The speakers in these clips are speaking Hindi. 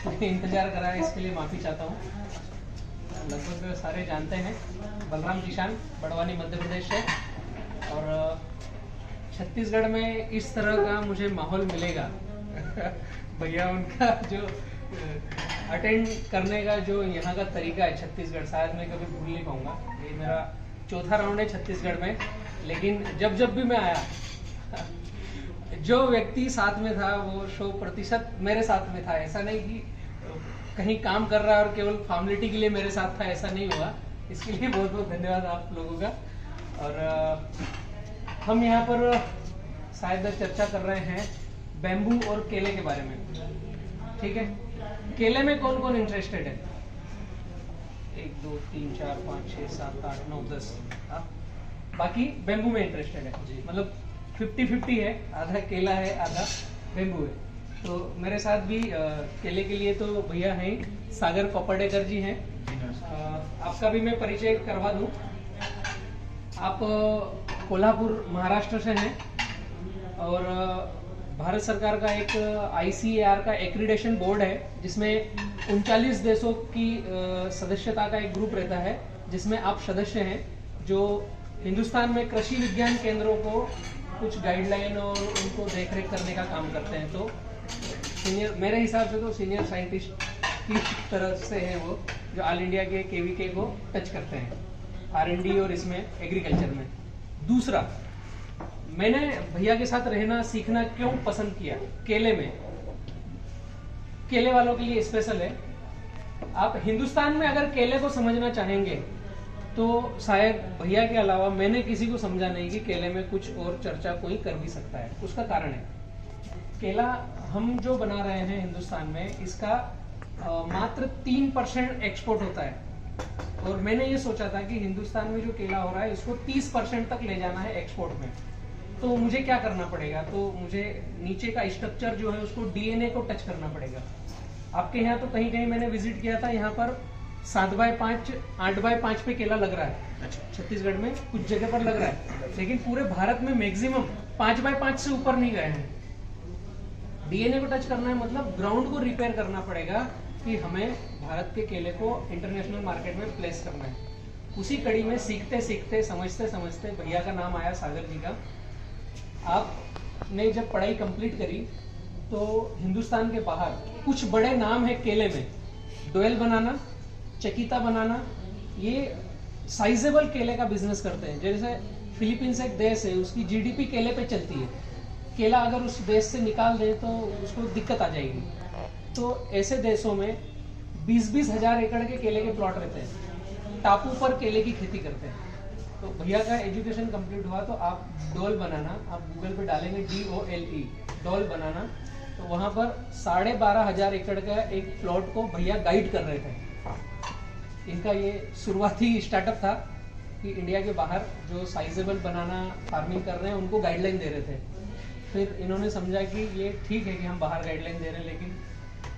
इंतजार कराया, इसके लिए माफ़ी चाहता हूँ। लगभग सारे जानते हैं, बलराम किसान बड़वानी मध्य प्रदेश से। और छत्तीसगढ़ में इस तरह का मुझे माहौल मिलेगा भैया उनका जो अटेंड करने का जो यहाँ का तरीका है छत्तीसगढ़, शायद मैं कभी भूल नहीं पाऊँगा। ये मेरा चौथा राउंड है छत्तीसगढ़ में, लेकिन जब भी मैं आया जो व्यक्ति साथ में था वो 100% मेरे साथ में था। ऐसा नहीं कि कहीं काम कर रहा है और केवल फॉर्मेलिटी के लिए मेरे साथ था, ऐसा नहीं हुआ। इसके लिए बहुत बहुत धन्यवाद आप लोगों का। और हम यहाँ पर शायद चर्चा कर रहे हैं बैम्बू और केले के बारे में, ठीक है। केले में कौन कौन इंटरेस्टेड है? 1 2 3 4 5 6 7 8 9 10। बाकी बैम्बू में इंटरेस्टेड है, मतलब 50-50 है, आधा केला है आधा बैम्बू है। तो मेरे साथ भी केले के लिए तो भैया हैं सागर कोपर्डेकर जी हैं। आपका भी मैं परिचय करवा दूं। आप कोल्हापुर महाराष्ट्र से हैं और भारत सरकार का एक ICAR का एक्रीडेशन बोर्ड है जिसमें 39 देशों की सदस्यता का एक ग्रुप रहता है, जिसमें आप सदस्य हैं, जो हिंदुस्तान में कृषि विज्ञान केंद्रों को कुछ गाइडलाइन और उनको देखरेख करने का काम करते हैं। तो सीनियर, मेरे हिसाब से तो सीनियर साइंटिस्ट की तरफ से है वो, जो ऑल इंडिया के KVK को टच करते हैं R&D और इसमें एग्रीकल्चर में। दूसरा, मैंने भैया के साथ रहना सीखना क्यों पसंद किया केले में, केले वालों के लिए स्पेशल है। आप हिंदुस्तान में अगर केले को समझना चाहेंगे तो शायद भैया के अलावा मैंने किसी को समझा नहीं कि केले में कुछ और चर्चा कोई कर भी सकता है। उसका कारण है, केला हम जो बना रहे हैं हिंदुस्तान में, इसका मात्र 3% एक्सपोर्ट होता है। और मैंने ये सोचा था कि हिंदुस्तान में जो केला हो रहा है इसको 30% तक ले जाना है एक्सपोर्ट में। तो मुझे क्या करना पड़ेगा? तो मुझे नीचे का स्ट्रक्चर जो है उसको DNA को टच करना पड़ेगा। आपके यहाँ तो कहीं कहीं मैंने विजिट किया था, यहाँ पर 7x5 8x5 पे केला लग रहा है। अच्छा, छत्तीसगढ़ में कुछ जगह पर लग रहा है, लेकिन पूरे भारत में मैक्सिमम 5x5 से ऊपर नहीं गए हैं। DNA को टच करना है मतलब ग्राउंड को रिपेयर करना पड़ेगा कि हमें भारत के केले को इंटरनेशनल मार्केट में प्लेस करना है। उसी कड़ी में सीखते सीखते समझते समझते भैया का नाम आया, सागर जी का। आपने जब पढ़ाई कंप्लीट करी तो हिंदुस्तान के बाहर कुछ बड़े नाम है केले में, डोयल बनाना, चकिता बनाना, ये साइजेबल केले का बिजनेस करते हैं। जैसे फिलीपींस एक देश है, उसकी GDP केले पे चलती है। केला अगर उस देश से निकाल दे तो उसको दिक्कत आ जाएगी। तो ऐसे देशों में 20-20 हज़ार एकड़ के केले के प्लॉट रहते हैं, टापू पर केले की खेती करते हैं। तो भैया का एजुकेशन कंप्लीट हुआ तो आप डोल बनाना, आप गूगल पे डालेंगे DOLE, डोल बनाना, तो वहाँ पर 12,500 एकड़ का एक प्लॉट को भैया गाइड कर रहे थे। इनका ये शुरुआती स्टार्टअप था कि इंडिया के बाहर जो साइजेबल बनाना फार्मिंग कर रहे हैं उनको गाइडलाइन दे रहे थे। फिर इन्होंने समझा कि ये ठीक है कि हम बाहर गाइडलाइन दे रहे हैं, लेकिन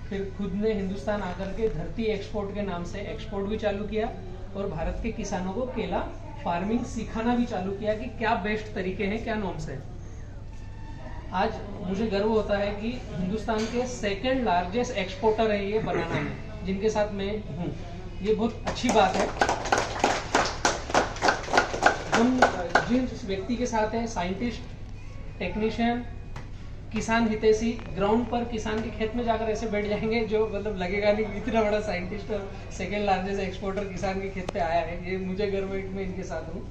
फिर खुद ने हिंदुस्तान आकर के धरती एक्सपोर्ट के नाम से एक्सपोर्ट भी चालू किया और भारत के किसानों को केला फार्मिंग सिखाना भी चालू किया कि क्या बेस्ट तरीके हैं, क्या नॉर्म्स है। आज मुझे गर्व होता है कि हिंदुस्तान के सेकंड लार्जेस्ट एक्सपोर्टर है ये बनाना में, जिनके साथ मैं हूँ। ये बहुत अच्छी बात है। हम जिस व्यक्ति के साथ हैं, साइंटिस्ट, टेक्नीशियन, किसान हितैषी, ग्राउंड पर किसान के खेत में जाकर ऐसे बैठ जाएंगे जो मतलब लगेगा नहीं कि इतना बड़ा साइंटिस्ट और सेकेंड लार्जेस्ट एक्सपोर्टर किसान के खेत पे आया है। ये मुझे गर्व है कि मैं इनके साथ हूँ।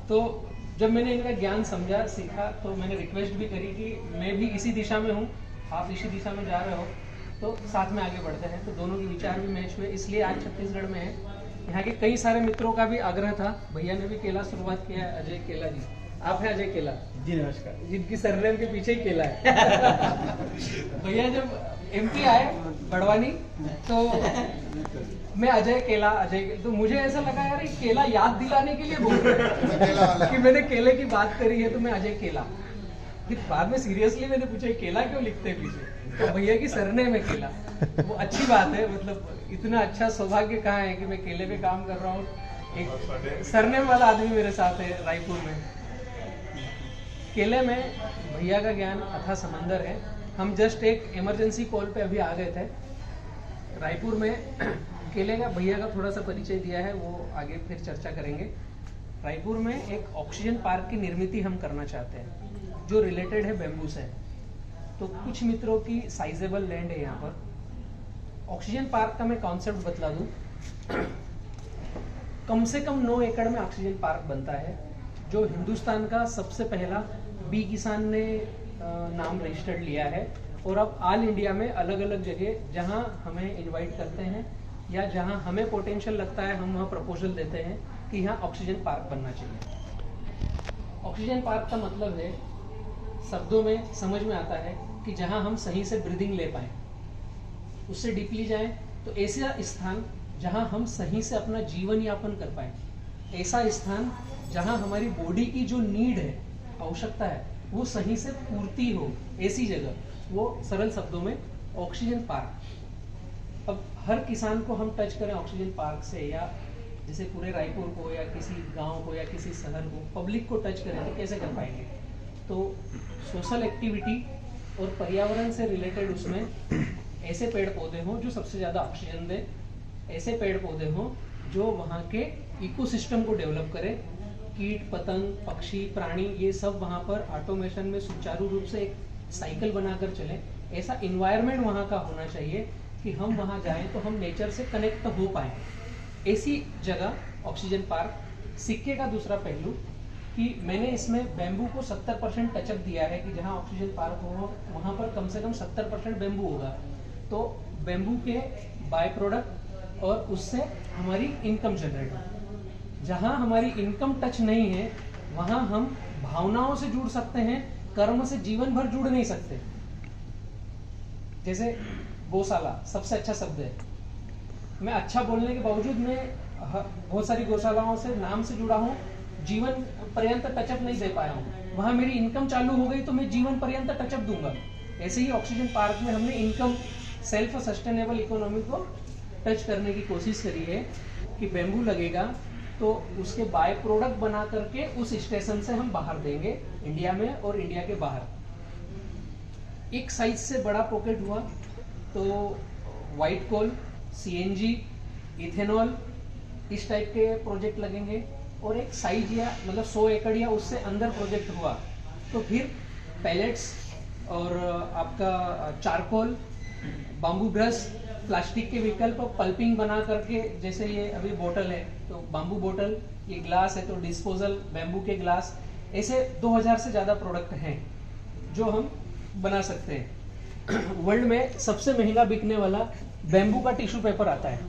तो जब मैंने इनका ज्ञान समझा, सीखा, तो मैंने रिक्वेस्ट भी करी कि मैं भी इसी दिशा में हूँ, आप इसी दिशा में जा रहे हो, तो साथ में आगे बढ़ते हैं। तो दोनों के विचार भी मैच हुए, इसलिए आज छत्तीसगढ़ में है। यहाँ के कई सारे मित्रों का भी आग्रह था। भैया ने भी केला शुरुआत किया है, अजय केला जी। आप हैं अजय केला जी, नमस्कार। जिनकी सरनेम के पीछे ही केला है। भैया जब MP आए बड़वानी तो मैं अजय केला, तो मुझे ऐसा लगा यार ये केला याद दिलाने के लिए बोल रहे हैं कि मैंने केले की बात करी है तो मैं अजय केला। फिर बाद में सीरियसली मैंने पूछा केला क्यों लिखते हैं पीछे, तो भैया की सरनेम है केला। वो अच्छी बात है, मतलब इतना अच्छा सौभाग्य कहाँ है कि मैं केले पे काम कर रहा हूँ। एक सरनेम वाला आदमी मेरे साथ है रायपुर में। केले में भैया का ज्ञान अथा समंदर है। हम जस्ट एक इमरजेंसी कॉल पे अभी आ गए थे। रायपुर में केले का भैया का थोड़ा सा परिचय दिया है, वो आगे फिर चर्चा करेंगे। रायपुर में एक ऑक्सीजन पार्क की निर्मित हम करना चाहते हैं जो रिलेटेड है बेम्बू से। तो कुछ मित्रों की साइजेबल लैंड है यहाँ पर। ऑक्सीजन पार्क का मैं कॉन्सेप्ट बतला दूं। कम से कम 9 एकड़ में ऑक्सीजन पार्क बनता है, जो हिंदुस्तान का सबसे पहला बी किसान ने नाम रजिस्टर्ड लिया है। और अब ऑल इंडिया में अलग अलग जगह जहां हमें इनवाइट करते हैं या जहां हमें पोटेंशियल लगता है, हम वहां प्रपोजल देते हैं कि यहाँ ऑक्सीजन पार्क बनना चाहिए। ऑक्सीजन पार्क का मतलब है, शब्दों में समझ में आता है कि जहां हम सही से ब्रीदिंग ले पाए। उससे डीपली जाएं तो ऐसा स्थान जहां हम सही से अपना जीवन यापन कर पाए, ऐसा स्थान जहां हमारी बॉडी की जो नीड है, आवश्यकता है, वो सही से पूर्ति हो, ऐसी जगह, वो सरल शब्दों में ऑक्सीजन पार्क। अब हर किसान को हम टच करें ऑक्सीजन पार्क से, या जैसे पूरे रायपुर को या किसी गांव को या किसी शहर को, पब्लिक को टच करें तो कैसे कर पाएंगे? तो सोशल एक्टिविटी और पर्यावरण से रिलेटेड उसमें ऐसे पेड़ पौधे हों जो सबसे ज़्यादा ऑक्सीजन दें, ऐसे पेड़ पौधे हों जो वहाँ के इकोसिस्टम को डेवलप करें, कीट पतंग पक्षी प्राणी ये सब वहाँ पर ऑटोमेशन में सुचारू रूप से एक साइकिल बनाकर चले। ऐसा इन्वायरमेंट वहाँ का होना चाहिए कि हम वहाँ जाएं तो हम नेचर से कनेक्ट हो पाएं। ऐसी जगह ऑक्सीजन पार्क। सिक्के का दूसरा पहलू कि मैंने इसमें बेम्बू को 70% टचअप दिया है कि जहाँ ऑक्सीजन पार्क हो वहाँ पर कम से कम 70% बेम्बू होगा। तो बेम्बू के बाय प्रोडक्ट और उससे हमारी इनकम जनरेट हो। जहाँ हमारी इनकम टच नहीं है वहाँ हम भावनाओं से जुड़ सकते हैं, कर्म से जीवन भर जुड़ नहीं सकते। जैसे गौशाला सबसे अच्छा शब्द है। मैं अच्छा बोलने के बावजूद मैं बहुत सारी गौशालाओं से नाम से जुड़ा हूँ, जीवन पर्यंत टचअप नहीं दे पाया हूँ। वहां मेरी इनकम चालू हो गई तो मैं जीवन पर्यंत टचअप दूंगा। ऐसे ही ऑक्सीजन पार्क में हमने इनकम सेल्फ सस्टेनेबल इकोनॉमी को टच करने की कोशिश करी है कि बेम्बू लगेगा तो उसके बाय प्रोडक्ट बना करके उस स्टेशन से हम बाहर देंगे इंडिया में और इंडिया के बाहर। एक साइज से बड़ा पॉकेट हुआ तो व्हाइट कोल, सीएनजी, इथेनॉल इस टाइप के प्रोजेक्ट लगेंगे। और एक साइज या मतलब 100 एकड़ या उससे अंदर प्रोजेक्ट हुआ तो फिर पैलेट्स और आपका चारकोल, बाम्बू ब्रश, प्लास्टिक के विकल्प पल्पिंग बना करके, जैसे ये अभी बोतल है तो बाम्बू बोतल, ये ग्लास है तो डिस्पोजल बैम्बू के ग्लास। ऐसे 2000 से ज़्यादा प्रोडक्ट हैं जो हम बना सकते हैं। वर्ल्ड में सबसे महंगा बिकने वाला बैम्बू का टिश्यू पेपर आता है।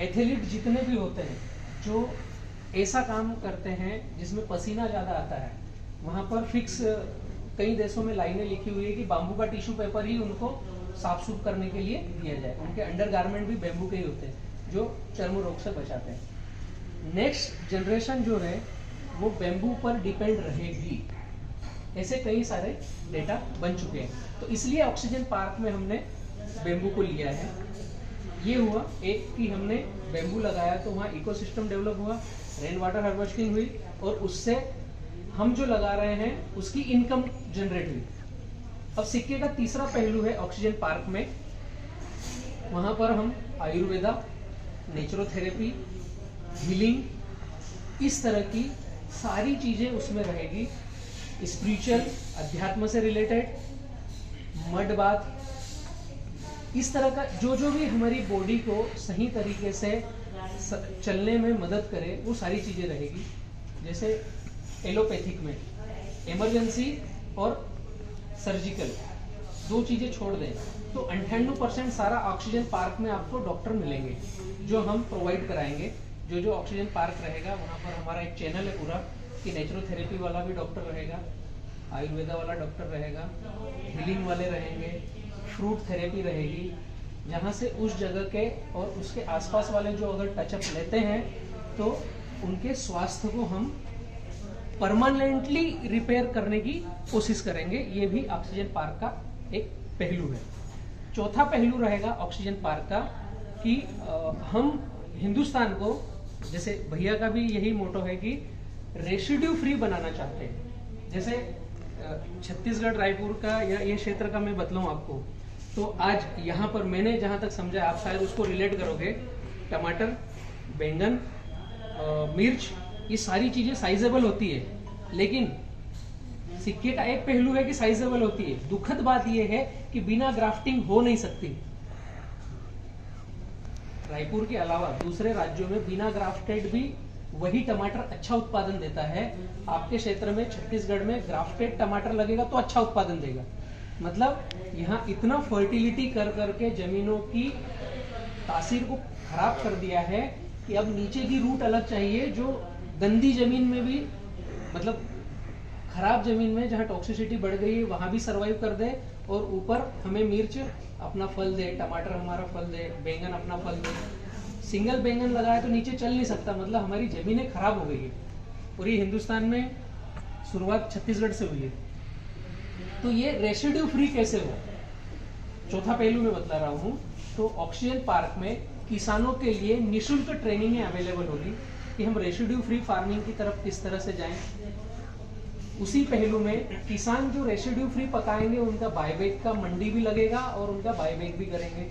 एथलीट जितने भी होते हैं जो ऐसा काम करते हैं जिसमें पसीना ज़्यादा आता है, वहाँ पर फिक्स कई देशों में लाइनें लिखी हुई है कि बाम्बू का टिश्यू पेपर ही उनको साफ सुफ करने के लिए दिया जाए। उनके अंडरगारमेंट भी बैम्बू के ही होते हैं जो चर्म रोग से बचाते हैं। नेक्स्ट जनरेशन जो है वो बैम्बू पर डिपेंड रहेगी। ऐसे कई सारे डेटा बन चुके हैं। तो इसलिए ऑक्सीजन पार्क में हमने बैम्बू को लिया है। ये हुआ एक कि हमने बैम्बू लगाया तो वहाँ इकोसिस्टम डेवलप हुआ, रेन वाटर हार्वेस्टिंग हुई और उससे हम जो लगा रहे हैं उसकी इनकम जनरेट हुई। अब सिक्के का तीसरा पहलू है ऑक्सीजन पार्क में, वहाँ पर हम आयुर्वेदा, नेचुरोथेरेपी, हीलिंग, इस तरह की सारी चीज़ें उसमें रहेगी। स्पिरिचुअल, अध्यात्म से रिलेटेड, मड बाथ, इस तरह का जो भी हमारी बॉडी को सही तरीके से चलने में मदद करे वो सारी चीज़ें रहेगी। जैसे एलोपैथिक में इमरजेंसी और सर्जिकल दो चीज़ें छोड़ दें तो 98% सारा ऑक्सीजन पार्क में आपको डॉक्टर मिलेंगे जो हम प्रोवाइड कराएंगे। जो ऑक्सीजन पार्क रहेगा वहाँ पर हमारा एक चैनल है पूरा कि नेचुरोथेरेपी वाला भी डॉक्टर रहेगा, आयुर्वेदा वाला डॉक्टर रहेगा, हीलिंग वाले रहेंगे, फ्रूट थेरेपी रहेगी, जहाँ से उस जगह के और उसके आसपास वाले जो अगर टचअप लेते हैं तो उनके स्वास्थ्य को हम परमानेंटली रिपेयर करने की कोशिश करेंगे। ये भी ऑक्सीजन पार्क का एक पहलू है। चौथा पहलू रहेगा ऑक्सीजन पार्क का कि हम हिंदुस्तान को, जैसे भैया का भी यही मोटो है कि रेसिड्यू फ्री बनाना चाहते हैं। जैसे छत्तीसगढ़ रायपुर का या ये क्षेत्र का मैं बतलाऊं आपको तो आज यहाँ पर मैंने जहाँ तक समझा, आप शायद उसको रिलेट करोगे, टमाटर, बैंगन, मिर्च, ये सारी चीजें साइजेबल होती है, लेकिन सिक्के का एक पहलू है कि साइजेबल होती है। दुखद बात यह है कि बिना ग्राफ्टिंग हो नहीं सकती। रायपुर के अलावा दूसरे राज्यों में बिना ग्राफ्टेड भी वही टमाटर अच्छा उत्पादन देता है। आपके क्षेत्र में छत्तीसगढ़ में ग्राफ्टेड टमाटर लगेगा तो अच्छा उत्पादन देगा। मतलब यहाँ इतना फर्टिलिटी कर करके जमीनों की तासीर को खराब कर दिया है कि अब नीचे की रूट अलग चाहिए, जो गंदी जमीन में भी, मतलब खराब जमीन में जहाँ टॉक्सिसिटी बढ़ गई है वहां भी सरवाइव कर दे, और ऊपर हमें मिर्च अपना फल दे, टमाटर हमारा फल दे, बैंगन अपना फल दे। सिंगल बैंगन लगाया तो नीचे चल नहीं सकता, मतलब हमारी जमीनें खराब हो गई है। पूरी हिंदुस्तान में शुरुआत छत्तीसगढ़ से हुई है। तो ये रेसिड्यू फ्री कैसे हो, चौथा पहलू मैं बता रहा हूँ। तो ऑक्सीजन पार्क में किसानों के लिए निःशुल्क ट्रेनिंग अवेलेबल होगी कि हम रेसिड्यू फ्री फार्मिंग की तरफ किस तरह से जाएं। उसी पहलू में किसान जो रेसिड्यू फ्री पकाएंगे उनका बायबैक का मंडी भी लगेगा और उनका बायबैक भी करेंगे,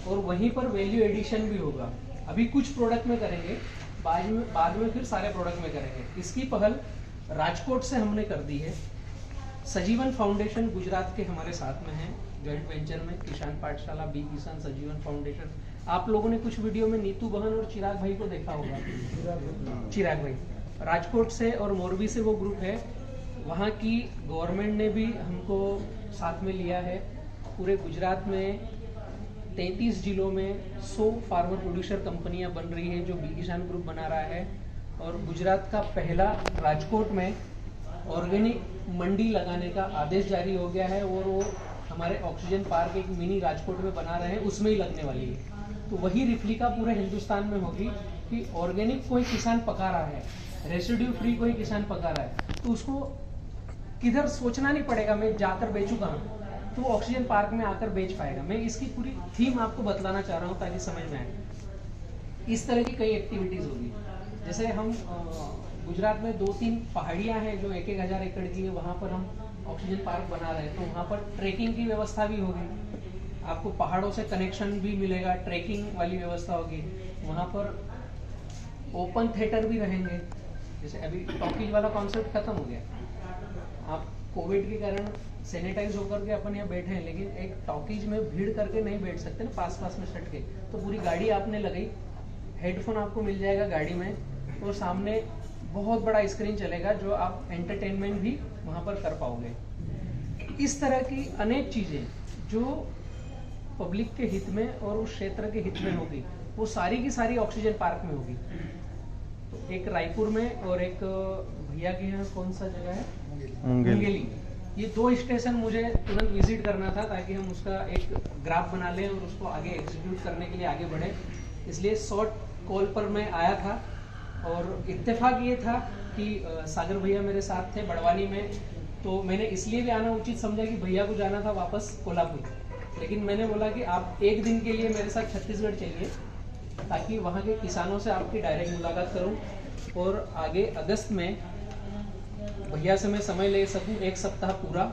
और वहीं पर वैल्यू एडिशन भी होगा। अभी कुछ प्रोडक्ट में करेंगे, बाद में फिर सारे प्रोडक्ट में करेंगे। इसकी पहल राजकोट से हमने कर दी है। सजीवन फाउंडेशन गुजरात के हमारे साथ में है, जॉइंट वेंचर में किसान पाठशाला, बी किसान, सजीवन फाउंडेशन। आप लोगों ने कुछ वीडियो में नीतू बहन और चिराग भाई को देखा होगा। चिराग भाई राजकोट से और मोरबी से वो ग्रुप है। वहाँ की गवर्नमेंट ने भी हमको साथ में लिया है। पूरे गुजरात में 33 जिलों में 100 फार्मर प्रोड्यूसर कंपनियां बन रही है जो बी किसान ग्रुप बना रहा है। और गुजरात का पहला राजकोट में ऑर्गेनिक मंडी लगाने का आदेश जारी हो गया है, और वो हमारे ऑक्सीजन पार्क एक मिनी राजकोट में बना रहे हैं, उसमें ही लगने वाली है। तो वही रिप्लिका पूरे हिंदुस्तान में होगी कि ऑर्गेनिक कोई किसान पका रहा है, रेसिड्यू फ्री कोई किसान पका रहा है, तो उसको किधर सोचना नहीं पड़ेगा मैं जाकर बेचूं कहाँ, तो ऑक्सीजन पार्क में आकर बेच पाएगा। मैं इसकी पूरी थीम आपको बतलाना चाह रहा हूँ ताकि समझ में आए। इस तरह की कई एक्टिविटीज होगी। जैसे हम गुजरात में 2-3 पहाड़ियाँ हैं जो 1-1 हज़ार एकड़ की है, वहाँ पर हम ऑक्सीजन पार्क बना रहे हैं। तो वहाँ पर ट्रेकिंग की व्यवस्था भी होगी, आपको पहाड़ों से कनेक्शन भी मिलेगा, ट्रेकिंग वाली व्यवस्था होगी। वहाँ पर ओपन थिएटर भी रहेंगे। जैसे अभी टॉकीज वाला कॉन्सेप्ट खत्म हो गया, आप कोविड के कारण सैनिटाइज होकर के अपन यहाँ बैठे हैं, लेकिन एक टॉकीज में भीड़ करके नहीं बैठ सकते ना, पास में सट के। तो पूरी गाड़ी आपने लगाई, हेडफोन आपको मिल जाएगा गाड़ी में, और सामने बहुत बड़ा स्क्रीन चलेगा जो आप एंटरटेनमेंट भी वहाँ पर कर पाओगे। इस तरह की अनेक चीजें जो पब्लिक के हित में और उस क्षेत्र के हित में होगी, वो सारी की सारी ऑक्सीजन पार्क में होगी। तो एक रायपुर में और एक भैया के यहाँ कौन सा जगह है, मुंगेली। ये 2 स्टेशन मुझे तुरंत विजिट करना था ताकि हम उसका एक ग्राफ बना लें और उसको आगे एग्जीक्यूट करने के लिए आगे बढ़े। इसलिए शॉर्ट कॉल पर मैं आया था, और इत्तेफाक ये था कि सागर भैया मेरे साथ थे बड़वानी में। तो मैंने इसलिए भी आना उचित समझा कि भैया को जाना था वापस कोल्हापुर, लेकिन मैंने बोला कि आप एक दिन के लिए मेरे साथ छत्तीसगढ़ चलिए ताकि वहाँ के किसानों से आपकी डायरेक्ट मुलाकात करूँ, और आगे अगस्त में भैया से मैं समय ले सकूं 1 सप्ताह पूरा,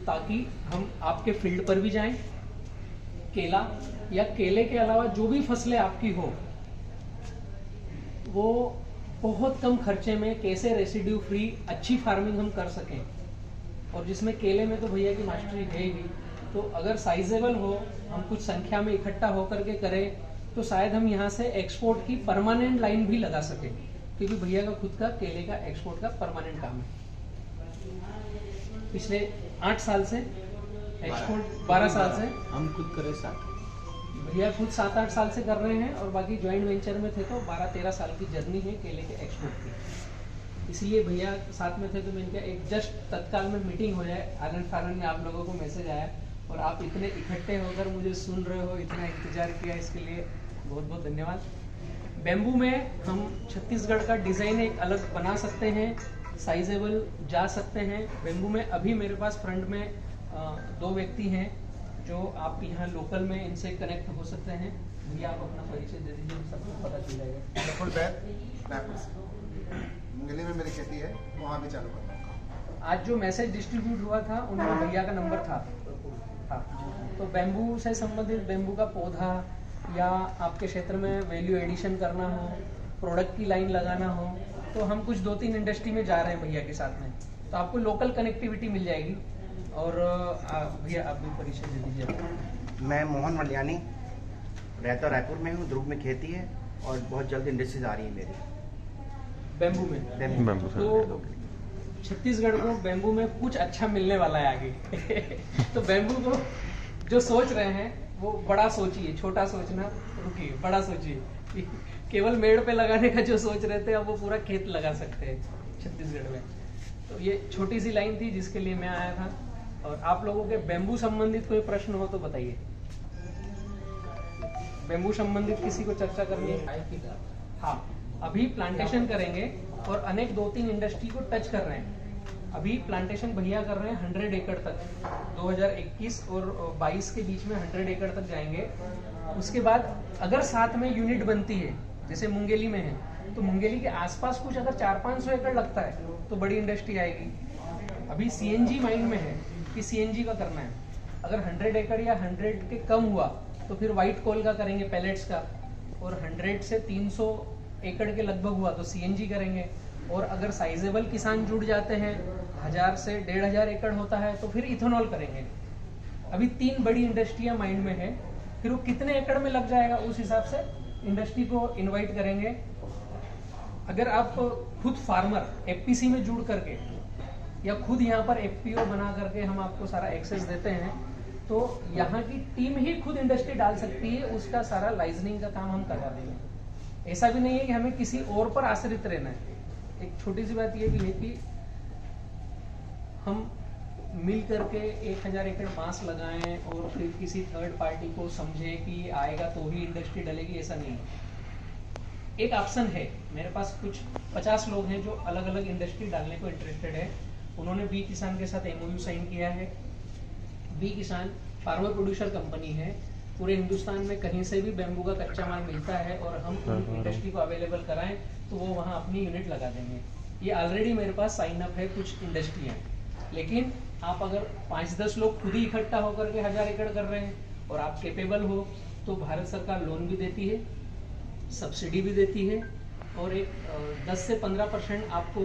ताकि हम आपके फील्ड पर भी जाएं। केला या केले के अलावा जो भी फसलें आपकी हो, वो बहुत कम खर्चे में कैसे रेसिड्यू फ्री अच्छी फार्मिंग हम कर सकें। और जिसमें केले में तो भैया की मास्टरी है ही, तो अगर साइजेबल हो, हम कुछ संख्या में इकट्ठा होकर के करें, तो शायद हम यहाँ से एक्सपोर्ट की परमानेंट लाइन भी लगा सकें, क्योंकि भैया का खुद का केले का एक्सपोर्ट का परमानेंट काम है। पिछले 8 साल से एक्सपोर्ट, 12 साल से हम खुद करें, 7 भैया खुद 7-8 साल से कर रहे हैं, और बाकी ज्वाइंट वेंचर में थे तो 12-13 साल की जर्नी है केले के एक्सपोर्ट की। इसलिए भैया साथ में थे तो मैंने कहा एक जस्ट तत्काल में मीटिंग हो जाए। आनंद फानंद में आप लोगों को मैसेज आया और आप इतने इकट्ठे होकर मुझे सुन रहे हो, इतना इंतजार किया, इसके लिए बहुत बहुत धन्यवाद। बेम्बू में हम छत्तीसगढ़ का डिज़ाइन एक अलग बना सकते हैं, साइजेबल जा सकते हैं। बेम्बू में अभी मेरे पास फ्रंट में 2 व्यक्ति हैं जो आप यहाँ लोकल में इनसे कनेक्ट हो सकते हैं। भैया आप अपना परिचय दे दीजिए, सबको पता चल जाएगा। मुंगेली में मेरी खेती है, वहाँ भी चालू करना। आज जो मैसेज डिस्ट्रीब्यूट हुआ था उनमें भैया का नंबर था, हाँ, तो बैम्बू से संबंधित बैम्बू का पौधा या आपके क्षेत्र में वैल्यू एडिशन करना हो, प्रोडक्ट की लाइन लगाना हो, तो हम कुछ 2-3 इंडस्ट्री में जा रहे हैं भैया के साथ में, तो आपको लोकल कनेक्टिविटी मिल जाएगी। और भैया आप भी परिचय दे दीजिए। मैं मोहन मलियानी, रहता रायपुर में हूँ। ध्रुव में खेती है और बहुत जल्द इंडस्ट्रीज आ रही है मेरी बैम्बू में। बैम्बू तो छत्तीसगढ़ को बैम्बू में कुछ अच्छा मिलने वाला है आगे। तो बैम्बू को जो सोच रहे हैं वो बड़ा सोचिए, छोटा सोचना रुकिए, बड़ा सोचिए। केवल मेड़ पे लगाने का जो सोच रहे थे अब वो पूरा खेत लगा सकते हैं छत्तीसगढ़ में। तो ये छोटी सी लाइन थी जिसके लिए मैं आया था। और आप लोगों के बैम्बू संबंधित कोई प्रश्न हो तो बताइए। बैम्बू संबंधित किसी को चर्चा करनी है? हाँ, अभी प्लांटेशन करेंगे और अनेक 2-3 इंडस्ट्री को टच कर रहे हैं। अभी प्लांटेशन भैया कर रहे हैं 100 एकड़ तक, 2021 और 22 के बीच में 100 एकड़ तक जाएंगे। उसके बाद अगर साथ में यूनिट बनती है, जैसे मुंगेली में है, तो मुंगेली के आसपास कुछ अगर 400-500 एकड़ लगता है तो बड़ी इंडस्ट्री आएगी। अभी सीएनजी माइंड में है कि सीएनजी का करना है। अगर 100 एकड़ या 100 के कम हुआ तो फिर व्हाइट कोल का करेंगे, पैलेट्स का। और 100 से 300 एकड़ के लगभग हुआ तो सीएनजी करेंगे। और अगर साइजेबल किसान जुड़ जाते हैं, 1000 से 1500 एकड़ होता है तो फिर इथेनॉल करेंगे। अभी 3 बड़ी इंडस्ट्रियां माइंड में है। फिर वो कितने एकड़ में लग जाएगा उस हिसाब से इंडस्ट्री को इनवाइट करेंगे। अगर आप खुद फार्मर एफपीसी में जुड़ करके या खुद यहाँ पर एफपीओ बना करके हम आपको सारा एक्सेस देते हैं, तो यहाँ की टीम ही खुद इंडस्ट्री डाल सकती है, उसका सारा लाइजनिंग का काम हम करवा देंगे। ऐसा भी नहीं है कि हमें किसी और पर आश्रित रहना है। एक छोटी सी बात ये भी है कि हम मिल करके 1000 एकड़ बांस लगाएं और फिर किसी थर्ड पार्टी को समझे कि ये आएगा तो ही इंडस्ट्री डलेगी, ऐसा नहीं है। एक ऑप्शन है, मेरे पास कुछ 50 लोग हैं जो अलग अलग इंडस्ट्री डालने को इंटरेस्टेड है। उन्होंने बी किसान के साथ एमओयू साइन किया है। बी किसान फार्मर प्रोड्यूसर कंपनी है। पूरे हिंदुस्तान में कहीं से भी बैम्बू का कच्चा माल मिलता है और हम इंडस्ट्री को अवेलेबल कराएं तो वो वहाँ अपनी यूनिट लगा देंगे। ये ऑलरेडी मेरे पास साइन अप है कुछ इंडस्ट्रियाँ। लेकिन आप अगर 5-10 लोग खुद ही इकट्ठा होकर के 1000 एकड़ कर रहे हैं और आप कैपेबल हो तो भारत सरकार लोन भी देती है, सब्सिडी भी देती है और एक 10 से 15% आपको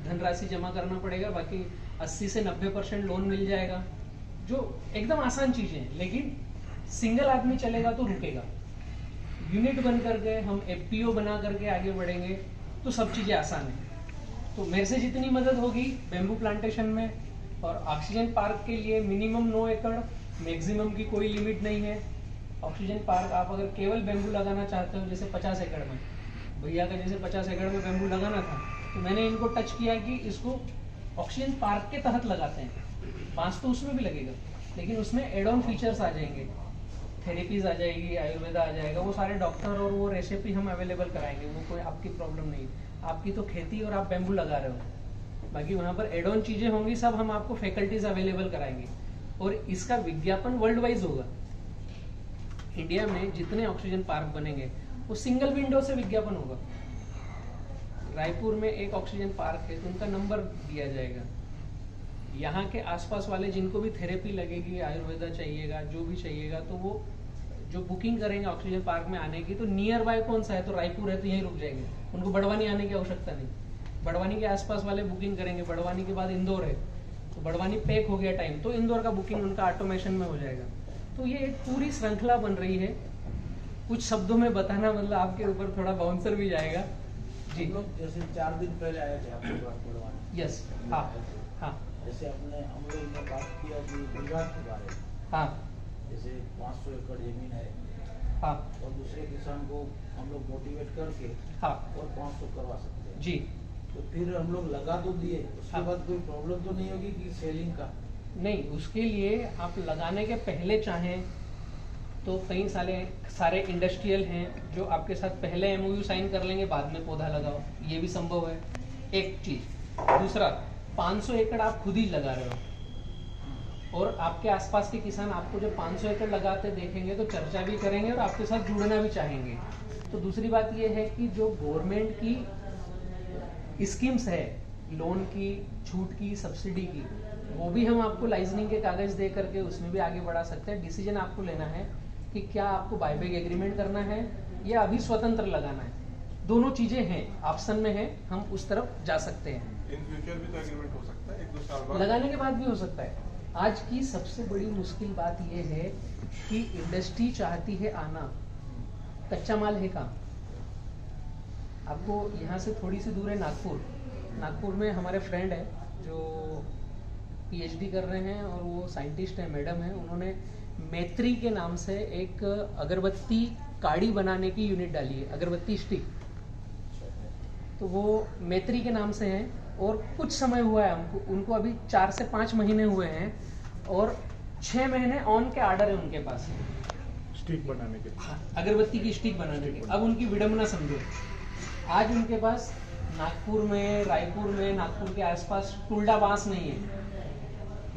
धनराशि जमा करना पड़ेगा। बाकी 80 से 90% लोन मिल जाएगा, जो एकदम आसान चीजें हैं। लेकिन सिंगल आदमी चलेगा तो रुकेगा। यूनिट बन करके हम एफपीओ बना करके आगे बढ़ेंगे तो सब चीजें आसान है। तो मेरे से जितनी मदद होगी बैम्बू प्लांटेशन में, और ऑक्सीजन पार्क के लिए मिनिमम 9 एकड़, मैक्सिमम की कोई लिमिट नहीं है। ऑक्सीजन पार्क आप अगर केवल बैम्बू लगाना चाहते हो, जैसे 50 एकड़ में भैया का जैसे 50 एकड़ में बैम्बू लगाना था, तो मैंने इनको टच किया कि इसको ऑक्सीजन पार्क के तहत लगाते हैं। बांस तो उसमें भी लगेगा, लेकिन उसमें एड ऑन फीचर्स आ जाएंगे, थेरेपीज आ जाएगी, आयुर्वेदा आ जाएगा, वो सारे डॉक्टर और वो रेसिपी हम अवेलेबल कराएंगे। वो कोई आपकी प्रॉब्लम नहीं, आपकी तो खेती और आप बैम्बू लगा रहे हो। बाकी वहाँ पर एड ऑन चीजें होंगी, सब हम आपको फैकल्टीज अवेलेबल कराएंगे। और इसका विज्ञापन वर्ल्ड वाइज होगा। इंडिया में जितने ऑक्सीजन पार्क बनेंगे वो सिंगल विंडो से विज्ञापन होगा। रायपुर में एक ऑक्सीजन पार्क है तो उनका नंबर दिया जाएगा। यहाँ के आसपास वाले जिनको भी थेरेपी लगेगी, आयुर्वेदा चाहिएगा, जो भी चाहिएगा, तो वो जो बुकिंग करेंगे ऑक्सीजन पार्क में आने की, तो नियर बाय कौन सा है, तो रायपुर है तो यहीं रुक जाएंगे। उनको बड़वानी आने की आवश्यकता नहीं। बड़वानी के आसपास वाले बुकिंग करेंगे, बड़वानी के बाद इंदौर है तो बड़वानी पैक हो गया टाइम, तो इंदौर का बुकिंग उनका ऑटोमेशन में हो जाएगा। तो ये एक पूरी श्रृंखला बन रही है। कुछ शब्दों में बताना मतलब आपके ऊपर थोड़ा बाउंसर भी जाएगा जी। हम लोग जैसे 4 दिन पहले आए थे आपके पास बड़वानी। यस, हाँ हाँ जैसे हम लोग ने बात किया कि विवाद के बारे में, हाँ जैसे 500 एकड़ जमीन है हाँ और दूसरे किसान को हम लोग मोटिवेट करके हाँ और 500 करवा सकते हैं जी। तो फिर हम लोग लगा तो दिए, उसके हाँ। बाद कोई प्रॉब्लम तो नहीं होगी कि सेलिंग का? नहीं, उसके लिए आप लगाने के पहले चाहें तो कई सारे इंडस्ट्रियल हैं जो आपके साथ पहले एमओयू साइन कर लेंगे, बाद में पौधा लगाओ, ये भी संभव है। एक चीज। दूसरा, 500 एकड़ आप खुद ही लगा रहे हो और आपके आसपास के किसान आपको जब 500 एकड़ लगाते देखेंगे तो चर्चा भी करेंगे और आपके साथ जुड़ना भी चाहेंगे। तो दूसरी बात ये है कि जो गवर्नमेंट की स्कीम्स है, लोन की, छूट की, सब्सिडी की, वो भी हम आपको लाइजनिंग के कागज दे करके उसमें भी आगे बढ़ा सकते हैं। डिसीजन आपको लेना है कि क्या आपको बायबैक एग्रीमेंट करना है या अभी स्वतंत्र लगाना है। दोनों चीजें हैं, ऑप्शन में है, हम उस तरफ जा सकते हैं। इन फ्यूचर भी तो एग्रीमेंट हो सकता है 1-2 साल बाद। लगाने के बाद भी हो सकता है। आज की सबसे बड़ी मुश्किल बात यह है कि इंडस्ट्री चाहती है आना, कच्चा माल है कहाँ। आपको यहाँ से थोड़ी सी दूर है नागपुर में हमारे फ्रेंड है जो पीएचडी कर रहे हैं और वो साइंटिस्ट है, मैडम है। उन्होंने मैत्री के नाम से एक अगरबत्ती काड़ी बनाने की यूनिट डाली है, अगरबत्ती स्टिक। तो वो मैत्री के नाम से है और कुछ समय हुआ है उनको अभी 4 से 5 महीने हुए हैं और 6 महीने ऑन के आर्डर है उनके पास स्टिक बनाने के। हाँ, अगरबत्ती की स्टिक बनाने के। अब उनकी विडंबना समझो, आज उनके पास नागपुर में, रायपुर में, नागपुर के आसपास टुल्डा बांस नहीं है,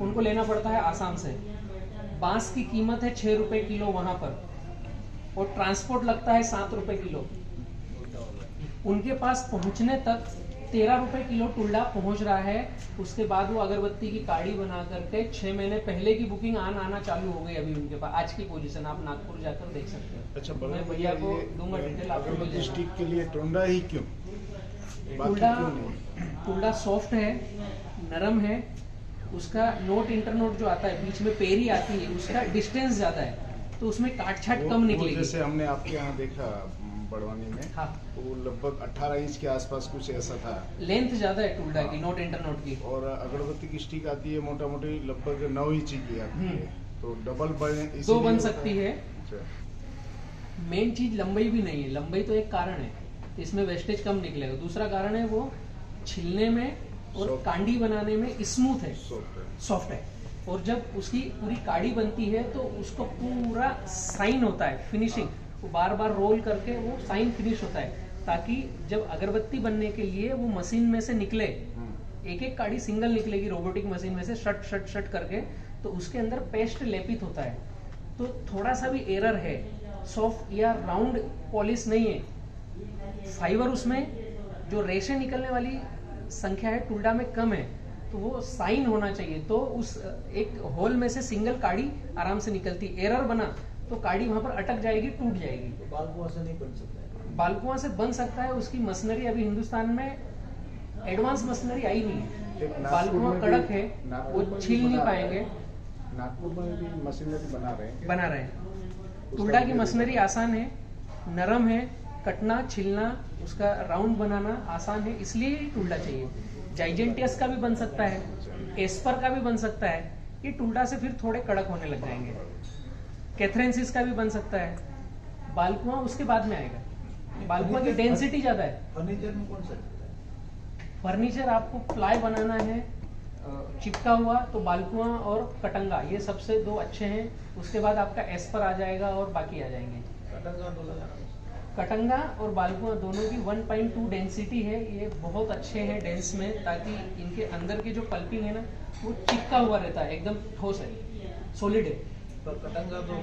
उनको लेना पड़ता है आसाम से। बांस की कीमत है 6 रुपए किलो वहां पर और ट्रांसपोर्ट लगता है 7 रुपए किलो। उनके पास पहुंचने तक 13 रुपए किलो टुल्डा पहुंच रहा है। उसके बाद वो अगरबत्ती की काड़ी बना करके 6 महीने पहले की बुकिंग आना चालू हो गई अभी उनके पास। आज की पोजीशन आप नागपुर जाकर देख सकते हो। अच्छा, मैं भैया को दूंगा डिटेल आपको। अगरबत्ती स्टिक के लिए टुंडा ही क्यों? टुल्डा सॉफ्ट है, नरम है, उसका नोट इंटरनोट जो आता है बीच में पेरी आती है, उसका डिस्टेंस ज्यादा है तो उसमें काट छाट कम निकलेगी। जैसे हमने आपके यहाँ देखा बड़वानी में, हाँ, वो लगभग 18 इंच के आसपास कुछ ऐसा था। लेंथ ज्यादा है टुल्डा की, नोट इंटरनोट की। और अगरबत्ती की स्टिक आती है मोटा मोटी लगभग 9 इंच की आती है, तो डबल दो बन सकती है। अच्छा। मेन चीज लंबाई भी नहीं है, लंबाई तो एक कारण है, इसमें वेस्टेज कम निकलेगा। दूसरा कारण है वो छिलने में और Soft. कांडी बनाने में स्मूथ है, सॉफ्ट है। और जब उसकी पूरी काड़ी बनती है तो उसको पूरा साइन होता है, फिनिशिंग, वो बार बार रोल करके वो साइन फिनिश होता है, ताकि जब अगरबत्ती बनने के लिए वो मशीन में से निकले, एक एक काड़ी सिंगल निकलेगी रोबोटिक मशीन में से शट शट शट करके, तो उसके अंदर पेस्ट लेपित होता है। तो थोड़ा सा भी एरर है, सॉफ्ट या राउंड पॉलिश नहीं है, फाइबर उसमें जो रेशे निकलने वाली संख्या है टुल्डा में कम है, तो वो साइन होना चाहिए। तो उस एक होल में से सिंगल काड़ी आराम से निकलती। एरर बना तो काड़ी वहां पर अटक जाएगी, टूट जाएगी। तो बाल कुआं से नहीं बन सकता है? बाल कुआं से बन सकता है, उसकी मशीनरी अभी हिंदुस्तान में एडवांस मशीनरी आई नहीं है। बाल कुआं कड़क है, वो छील नहीं पाएंगे। नागपुर में भी मशीनरी बना रहे हैं। टुल्डा की मशीनरी आसान है, नरम है, कटना छिलना उसका राउंड बनाना आसान है, इसलिए टुल्डा चाहिए। जाइजेंटियस का भी बन सकता है, एस्पर का भी बन सकता है, ये टुल्डा से फिर थोड़े कड़क होने लग जाएंगे। कैथरेंसिस का भी बन सकता है, बालकुआं उसके बाद में आएगा। बालकुआं की डेंसिटी ज्यादा है। फर्नीचर में कौन सा चलता है? फर्नीचर आपको प्लाई बनाना है चिपका हुआ, तो बालकुआं और कटंगा ये सबसे 2 अच्छे हैं। उसके बाद आपका एस्पर आ जाएगा और बाकी आ जाएंगे। कटंगा तो लगाना। कटंगा और बालकुआं दोनों की 1.2 डेंसिटी है, ये बहुत अच्छे हैं डेंस में, ताकि इनके अंदर की जो पल्पिंग है ना वो चिपका हुआ रहता है, एकदम ठोस है, सॉलिड है। पर कटंगा तो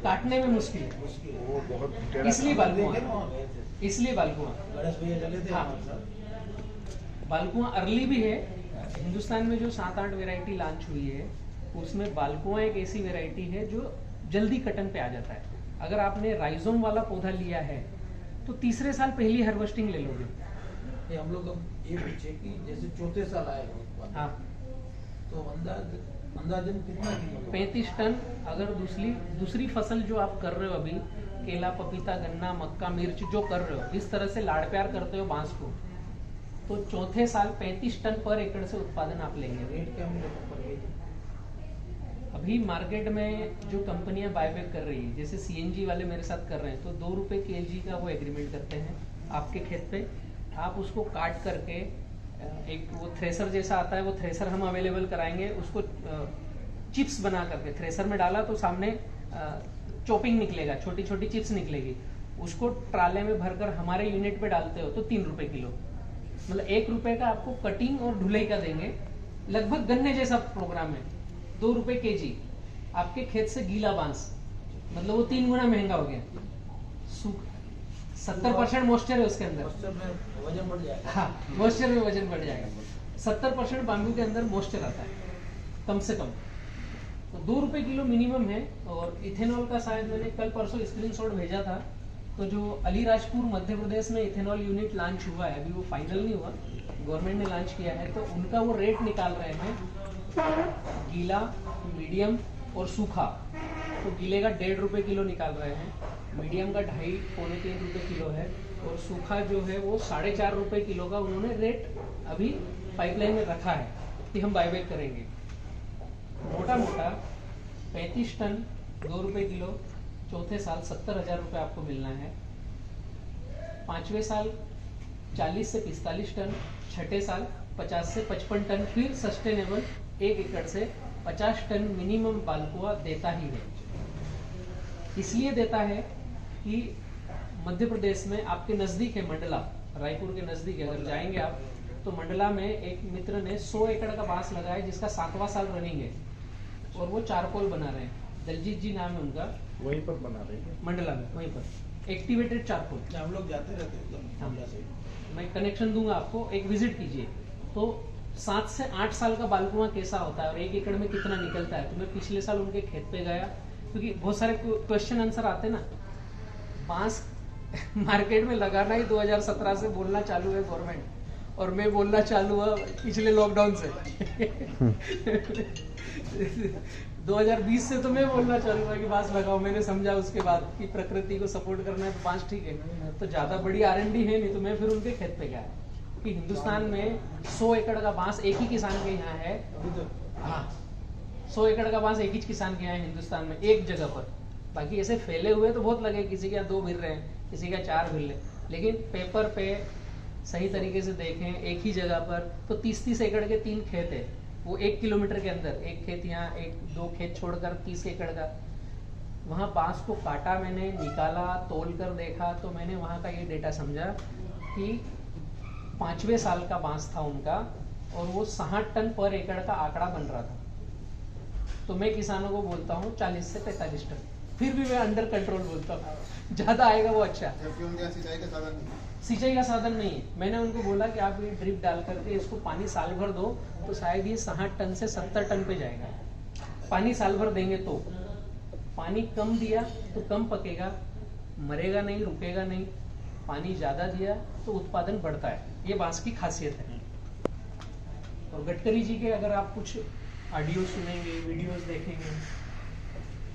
काटने में मुश्किल है, मुश्किल है। वो बहुत टेढ़ा इसलिए देखे बालकुआं, ना वहाँ गए थे। इसलिए बालकुआं। गणेश भैया चले थे हाँ। हमारे साथ। बालकुआं अर्ली भी है। हिंदुस्तान में जो 7-8 वेराइटी लॉन्च हुई है उसमें बालकुआं एक ऐसी वेराइटी है जो जल्दी कटन पे आ जाता है। अगर आपने राइजोम वाला पौधा लिया है तो तीसरे साल पहली हार्वेस्टिंग ले लोगे। ये हम लोग अब ये पूछे कि जैसे चौथे साल आएगा, हाँ, तो अंदाजन कितना कीमत? 35 टन। अगर दूसरी फसल जो आप कर रहे हो अभी, केला, पपीता, गन्ना, मक्का, मिर्च जो कर रहे हो, इस तरह से लाड़ प्यार करते हो बांस को, तो चौथे साल 35 टन पर एकड़ से उत्पादन आप लेंगे। रेट क्या मिलेगा पर केजी? अभी मार्केट में जो कंपनियां बायबैक कर रही है, जैसे सीएनजी वाले मेरे साथ कर रहे हैं, तो 2 रुपए केजी का वो एग्रीमेंट करते हैं आपके खेत पे। आप उसको काट करके एक वो थ्रेसर जैसा आता है, वो थ्रेसर हम अवेलेबल कराएंगे। उसको चिप्स बना करके थ्रेसर में डाला तो सामने चॉपिंग निकलेगा, छोटी छोटी चिप्स निकलेगी। उसको ट्राले में भरकर हमारे यूनिट पे डालते हो तो 3 रुपए किलो, मतलब 1 रुपए का आपको कटिंग और ढुलाई का देंगे। लगभग गन्ने जैसा प्रोग्राम है। 2 रुपए केजी आपके खेत से गीला बांस, मतलब वो 3 गुना महंगा हो गया। 70% मॉइस्चर है उसके अंदर। मॉइस्चर में वजन बढ़ जाएगा। हाँ, मॉइस्चर में वजन बढ़ जाएगा। 70% बाम्बू के अंदर मॉइस्चर आता है, कम से कम। तो 2 रुपए किलो मिनिमम है। और इथेनॉल का शायद मैंने कल परसों स्क्रीनशॉट भेजा था, तो जो अलीराजपुर मध्य प्रदेश में इथेनॉल यूनिट लॉन्च हुआ है, अभी वो फाइनल नहीं हुआ, गवर्नमेंट ने लॉन्च किया है, तो उनका वो रेट निकाल रहे हैं गीला, मीडियम और सूखा। तो गीले का 1.5 रुपए किलो निकाल रहे हैं, मीडियम का 2.5-3 रुपए किलो है, और सूखा जो है वो 4.5 रुपए किलो का उन्होंने रेट अभी पाइपलाइन में रखा है कि हम बायबैक करेंगे। मोटा मोटा 35 टन 2 रुपए किलो, चौथे साल 70,000 रुपये आपको मिलना है, 5वें साल 40 से 45 टन, छठे साल 50 से 55 टन, फिर सस्टेनेबल 1 एकड़ से 50 टन मिनिमम बालकुआ देता ही है। इसलिए देता है कि मध्य प्रदेश में आपके नजदीक है मंडला, रायपुर के नजदीक है, अगर जाएंगे आप तो मंडला में एक मित्र ने 100 एकड़ का बांस लगाया जिसका 7वां साल रनिंग है, और वो चारकोल बना रहे हैं। दलजीत जी नाम है उनका, वहीं पर बना रहे हैं मंडला में, वहीं पर एक्टिवेटेड चारकोल। हम लोग जाते रहते हैं एकदम हाँ। मंडला से। मैं कनेक्शन दूंगा आपको, एक विजिट कीजिए। तो 7 से 8 साल का बालकुआं कैसा होता है और 1 एकड़ में कितना निकलता है, तो मैं पिछले साल उनके खेत पे गया, क्योंकि बहुत सारे क्वेश्चन आंसर आते ना। बांस मार्केट में लगाना ही 2017 से बोलना चालू है गवर्नमेंट, और मैं बोलना चालू हुआ पिछले लॉकडाउन से 2020 से तो मैं बोलना चालू हुआ कि बांस लगाओ। मैंने समझा उसके बाद कि प्रकृति को सपोर्ट करना है तो बांस ठीक है, तो ज्यादा बड़ी R&D है नहीं, तो मैं फिर उनके खेत पे गया कि हिंदुस्तान में 100 एकड़ का बांस एक ही किसान के यहाँ है। हाँ, 100 एकड़ का बांस एक ही किसान के यहाँ है हिंदुस्तान में, एक जगह पर। बाकी ऐसे फैले हुए तो बहुत लगे, किसी के 2 भिर रहे हैं, किसी का 4 भिर रहे, लेकिन पेपर पे सही तरीके से देखें एक ही जगह पर तो 30-30 एकड़ के 3 खेत है, वो 1 किलोमीटर के अंदर, एक खेत यहाँ, 1-2 खेत छोड़कर 30 एकड़ का। वहाँ बांस को काटा, मैंने निकाला, तोल कर देखा, तो मैंने वहाँ का ये डेटा समझा कि 5वें साल का बांस था उनका, और वो 60 टन पर एकड़ का आंकड़ा बन रहा था। तो मैं किसानों को बोलता हूँ 40 से 45 टन, फिर भी मैं अंडर कंट्रोल बोलता हूँ, ज्यादा आएगा वो अच्छा। सिंचाई का साधन नहीं है। मैंने उनको बोला कि आप ये ड्रिप डाल करके इसको पानी साल भर दो तो शायद ये 60 टन से 70 टन पे जाएगा। पानी साल भर देंगे तो, पानी कम दिया तो कम पकेगा, मरेगा नहीं, रुकेगा नहीं। पानी ज्यादा दिया तो उत्पादन बढ़ता है, ये बांस की खासियत है। और गडकरी जी के अगर आप कुछ ऑडियो सुनेंगे, वीडियोस देखेंगे,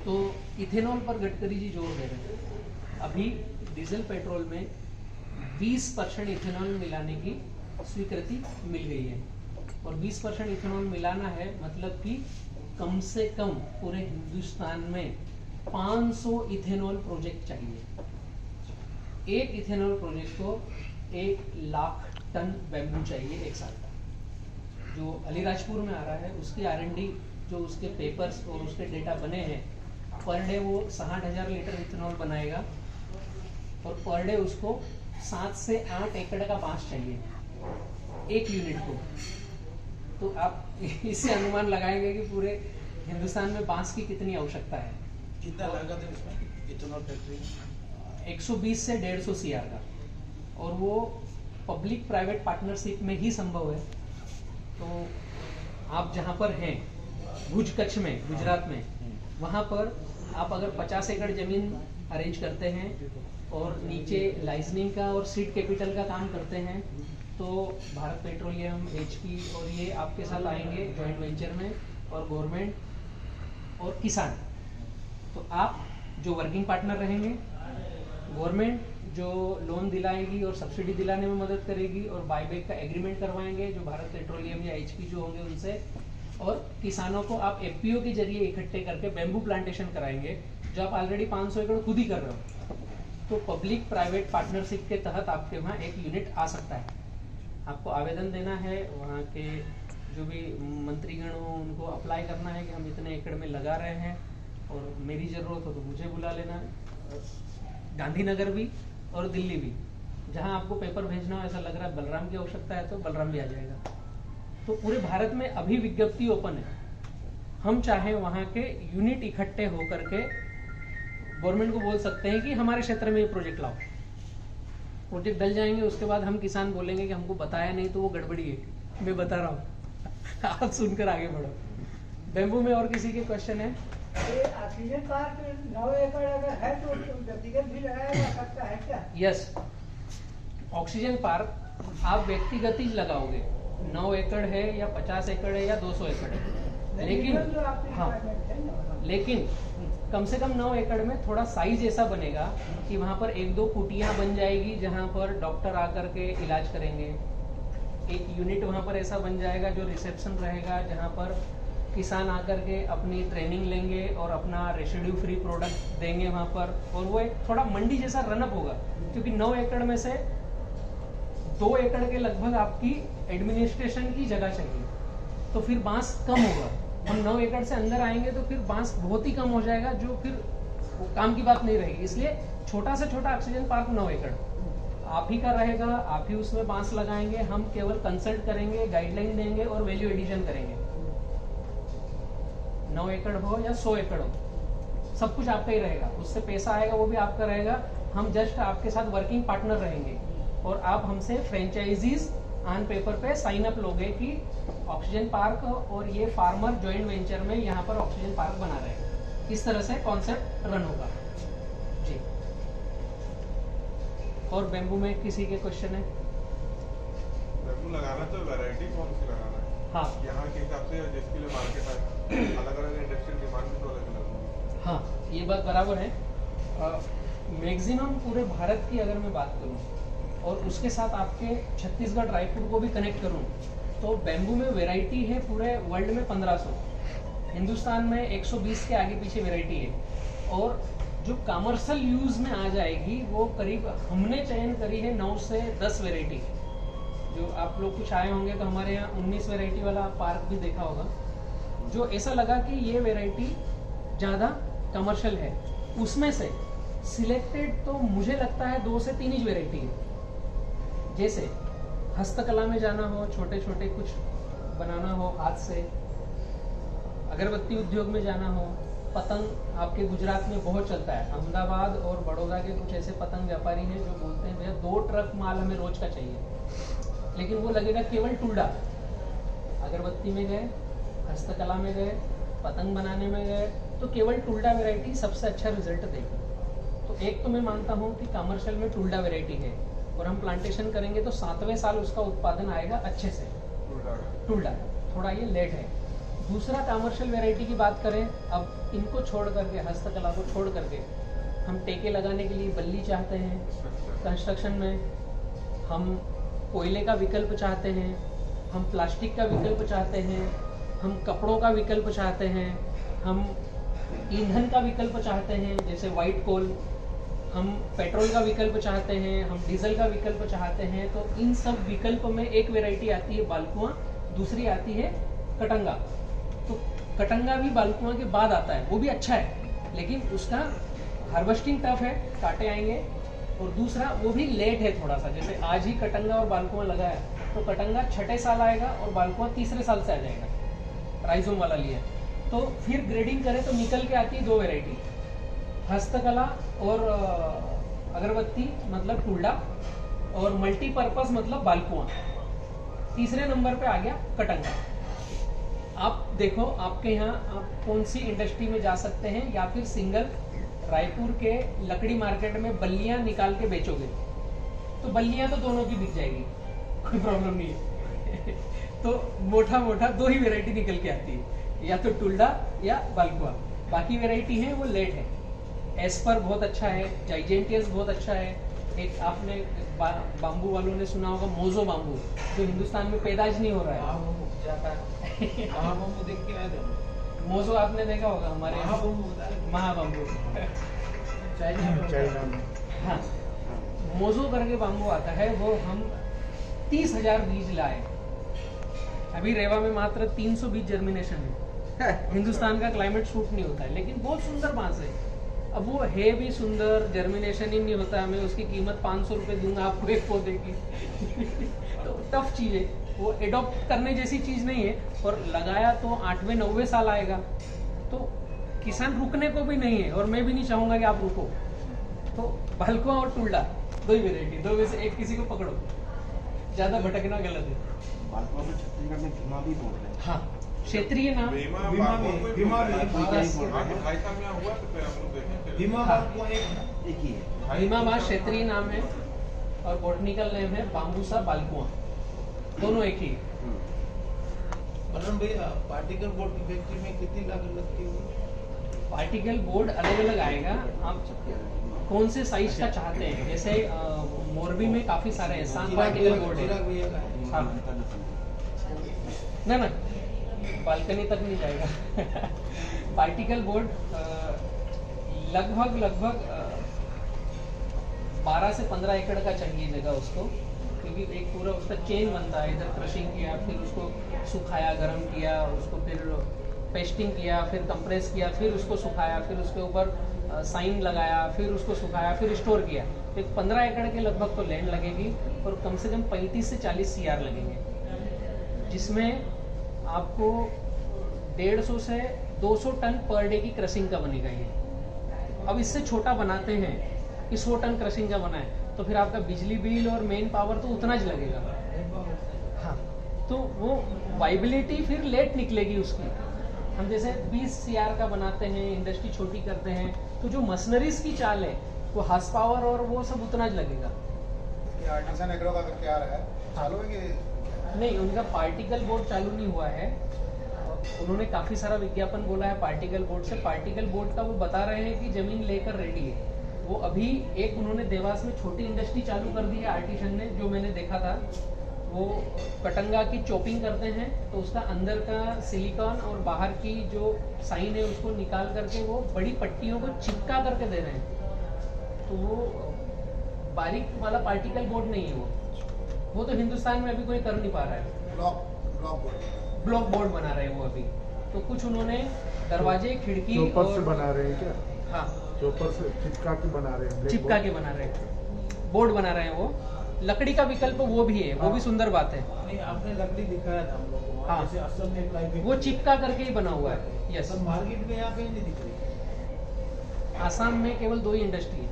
तो इथेनॉल पर गडकरी जी जोर दे रहे हैं। अभी डीजल पेट्रोल में 20% इथेनॉल मिलाने की स्वीकृति मिल गई है, और 20% इथेनॉल मिलाना है मतलब कि कम से कम पूरे हिंदुस्तान में 500 इथेनॉल प्रोजेक्ट चाहिए। एक इथेनॉल प्रोजेक्ट को 1 लाख टन बैम्बू चाहिए एक साल का। जो अलीराजपुर में आ रहा है उसकी R&D, जो उसके पेपर्स और उसके डेटा बने हैं, पर डे वो 60,000 लीटर इथेनॉल बनाएगा, और पर डे उसको 7 से 8 एकड़ का बांस चाहिए एक यूनिट को। तो आप इससे अनुमान लगाएंगे कि पूरे हिंदुस्तान में बांस की कितनी आवश्यकता है। कितना लागत है उसमें इथेनॉल फैक्ट्री? 120 से 150 CR का, और वो पब्लिक प्राइवेट पार्टनरशिप में ही संभव है। तो आप जहाँ पर हैं भुज कच्छ में, गुजरात में, वहाँ पर आप अगर 50 एकड़ जमीन अरेंज करते हैं और नीचे लाइजनिंग का और सीड कैपिटल का काम करते हैं, तो भारत पेट्रोलियम, HP और ये आपके साथ आएंगे जॉइंट वेंचर में, और गवर्नमेंट और किसान। तो आप जो वर्किंग पार्टनर रहेंगे, गवर्नमेंट जो लोन दिलाएगी और सब्सिडी दिलाने में मदद करेगी, और बायबैक का एग्रीमेंट करवाएंगे जो भारत पेट्रोलियम या HP जो होंगे उनसे, और किसानों को आप FPO के जरिए इकट्ठे करके बैम्बू प्लांटेशन कराएंगे, जो आप ऑलरेडी 500 एकड़ खुद ही कर रहे हो। तो पब्लिक प्राइवेट पार्टनरशिप के तहत आपके वहाँ एक यूनिट आ सकता है। आपको आवेदन देना है, वहाँ के जो भी मंत्रीगण हो उनको अप्लाई करना है कि हम इतने एकड़ में लगा रहे हैं, और मेरी ज़रूरत हो तो मुझे बुला लेना। गांधीनगर भी और दिल्ली भी, जहाँ आपको पेपर भेजना हो, ऐसा लग रहा है बलराम की आवश्यकता है तो बलराम भी आ जाएगा। तो पूरे भारत में अभी विज्ञप्ति ओपन है। हम चाहे वहाँ के यूनिट इकट्ठे होकर के गवर्नमेंट को बोल सकते हैं कि हमारे क्षेत्र में ये प्रोजेक्ट लाओ। प्रोजेक्ट डल जाएंगे, उसके बाद हम किसान बोलेंगे कि हमको बताया नहीं, तो वो गड़बड़ी है। मैं बता रहा हूँ आप सुनकर आगे बढ़ो। बेम्बू में और किसी के क्वेश्चन है? ये ऑक्सीजन पार्क 9 एकड़ अगर है तो व्यक्तिगत भी लगाया जा सकता है क्या? यस, ऑक्सीजन पार्क आप व्यक्तिगत ही लगाओगे। 9 एकड़ है या 50 एकड़ है या 200 एकड़ है, लेकिन जो आपके हाँ, डिपार्टमेंट है ना, लेकिन कम से कम 9 एकड़ में थोड़ा साइज ऐसा बनेगा कि वहाँ पर 1-2 कुटियाँ बन जाएगी जहाँ पर डॉक्टर आकर के इलाज करेंगे। एक यूनिट वहाँ पर ऐसा बन जाएगा जो रिसेप्शन रहेगा, जहाँ पर किसान आकर के अपनी ट्रेनिंग लेंगे और अपना रेसिड्यू फ्री प्रोडक्ट देंगे वहाँ पर, और वो एक थोड़ा मंडी जैसा रनअप होगा। क्योंकि 9 एकड़ में से 2 एकड़ के लगभग आपकी एडमिनिस्ट्रेशन की जगह चाहिए, तो फिर बांस कम होगा। हम 9 एकड़ से अंदर आएंगे तो फिर बांस बहुत ही कम हो जाएगा, जो फिर वो काम की बात नहीं रहेगी। इसलिए छोटा से छोटा ऑक्सीजन पार्क 9 एकड़ आप ही का रहेगा, आप ही उसमें बांस लगाएंगे, हम केवल कंसल्ट करेंगे, गाइडलाइन देंगे और वैल्यू एडिशन करेंगे। 9 एकड़ हो या 100 एकड़ हो, सब कुछ आपका ही रहेगा। उससे पैसा आएगा वो भी आपका रहेगा। हम जस्ट आपके साथ वर्किंग पार्टनर रहेंगे और आप हमसे फ्रेंचाइजीज ऑन पेपर पे साइन अप लोगे कि ऑक्सीजन पार्क और ये फार्मर जॉइंट वेंचर में यहाँ पर ऑक्सीजन पार्क बना रहे हैं। इस तरह से कॉन्सेप्ट रन होगा जी। और बेम्बू में किसी के क्वेश्चन है? बेम्बू लगाना तो वैरायटी कौन सी लगाना है? हाँ यहाँ के हिसाब से जिसके लिए मार्केट है, अलग अलग इंडस्ट्रियल डिमांड भी तो अलग अलग होगी। हाँ, ये बात बराबर है। मैक्सिमम पूरे भारत की अगर मैं बात करूँ और उसके साथ आपके छत्तीसगढ़ रायपुर को भी कनेक्ट करूँ, तो बेम्बू में वैरायटी है पूरे वर्ल्ड में 1500, हिंदुस्तान में 120 के आगे पीछे वैरायटी है। और जो कमर्शियल यूज में आ जाएगी वो करीब हमने चयन करी है 9 से 10 वैरायटी। जो आप लोग कुछ आए होंगे तो हमारे यहाँ 19 वैरायटी वाला पार्क भी देखा होगा, जो ऐसा लगा कि ये वैरायटी ज़्यादा कमर्शियल है। उसमें से सिलेक्टेड तो मुझे लगता है 2 से 3 ही वैरायटी है। जैसे हस्तकला में जाना हो, छोटे छोटे कुछ बनाना हो हाथ से, अगरबत्ती उद्योग में जाना हो, पतंग आपके गुजरात में बहुत चलता है। अहमदाबाद और बड़ौदा के कुछ ऐसे पतंग व्यापारी हैं जो बोलते हैं भैया 2 ट्रक माल हमें रोज का चाहिए, लेकिन वो लगेगा केवल टुल्डा। अगरबत्ती में गए, हस्तकला में गए, पतंग बनाने में गए, तो केवल टुल्डा वैरायटी सबसे अच्छा रिजल्ट देगी। तो एक तो मैं मानता हूँ कि कमर्शियल में टुल्डा वैरायटी है और हम प्लांटेशन करेंगे तो 7वें साल उसका उत्पादन आएगा अच्छे से। टुल्डा थोड़ा ये लेट है। दूसरा कमर्शियल वैरायटी की बात करें, अब इनको छोड़ करके, हस्तकला को छोड़ करके हम टेके लगाने के लिए बल्ली चाहते हैं, कंस्ट्रक्शन में हम कोयले का विकल्प चाहते हैं, हम प्लास्टिक का विकल्प चाहते हैं, हम कपड़ों का विकल्प चाहते हैं, हम ईंधन का विकल्प चाहते हैं जैसे वाइट कोल, हम पेट्रोल का विकल्प चाहते हैं, हम डीजल का विकल्प चाहते हैं। तो इन सब विकल्प में एक वैरायटी आती है बालकुआं, दूसरी आती है कटंगा। तो कटंगा भी बालकुआं के बाद आता है, वो भी अच्छा है, लेकिन उसका हार्वेस्टिंग टफ है, कांटे आएंगे। और दूसरा वो भी लेट है थोड़ा सा, जैसे आज ही कटंगा और बालकुआं लगाया तो कटंगा 6ठे साल आएगा और बालकुआं 3रे साल से आ जाएगा, राइजोम वाला लिया। तो फिर ग्रेडिंग करें तो निकल के आती है 2 वैरायटी, हस्तकला और अगरबत्ती मतलब टुल्डा, और मल्टीपर्पज मतलब बालकुआं। 3रे नंबर पे आ गया कटंगा। आप देखो आपके यहाँ आप कौन सी इंडस्ट्री में जा सकते हैं, या फिर सिंगल रायपुर के लकड़ी मार्केट में बल्लियां निकाल के बेचोगे तो बल्लियां तो दोनों की बिक जाएगी, कोई प्रॉब्लम नहीं है। तो मोटा मोटा 2 ही वैरायटी निकल के आती है, या तो टुल्डा या बालकुआ। बाकी वैरायटी है वो लेट है। एस्पर बहुत अच्छा है, जाइजेंटियस बहुत अच्छा है। एक आपने बाम्बू वालों ने सुना होगा मोजो बाम्बू, जो हिंदुस्तान में पैदाइश नहीं हो रहा है। महाबम्बू देख के आए थे। मोजो आपने देखा होगा हमारे महाबम्बू चाइना में। हाँ, मोजो करके बाम्बू आता है, वो हम 30,000 बीज लाए। अभी रेवा में मात्र 300 बीज जर्मिनेशन है। हिंदुस्तान का क्लाइमेट सूट नहीं होता है, लेकिन बहुत सुंदर बांस है। अब वो है भी सुंदर, जर्मिनेशन ही नहीं होता है, मैं उसकी कीमत 500 रुपये दूंगा आपको एक पौधे की। तो टफ चीज़ है, वो एडॉप्ट करने जैसी चीज़ नहीं है। और लगाया तो 8वें 9वें साल आएगा, तो किसान रुकने को भी नहीं है, और मैं भी नहीं चाहूँगा कि आप रुको। तो बालकुआं और टुल्डा 2 ही वेराइटी, 2 में से एक किसी को पकड़ो, ज़्यादा भटकना गलत है। बालकुआं में छत्तीसगढ़ में धीमा भी बोल रहे हैं। हाँ, क्षेत्रीय नाम बीमा बीमा बागों में- में बीमा भी में- होता है। Yes. हाँ, तो भाई साहब यहाँ हुआ तो फिर हम लोग देखें। भीमा हाँ। बाग को एक एक ही है। भीमाबाद क्षेत्रीय नाम है और बॉटनिकल नेम है बाम्बूसा बालकुआ, दोनों एक ही है। बलराम भैया पार्टिकल बोर्ड की फैक्ट्री में कितनी लागत लगती होगी? पार्टिकल बोर्ड अलग अलग आएगा, आप कौन से साइज का चाहते हैं। जैसे मोरबी में काफी सारे हैं, 7 पार्टिकल बोर्ड है। चिराग भैया का है। हाँ। ना बालकनी तक नहीं जाएगा। पार्टिकल बोर्ड लगभग 12 से 15 एकड़ का चाहिए जगह उसको, क्योंकि एक पूरा उसका चेन बनता है। इधर क्रशिंग किया, फिर उसको सुखाया, गर्म किया, उसको फिर पेस्टिंग किया, फिर कंप्रेस किया, फिर उसको सुखाया, फिर उसके ऊपर साइन लगाया, फिर उसको सुखाया, फिर स्टोर किया। तो 15 एकड़ के लगभग तो लैंड लगेगी और कम से कम 35 से 40 CR लगेंगे, जिसमें आपको 150 से 200 टन पर डे की क्रशिंग का बनेगा ये। अब इससे छोटा बनाते हैं कि 100 टन क्रशिंग का बना है, तो फिर आपका बिजली बिल और मेन पावर तो उतना ही लगेगा। हाँ, तो वो वाइबिलिटी फिर लेट निकलेगी उसकी। हम जैसे 20 CR का बनाते हैं, इंडस्ट्री छोटी करते हैं, तो जो मशीनरीज की चाल है वो हार्स पावर और वो सब उतना ही लगेगा। ये आर्टिसन एग्रो का करके आ रहा है, चालू है कि नहीं, उनका पार्टिकल बोर्ड चालू नहीं हुआ है। उन्होंने काफी सारा विज्ञापन बोला है पार्टिकल बोर्ड से। पार्टिकल बोर्ड का वो बता रहे हैं कि जमीन लेकर रेडी है। वो अभी एक उन्होंने देवास में छोटी इंडस्ट्री चालू कर दी है आर्टिसन ने, जो मैंने देखा था। वो कटंगा की चॉपिंग करते हैं, तो उसका अंदर का सिलिकॉन और बाहर की जो साइन है उसको निकाल करके वो बड़ी पट्टियों को चिपका करके दे रहे हैं। तो वो बारीक वाला पार्टिकल बोर्ड नहीं है वो तो हिंदुस्तान में अभी कोई कर नहीं पा रहा है। ब्लॉक बोर्ड बना रहे हैं वो अभी। तो कुछ उन्होंने दरवाजे, खिड़की चोपर से और बना रहे हैं क्या? हाँ, चोपर से चिपका के बना रहे हैं, चिपका के बना रहे हैं, बोर्ड बना रहे हैं वो। लकड़ी का विकल्प वो भी है, वो भी सुंदर बात है। नहीं, आपने लकड़ी दिखाया था हम लोग को। हाँ। जैसे असम में प्राइवेट वो चिपका करके ही बना हुआ है। यस, सब मार्केट में यहाँ कहीं नहीं दिख रही। आसाम में केवल 2 ही इंडस्ट्री है।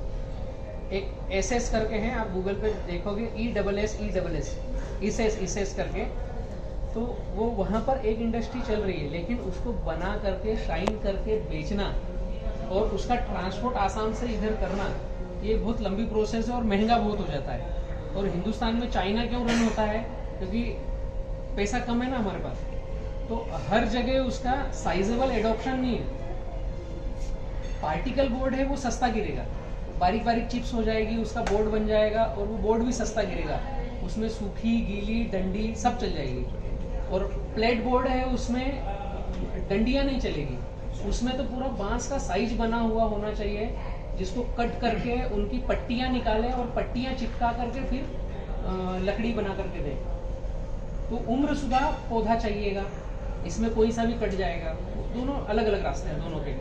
एक SS करके हैं, आप गूगल पे देखोगे, ESS करके। तो वो वहाँ पर एक इंडस्ट्री चल रही है, लेकिन उसको बना करके शाइन करके बेचना और उसका ट्रांसपोर्ट आसाम से इधर करना, ये बहुत लंबी प्रोसेस है और महंगा बहुत हो जाता है। और हिंदुस्तान में चाइना क्यों रन होता है? क्योंकि पैसा कम है ना हमारे पास, तो हर जगह उसका साइजेबल एडॉप्शन नहीं है। पार्टिकल बोर्ड है वो सस्ता गिरेगा, बारीक बारीक चिप्स हो जाएगी, उसका बोर्ड बन जाएगा और वो बोर्ड भी सस्ता गिरेगा। उसमें सूखी, गीली, डंडी सब चल जाएगी। और प्लेट बोर्ड है, उसमें डंडियां नहीं चलेगी, उसमें तो पूरा बांस का साइज बना हुआ होना चाहिए, जिसको कट करके उनकी पट्टियां निकालें और पट्टियां चिपका करके फिर लकड़ी बना करके दें। तो उम्र शुदा पौधा चाहिएगा, इसमें कोई सा भी कट जाएगा। दोनों अलग अलग रास्ते हैं दोनों के।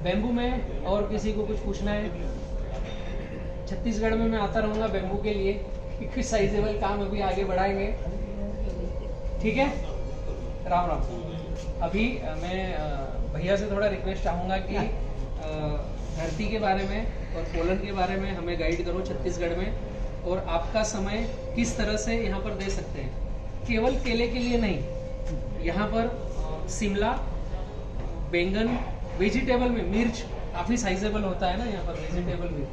बेम्बू में और किसी को कुछ पूछना है? छत्तीसगढ़ में मैं आता रहूंगा बेम्बू के लिए, क्योंकि साइजेबल काम अभी आगे बढ़ाएंगे। ठीक है, राम राम। अभी मैं भैया से थोड़ा रिक्वेस्ट चाहूँगा कि धरती के बारे में और पोलन के बारे में हमें गाइड करो छत्तीसगढ़ में, और आपका समय किस तरह से यहाँ पर दे सकते हैं। केवल केले के लिए नहीं, यहाँ पर शिमला, बैंगन, वेजिटेबल में मिर्च काफ़ी साइजेबल होता है ना यहाँ पर, वेजिटेबल भी,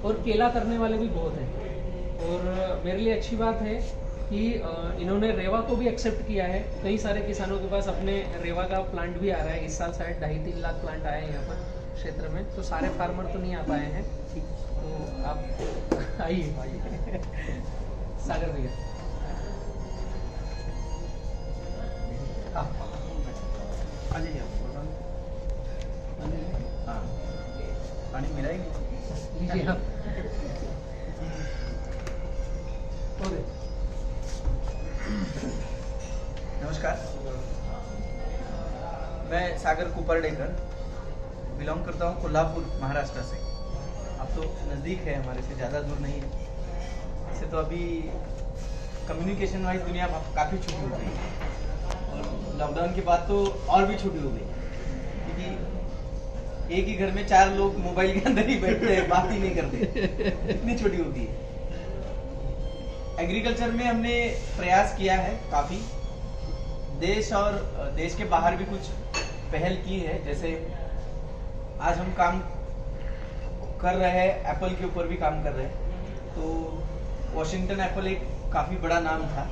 और केला करने वाले भी बहुत हैं। और मेरे लिए अच्छी बात है कि इन्होंने रेवा को भी एक्सेप्ट किया है। कई सारे किसानों के पास अपने रेवा का प्लांट भी आ रहा है। इस साल शायद 2.5-3 लाख प्लांट आए हैं यहाँ पर क्षेत्र में, तो सारे फार्मर तो नहीं आ पाए हैं। तो आप आइए सागर भैया। आ जाइए आप। हाँ, पानी मिलाएंगे। लीजिए आप। नमस्कार, मैं सागर कुपरडेकर बिलोंग करता हूँ कोल्हापुर, महाराष्ट्र से। अब तो नज़दीक है हमारे से, ज़्यादा दूर नहीं है। इससे तो अभी कम्युनिकेशन वाइज दुनिया काफ़ी छोटी हो गई है, और लॉकडाउन के बाद तो और भी छोटी हो गई, क्योंकि एक ही घर में 4 लोग मोबाइल के अंदर ही बैठते हैं, बात ही नहीं करते, इतनी छोटी होती है। एग्रीकल्चर में हमने प्रयास किया है काफी, देश और देश के बाहर भी कुछ पहल की है। जैसे आज हम काम कर रहे हैं, एप्पल के ऊपर भी काम कर रहे हैं। तो वॉशिंगटन एप्पल एक काफी बड़ा नाम था,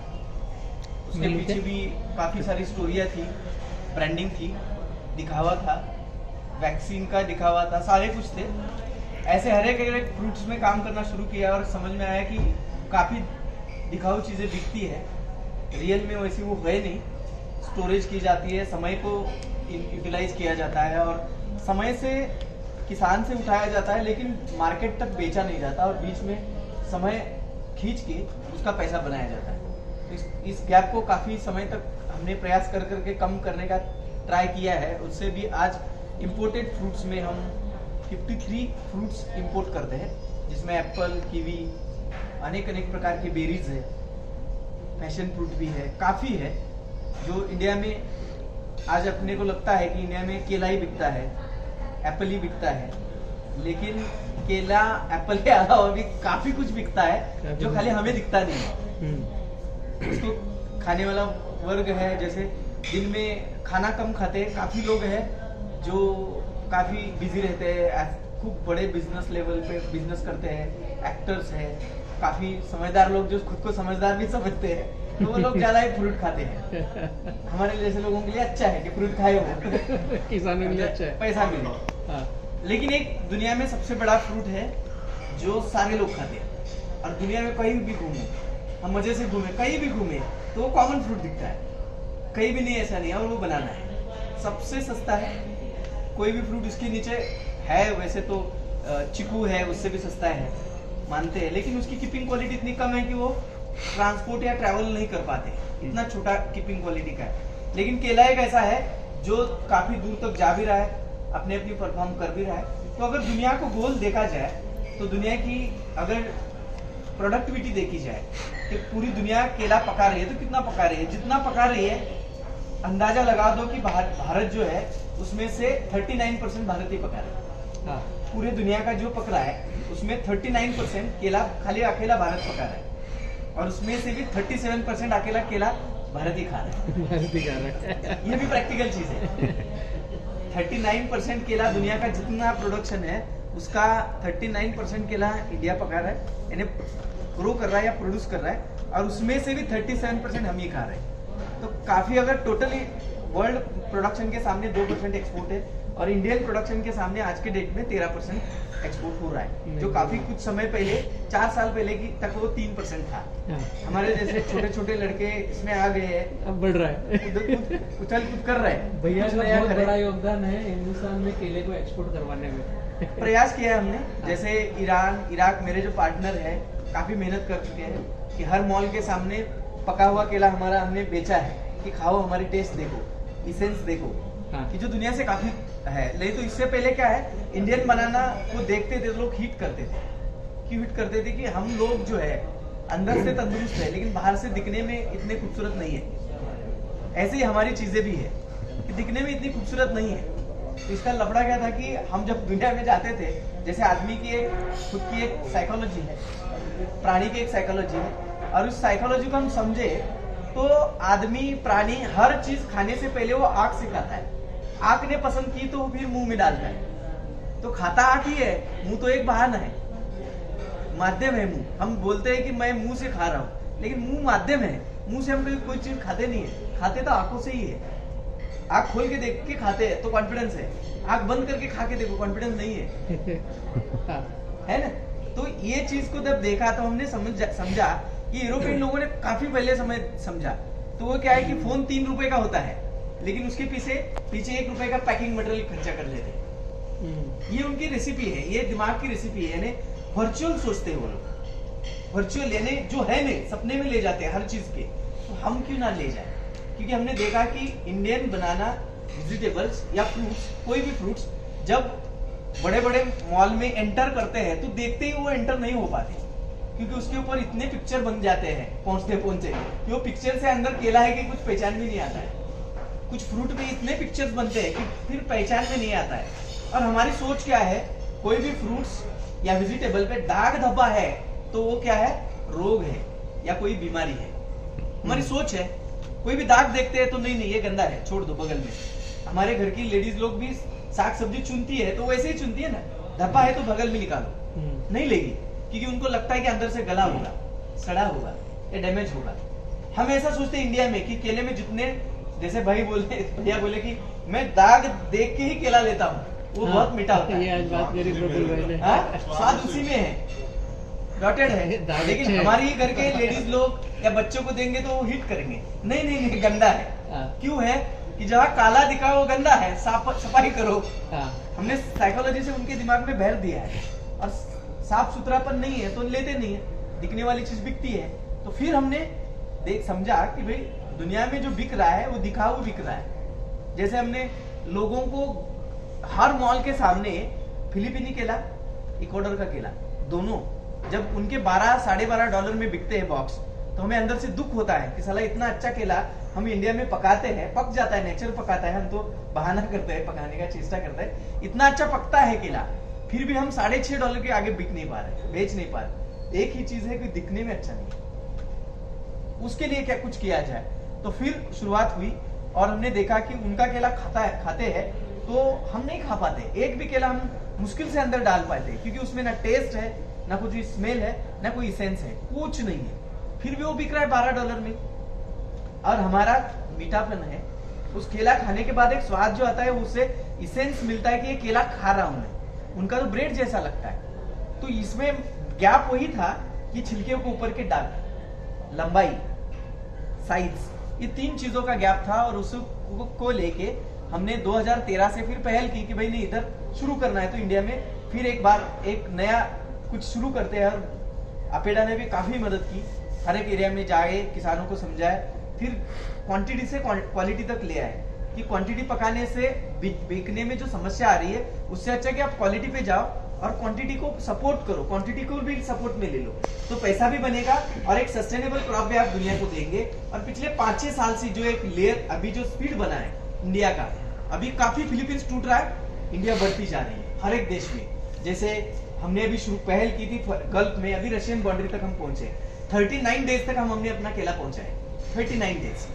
उसके पीछे भी काफी सारी स्टोरियां थी, ब्रांडिंग थी, दिखावा था, वैक्सीन का दिखावा था, सारे कुछ थे। ऐसे हर एक फ्रूट्स में काम करना शुरू किया और समझ में आया कि काफी दिखाऊ चीजें बिकती है, रियल में वैसी वो है नहीं। स्टोरेज की जाती है, समय को यूटिलाइज किया जाता है और समय से किसान से उठाया जाता है, लेकिन मार्केट तक बेचा नहीं जाता और बीच में समय खींच के उसका पैसा बनाया जाता है। इस गैप को काफी समय तक हमने प्रयास कर करके कम करने का ट्राई किया है। उससे भी आज इंपोर्टेड फ्रूट्स में हम 53 फ्रूट्स इंपोर्ट करते हैं, जिसमें एप्पल, कीवी, अनेक प्रकार की बेरीज है, पैशन फ्रूट भी है, काफी है। जो इंडिया में आज अपने को लगता है कि इंडिया में केला ही बिकता है, एप्पल ही बिकता है, लेकिन केला एप्पल के अलावा भी काफी कुछ बिकता है जो खाली हमें दिखता नहीं है। उसको खाने वाला वर्ग है, जैसे दिन में खाना कम खाते हैं काफी लोग हैं जो काफी बिजी रहते हैं, खूब बड़े बिजनेस लेवल पे बिजनेस करते हैं, एक्टर्स हैं, काफी समझदार लोग जो खुद को समझदार भी समझते हैं, तो वो लोग ज्यादा ही फ्रूट खाते हैं। हमारे जैसे लोगों के लिए अच्छा है कि फ्रूट खाए वो, किसानों के लिए अच्छा है, पैसा मिले। हाँ। लेकिन एक दुनिया में सबसे बड़ा फ्रूट है जो सारे लोग खाते हैं, और दुनिया में कहीं भी घूमो, हम मजे से घूमे, कहीं भी घूमे, तो वो कॉमन फ्रूट दिखता है, कहीं भी नहीं ऐसा नहीं है, और वो बनाना है। सबसे सस्ता है, कोई भी फ्रूट इसके नीचे है, वैसे तो चीकू है, उससे भी सस्ता है मानते हैं, लेकिन उसकी कीपिंग क्वालिटी इतनी कम है कि वो ट्रांसपोर्ट या ट्रैवल नहीं कर पाते, इतना छोटा कीपिंग क्वालिटी का है। लेकिन केला एक ऐसा है जो काफी दूर तक जा भी रहा है, अपने परफॉर्म कर भी रहा है। तो अगर दुनिया को गोल देखा जाए, तो दुनिया की अगर प्रोडक्टिविटी देखी जाए कि पूरी दुनिया केला पका रही है, तो कितना पका रही है? जितना पका रही है, अंदाजा लगा दो कि भारत जो है उसमें से 39% भारत ही पका रहा है। पूरे दुनिया का जो पक रहा है उसमें 39% केला खाली अकेला भारत पका रहा है, और उसमें से भी 37% अकेला केला भारत ही खा रहा है। ये भी प्रैक्टिकल चीज है। 39% केला दुनिया का जितना प्रोडक्शन है उसका 39% केला इंडिया पका रहा है, यानी ग्रो कर रहा है या प्रोड्यूस कर रहा है, और उसमें से भी 37% हम ही खा रहे हैं। तो काफी, अगर टोटली वर्ल्ड प्रोडक्शन के सामने 2% एक्सपोर्ट है, और इंडियन प्रोडक्शन के सामने आज के डेट में 13% एक्सपोर्ट हो रहा है, जो काफी कुछ समय पहले, 4 साल पहले की तक वो 3% था। हमारे जैसे छोटे छोटे लड़के इसमें आ गए हैं, अब बढ़ रहा है, उछल कूद कर रहे हैं। भैया कुछ का नया बहुत करें। बड़ा योगदान है हिंदुस्तान में केले को एक्सपोर्ट करवाने में। प्रयास किया है हमने, जैसे ईरान, इराक, मेरे जो पार्टनर है काफी मेहनत कर चुके हैं कि हर मॉल के सामने पका हुआ केला हमारा हमने बेचा है कि खाओ, हमारी टेस्ट देखो, इसेंस देखो, कि जो दुनिया से काफी है। लेकिन तो इससे पहले क्या है, इंडियन बनाना को देखते थे लोग, हिट करते थे। क्यों हिट करते थे? कि हम लोग जो है अंदर से तंदुरुस्त है, लेकिन बाहर से दिखने में इतने खूबसूरत नहीं है। ऐसे ही हमारी चीजें भी है कि दिखने में इतनी खूबसूरत नहीं है। तो इसका लफड़ा क्या था कि हम जब दुनिया में जाते थे, जैसे आदमी की एक खुद की एक साइकोलॉजी है, प्राणी की एक साइकोलॉजी है, और उस साइकोलॉजी को हम समझे तो आदमी, प्राणी हर चीज खाने से पहले वो आंख से खाता है। आंख ने पसंद की तो फिर मुंह में डालता है। तो खाता आंख ही है, मुंह तो एक बहाना है, माध्यम है मुंह। हम बोलते हैं कि मैं मुंह से खा रहा हूँ, लेकिन मुंह माध्यम है। मुंह से हम कोई चीज खाते नहीं है, खाते तो आंखों से ही है। आंख खोल के देख के खाते हैं तो कॉन्फिडेंस है, आंख बंद करके खा के देखो कॉन्फिडेंस नहीं है, है ना? तो ये चीज को जब देखा तो हमने समझा कि यूरोपियन लोगों ने काफी पहले समय समझा। तो वो क्या है कि फोन 3 रुपए का होता है, लेकिन उसके पीछे 1 रुपए का पैकिंग मटेरियल खर्चा कर लेते हैं। ये उनकी रेसिपी है, ये दिमाग की रेसिपी है। यानी वर्चुअल सोचते हैं वो लोग, वर्चुअल यानी जो है नहीं, सपने में ले जाते हैं हर चीज के। तो हम क्यों ना ले जाए? क्योंकि हमने देखा कि इंडियन बनाना वेजिटेबल्स या फ्रूट्स, कोई भी फ्रूट्स जब बड़े बड़े मॉल में एंटर करते हैं तो देखते ही वो एंटर नहीं हो पाते, क्योंकि उसके ऊपर इतने पिक्चर बन जाते हैं पहुंचते कि वो पिक्चर से अंदर केला है कि कुछ पहचान भी नहीं आता है। कुछ फ्रूट में इतने पिक्चर्स बनते हैं कि फिर पहचान में नहीं आता है। और हमारी सोच क्या है, कोई भी फ्रूट्स या वेजिटेबल पे दाग धब्बा है तो वो क्या है? रोग है। या कोई बीमारी है। हमारी सोच है, कोई भी दाग देखते हैं तो नहीं नहीं ये गंदा है, छोड़ दो बगल में। हमारे घर की लेडीज लोग भी साग सब्जी चुनती है तो वैसे ही चुनती है ना, धब्बा है तो बगल में निकालो, नहीं लेगी, क्योंकि उनको लगता है कि अंदर से गला होगा, सड़ा होगा या डैमेज होगा। हम ऐसा सोचते हैं इंडिया में कि केले में जितने, जैसे भैया बोले कि मैं दाग देख के ही केला लेता हूँ, वो बहुत मीठा होता है। ये आज बात करी प्रफुल्ल भाई ने। स्वाद उसी में है, डॉटेड है। लेकिन हमारी घर के लेडीज लोग या बच्चों को देंगे तो वो हिट करेंगे, नहीं नहीं नहीं गंदा है। क्यों है कि जहाँ काला दिखा वो गंदा है, सफाई करो। हमने साइकोलॉजी से उनके दिमाग में भर दिया है, और साफ सुथरापन नहीं है तो लेते नहीं है, दिखने वाली चीज बिकती है। तो फिर हमने समझा कि भाई दुनिया में जो बिक रहा है वो दिखाऊ बिक रहा है। जैसे हमने लोगों को हर मॉल के सामने फिलीपीनी केला, इक्वाडोर का केला, दोनों जब उनके 12-12.5 डॉलर में बिकते हैं बॉक्स, तो हमें अंदर से दुख होता है कि साला इतना अच्छा केला हम इंडिया में पकाते हैं, पक जाता है, नेचर पकाता है, हम तो बहाना करते हैं, पकाने का चेष्टा करते हैं, इतना अच्छा पकता है केला, फिर भी हम $6.5 के आगे बिक नहीं पा रहे, बेच नहीं पा रहे। एक ही चीज है कि दिखने में अच्छा नहीं है, उसके लिए क्या कुछ किया जाए। तो फिर शुरुआत हुई और हमने देखा कि उनका केला खाते हैं तो हम नहीं खा पाते, एक भी केला हम मुश्किल से अंदर डाल पाते, क्योंकि उसमें ना टेस्ट है, ना कुछ स्मेल है, ना कोई इसेंस है, कुछ नहीं है, फिर भी वो बिक रहा है $12 में। और हमारा मीठापन है, उस केला खाने के बाद एक स्वाद जो आता है उससे इसेंस मिलता है कि ये केला खा रहा हूं मैं, उनका तो ब्रेड जैसा लगता है। तो इसमें गैप वही था कि छिलके के ऊपर के दाग, लंबाई, साइज, ये 3 चीजों का गैप था, और उसको लेके हमने 2013 से फिर पहल की कि भाई नहीं इधर शुरू करना है, तो इंडिया में फिर एक बार एक नया कुछ शुरू करते हैं। और अपेडा ने भी काफी मदद की, हर एक एरिया में जाए, किसानों को समझाए, फिर क्वांटिटी से क्वालिटी तक ले आए कि क्वांटिटी पकाने से बिकने में जो समस्या आ रही है उससे अच्छा कि आप क्वालिटी पे जाओ और क्वांटिटी को सपोर्ट करो, क्वांटिटी को भी सपोर्ट में ले लो, तो पैसा भी बनेगा और एक सस्टेनेबल क्रॉप भी आप दुनिया को देंगे। और पिछले 5-6 साल से जो एक लेयर अभी जो स्पीड बना है इंडिया का, अभी काफी फिलीपींस टूट रहा है, इंडिया बढ़ती जा रही है हर एक देश में। जैसे हमने अभी शुरू पहल की थी गल्फ में, अभी रशियन बाउंड्री तक हम पहुंचे, 39 डेज तक हमने अपना केला पहुंचाए, 39 डेज,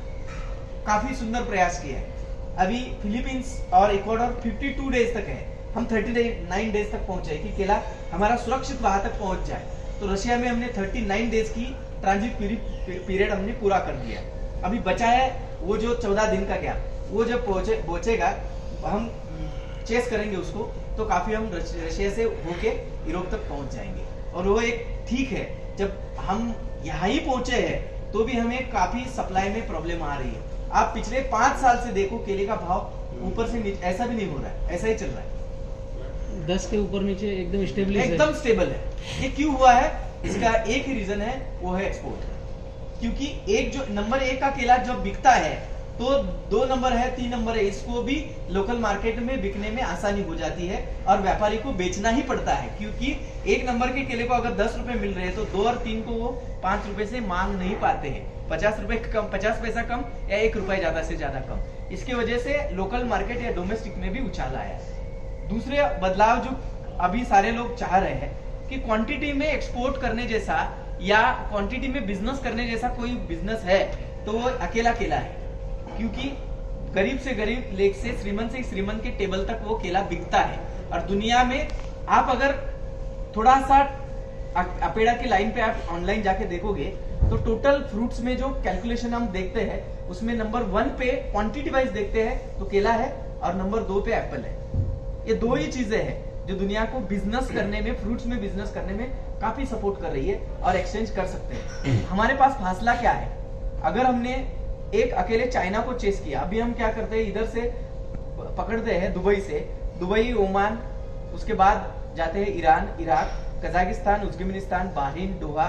काफी सुंदर प्रयास किया है। अभी फिलीपींस और इक्वाडोर 52 डेज तक है, हम 39 डेज तक पहुंचे कि केला हमारा सुरक्षित वहां तक पहुंच जाए। तो रशिया में हमने 39 डेज की ट्रांजिट पीरियड हमने पूरा कर दिया। अभी बचा है वो जो 14 दिन का गैप, वो जब पहुंचेगा हम चेस करेंगे उसको, तो काफी हम रशिया से होके यूरोप तक पहुंच जाएंगे। और वो एक ठीक है, जब हम यहाँ ही पहुंचे हैं तो भी हमें काफी सप्लाई में प्रॉब्लम आ रही है। आप पिछले 5 साल से देखो केले का भाव ऊपर से नीचे ऐसा भी नहीं हो रहा है, ऐसा ही चल रहा है, 10 के ऊपर नीचे एकदम स्टेबल है। ये क्यों हुआ है? इसका एक ही रीजन है, वो है एक्सपोर्ट। क्योंकि एक जो नंबर 1 का केला जब बिकता है तो 2 नंबर है, 3 नंबर है, इसको भी लोकल मार्केट में बिकने में आसानी हो जाती है और व्यापारी को बेचना ही पड़ता है। क्योंकि 1 नंबर के केले को अगर 10 रुपए मिल रहे हैं तो 2 और 3 को वो 5 रुपए से मांग नहीं पाते हैं, 50 रुपए कम, 50 पैसा कम या 1 रुपए ज्यादा से ज्यादा कम। इसके वजह से लोकल मार्केट या डोमेस्टिक में भी उछाल आया है। दूसरे बदलाव जो अभी सारे लोग चाह रहे हैं कि क्वांटिटी में एक्सपोर्ट करने जैसा या क्वांटिटी में बिजनेस करने जैसा कोई बिजनेस है तो वो अकेला केला है। क्योंकि गरीब से गरीब लेख से श्रीमंत के टेबल तक वो केला बिकता है। और दुनिया में आप अगर थोड़ा सा अपेडा की लाइन पे आप ऑनलाइन जाके देखोगे तो टोटल फ्रूट्स में जो कैलकुलेशन हम देखते हैं उसमें नंबर 1 पे क्वांटिटी वाइज देखते हैं तो केला है और नंबर 2 पे एप्पल है। ये 2 ही चीजें हैं जो दुनिया को बिजनेस करने में, फ्रूट्स में बिजनेस करने में काफी सपोर्ट कर रही है और एक्सचेंज कर सकते हैं। हमारे पास फासला क्या है? अगर हमने एक अकेले चाइना को चेस किया, अभी हम क्या करते हैं, इधर से पकड़ते हैं दुबई, ओमान, उसके बाद जाते हैं Iran, Iraq, Kazakhstan, Uzbekistan, Bahrain, Doha,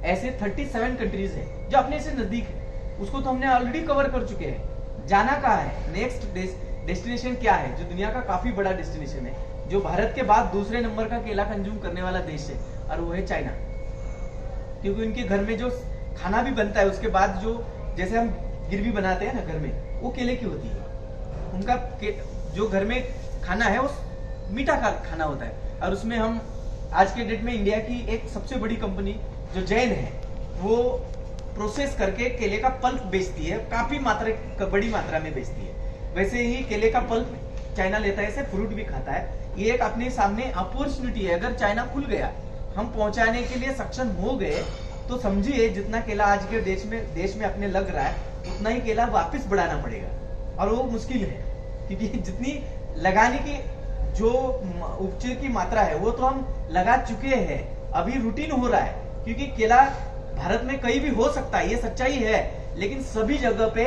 ऐसे 37 कंट्रीज है जो अपने से नजदीक है। उसको तो हमने ऑलरेडी कवर कर चुके हैं। जाना कहाँ है? नेक्स्ट डेस्टिनेशन क्या है? जो दुनिया का काफी बड़ा डेस्टिनेशन है, जो भारत के बाद दूसरे नंबर का केला कंज्यूम करने वाला देश है, और वो है चाइना। क्योंकि उनके घर में जो खाना भी बनता है उसके बाद जो, जैसे हम गिरवी बनाते हैं ना घर में, वो केले की होती है। उनका जो घर में खाना है वो मीठा खाना होता है। और उसमें हम आज के डेट में इंडिया की एक सबसे बड़ी कंपनी जो जैन है वो प्रोसेस करके केले का पल्प बेचती है, काफी बड़ी मात्रा में बेचती है। वैसे ही केले का पल्प चाइना लेता है, इसे फ्रूट भी खाता है। ये एक अपने सामने अपॉर्चुनिटी है। अगर चाइना खुल गया, हम पहुंचाने के लिए सक्षम हो गए, तो समझिए जितना केला आज के देश में अपने लग रहा है, उतना ही केला वापस बढ़ाना पड़ेगा, और वो मुश्किल है, क्योंकि जितनी लगाने की जो उपज की मात्रा है वो तो हम लगा चुके हैं, अभी रूटीन हो रहा है, क्योंकि केला भारत में कहीं भी हो सकता है, ये सच्चाई है, लेकिन सभी जगह पे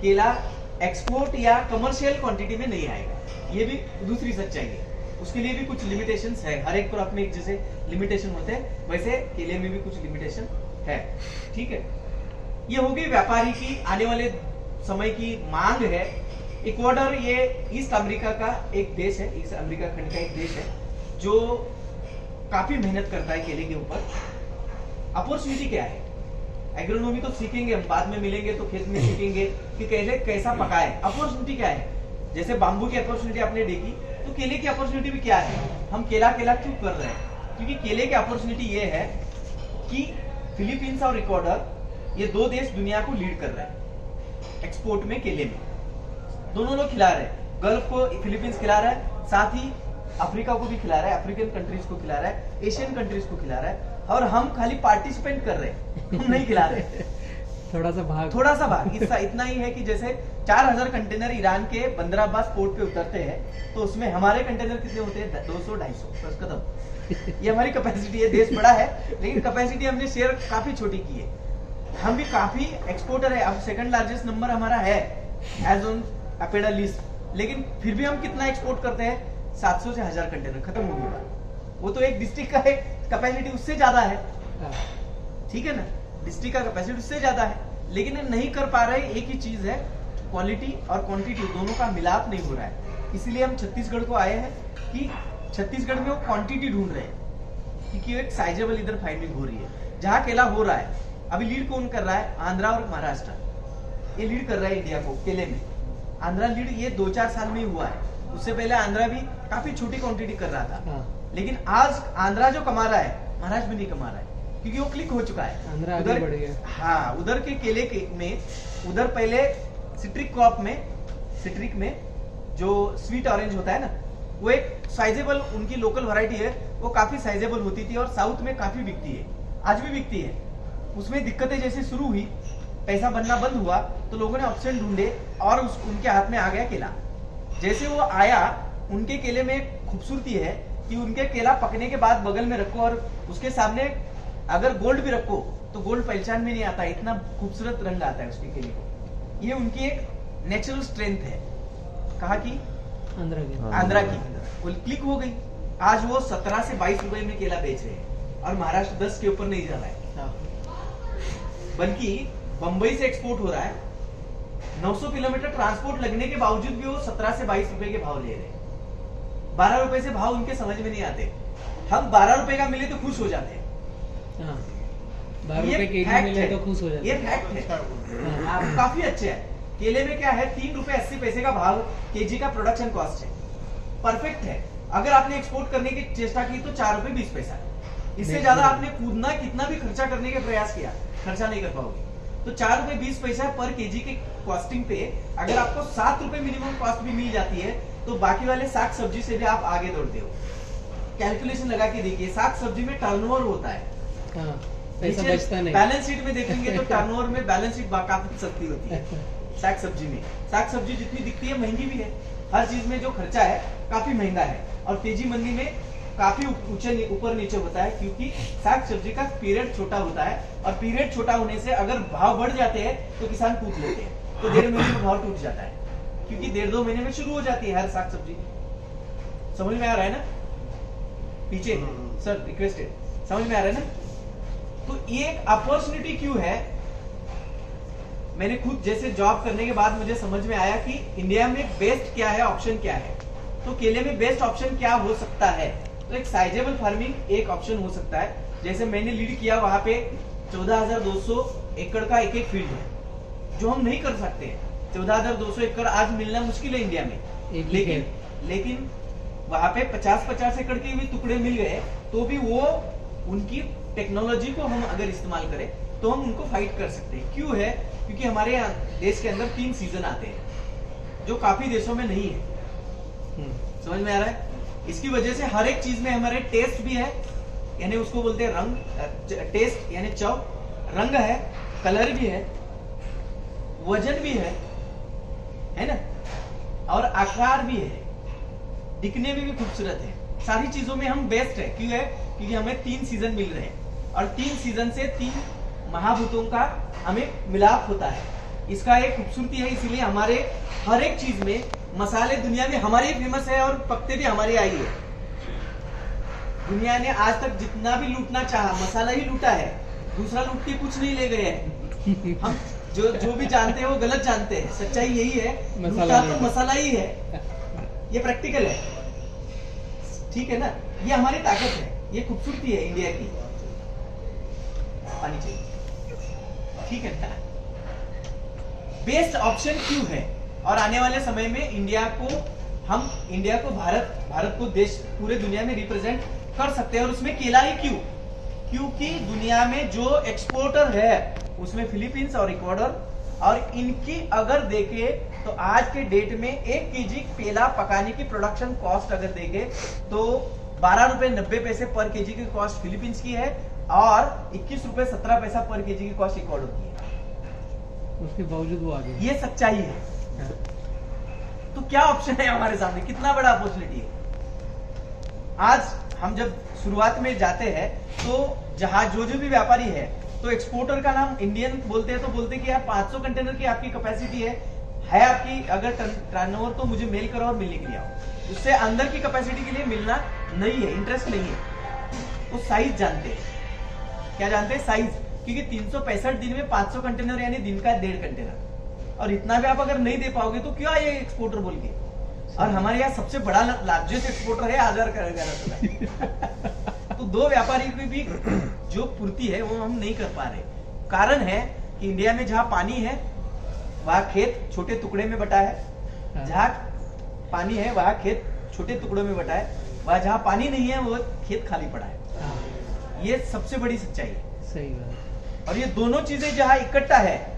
केला एक्सपोर्ट या कमर्शियल क्वांटिटी में नहीं आएगा, ये भी दूसरी सच्चाई है। उसके लिए भी कुछ लिमिटेशंस है, हर एक क्रॉप में एक जैसे लिमिटेशन होते हैं, वैसे केले में भी कुछ लिमिटेशन है। ठीक है, ये होगी व्यापारी की आने वाले समय की मांग है। इक्वाडोर ये ईस्ट अमेरिका का एक देश है, ईस्ट अमेरिका खंड का एक देश है, जो काफी मेहनत करता है केले के ऊपर। अपॉर्चुनिटी क्या है? एग्रोनॉमी तो सीखेंगे हम, बाद में मिलेंगे तो खेत में सीखेंगे कि केले कैसा पकाए। अपॉर्चुनिटी क्या है? जैसे बाम्बू की अपॉर्चुनिटी आपने देखी, तो केले की अपॉर्चुनिटी भी क्या है? हम केला केला क्यों कर रहे हैं? क्योंकि केले की अपॉर्चुनिटी ये है कि फिलीपींस और इक्वाडोर, ये दो देश दुनिया को लीड कर रहे हैं एक्सपोर्ट में, केले में। दोनों लोग खिला रहे हैं, गल्फ को फिलीपींस खिला रहा है, साथ ही अफ्रीका को भी खिला रहा है, अफ्रीकन कंट्रीज को खिला रहा है, एशियन कंट्रीज को खिला रहा है, और हम खाली पार्टिसिपेंट कर रहे हैं, हम नहीं खिला रहे। थोड़ा सा भाग इतना ही है कि जैसे 4000 कंटेनर ईरान के बंदर अब्बास पोर्ट पे उतरते हैं, तो उसमें हमारे कंटेनर कितने होते हैं? 200-250, बस खत्म। ये हमारी कैपेसिटी है। देश बड़ा है, लेकिन कैपेसिटी हमने शेयर काफी छोटी की है। हम भी काफी एक्सपोर्टर है, अब सेकंड लार्जेस्ट नंबर हमारा है एज ऑन अपेडा लिस्ट, लेकिन फिर भी हम कितना एक्सपोर्ट करते हैं? 700 से 1000 कंटेनर, खत्म हो गई बात। वो तो एक डिस्ट्रिक्ट का है, कैपेसिटी उससे ज्यादा है, ठीक है ना, डिस्ट्रिक्ट का कैपेसिटी उससे ज्यादा है, लेकिन नहीं कर पा रहे। एक ही चीज है, क्वालिटी और क्वांटिटी दोनों का मिलाप नहीं हो रहा है। इसीलिए हम छत्तीसगढ़ को आए हैं कि छत्तीसगढ़ में वो क्वांटिटी ढूंढ रहे हैं, क्योंकि एक साइजेबल इधर फाइंडिंग हो रही है। जहां केला हो रहा है, अभी लीड कौन कर रहा है? आंध्रा और महाराष्ट्र, ये लीड कर रहा है इंडिया को केले में। आंध्रा लीड ये 2-4 साल में ही हुआ है, उससे पहले आंध्रा भी काफी छोटी क्वांटिटी कर रहा था, लेकिन आज आंध्रा जो कमा रहा है, महाराष्ट्र भी नहीं कमा रहा है, क्योंकि वो क्लिक हो चुका है। आंध्रा आगे बढ़ गया। हाँ, उधर के केले के में, उधर पहले सिट्रिक क्रॉप में, सिट्रिक में जो स्वीट ऑरेंज होता है ना, वो एक साइजेबल उनकी लोकल वैरायटी है, वो काफी साइजेबल होती थी और साउथ में काफी बिकती है, आज भी बिकती है। उसमें दिक्कतें जैसे शुरू हुई, पैसा बनना बंद हुआ, तो लोगों ने ऑप्शन ढूंढे और उनके हाथ में आ गया केला। जैसे वो आया, उनके केले में खूबसूरती है कि उनके केला पकने के बाद बगल में रखो और उसके सामने अगर गोल्ड भी रखो तो गोल्ड पहचान में नहीं आता, इतना खूबसूरत रंग आता है उसके केले को। ये उनकी एक नेचुरल स्ट्रेंथ है। कहा कि आंध्रा की वो क्लिक हो गई। आज वो 17 से 22 रुपए में केला बेच रहे हैं और महाराष्ट्र 10 के ऊपर नहीं जा रहा है, बल्कि बंबई से एक्सपोर्ट हो रहा है। 900 किलोमीटर ट्रांसपोर्ट लगने के बावजूद भी वो 17 से 22 रुपए के भाव ले रहे हैं। 12 रुपए से भाव उनके समझ में नहीं आते। हम 12 रुपए का मिले तो खुश हो जाते हैं। 12 रुपए केजी मिले तो खुश हो जाते हैं। ये फैक्ट है। आप काफी अच्छे हैं। केले में क्या है, 3 रुपए 80 पैसे का भाव केजी का प्रोडक्शन कॉस्ट है, परफेक्ट है। अगर आपने एक्सपोर्ट करने की चेष्टा की तो 4 रुपए 20 पैसा। इससे ज्यादा आपने कूदना, कितना भी खर्चा करने का प्रयास किया, खर्चा नहीं कर पाओगे। तो 4 रुपए 20 पैसा पर केजी के कॉस्टिंग पे अगर आपको 7 रुपए मिनिमम कॉस्ट भी मिल जाती है, तो बाकी वाले साग सब्जी से भी आप आगे दौड़ते हो। कैलकुलेशन लगा के देखिए, साग सब्जी में टर्नओवर होता है, पैसा बचता नहीं। बैलेंस शीट में देखेंगे तो टर्नओवर में बैलेंस शीट काफी सस्ती होती है। साग सब्जी में, साग सब्जी जितनी दिखती है महंगी भी है। हर चीज में जो खर्चा है काफी महंगा है, और तेजी मंदी में काफी ऊपर नीचे होता है, क्योंकि साग सब्जी का पीरियड छोटा होता है, और पीरियड छोटा होने से अगर भाव बढ़ जाते हैं तो किसान कूद लेते हैं, तो 1.5 महीने में भाव टूट जाता है, क्योंकि 1.5-2 महीने में शुरू हो जाती है हर साग सब्जी। समझ में आ रहा है ना? पीछे सर रिक्वेस्टेड, समझ में आ रहा है ना? तो ये एक अपॉर्चुनिटी क्यों है? मैंने खुद जैसे जॉब करने के बाद मुझे समझ में आया कि इंडिया में बेस्ट क्या है, ऑप्शन क्या है। तो केले में बेस्ट ऑप्शन क्या हो सकता है? तो एक साइजेबल फार्मिंग एक ऑप्शन हो सकता है। जैसे मैंने लीड किया, वहां पे 14,200 एकड़ का एक फील्ड है, जो हम नहीं कर सकते हैं। 14,200 एकड़ आज मिलना मुश्किल है इंडिया में, लेकिन वहां पे 50-50 एकड़ के भी टुकड़े मिल गए, तो भी वो उनकी टेक्नोलॉजी को हम अगर इस्तेमाल करें तो हम उनको फाइट कर सकते हैं। क्यों है? क्योंकि हमारे यहाँ देश के अंदर 3 सीजन आते हैं जो काफी देशों में नहीं है। समझ में आ रहा है? इसकी वजह से हर एक चीज में हमारे टेस्ट भी है, यानी उसको बोलते हैं रंग, टेस्ट यानी चव, रंग है, कलर भी है, वजन भी है ना, और आकार भी है, दिखने में भी खूबसूरत है। सारी चीजों में हम बेस्ट है। क्यों है? क्योंकि हमें 3 सीजन मिल रहे हैं और 3 सीजन से 3 महाभूतों का हमें मिलाप होता है। इसका एक खूबसूरती है, इसीलिए हमारे हर एक चीज में मसाले दुनिया में हमारे ही फेमस है और पकते भी हमारे आई है। दुनिया ने आज तक जितना भी लूटना चाहा मसाला ही लूटा है, दूसरा लूट के कुछ नहीं ले गए हैं। हम जो भी जानते हैं वो गलत जानते हैं। सच्चाई यही है, लूटा तो मसाला ही है। ये प्रैक्टिकल है, ठीक है ना? ये हमारी ताकत है, ये खूबसूरती है इंडिया की। पानी चाहिए, ठीक है ना? बेस्ट ऑप्शन क्यों है? और आने वाले समय में इंडिया को भारत को देश पूरे दुनिया में रिप्रेजेंट कर सकते हैं। और उसमें केला ही क्यों? क्योंकि दुनिया में जो एक्सपोर्टर है उसमें फिलीपींस और इक्वाडोर, और इनकी अगर देखें तो आज के डेट में 1 केजी केला पकाने की प्रोडक्शन कॉस्ट अगर देखें तो 12 रुपए 90 पैसे पर केजी की कॉस्ट फिलीपींस की है और 21 रुपए 17 पैसा पर केजी की कॉस्ट इक्वाडोर की है। उसके बावजूद वो आगे। ये सच्चाई है। तो क्या ऑप्शन है हमारे सामने? कितना बड़ा अपॉर्चुनिटी है। आज हम जब शुरुआत में जाते हैं तो जहां जो भी व्यापारी है तो एक्सपोर्टर का नाम इंडियन बोलते हैं, तो बोलते हैं कि यार 500 कंटेनर की आपकी कैपेसिटी है आपकी अगर टर्नओवर, तो मुझे मेल करो और मिलने के लिए आओ। उससे अंदर की कैपेसिटी के लिए मिलना नहीं है, इंटरेस्ट नहीं है। वो साइज जानते हैं। क्या जानते हैं? साइज। क्योंकि 365 दिन में 500 कंटेनर यानी दिन का 1.5 कंटेनर, और इतना भी आप अगर नहीं दे पाओगे तो क्यों आइए एक्सपोर्टर बोल के। और हमारे यहाँ सबसे बड़ा लार्जेस्ट एक्सपोर्टर है आधार कार्ड। तो 2 व्यापारी की भी जो पूर्ति है वो हम नहीं कर पा रहे। कारण है कि इंडिया में जहां पानी है वहां खेत छोटे टुकड़े में बटा है, जहां पानी है वहां खेत छोटे टुकड़ों में बटा है, वहां जहां पानी नहीं है वो खेत खाली पड़ा है। ये सबसे बड़ी सच्चाई है। सही बात। और ये दोनों चीजें जहां इकट्ठा है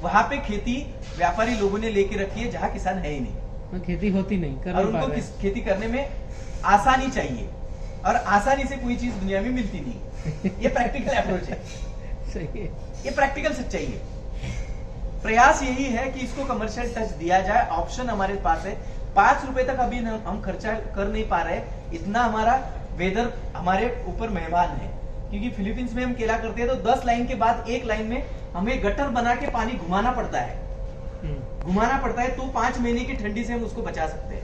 वहां पे खेती व्यापारी लोगों ने लेके रखी है, जहां किसान है ही नहीं, खेती होती नहीं कर और उनको खेती करने में आसानी चाहिए, और आसानी से कोई चीज दुनिया में मिलती नहीं। ये प्रैक्टिकल अप्रोच है। सही है। ये प्रैक्टिकल सच्चाई है। प्रयास यही है कि इसको कमर्शियल टच दिया जाए। ऑप्शन हमारे पास है। 5 रुपए तक अभी हम खर्चा कर नहीं पा रहे, इतना हमारा वेदर हमारे ऊपर मेहमान है। क्योंकि फिलीपींस में हम केला करते हैं तो 10 लाइन के बाद एक लाइन में हमें गटर बना के पानी घुमाना पड़ता है, तो 5 महीने की ठंडी से हम उसको बचा सकते हैं।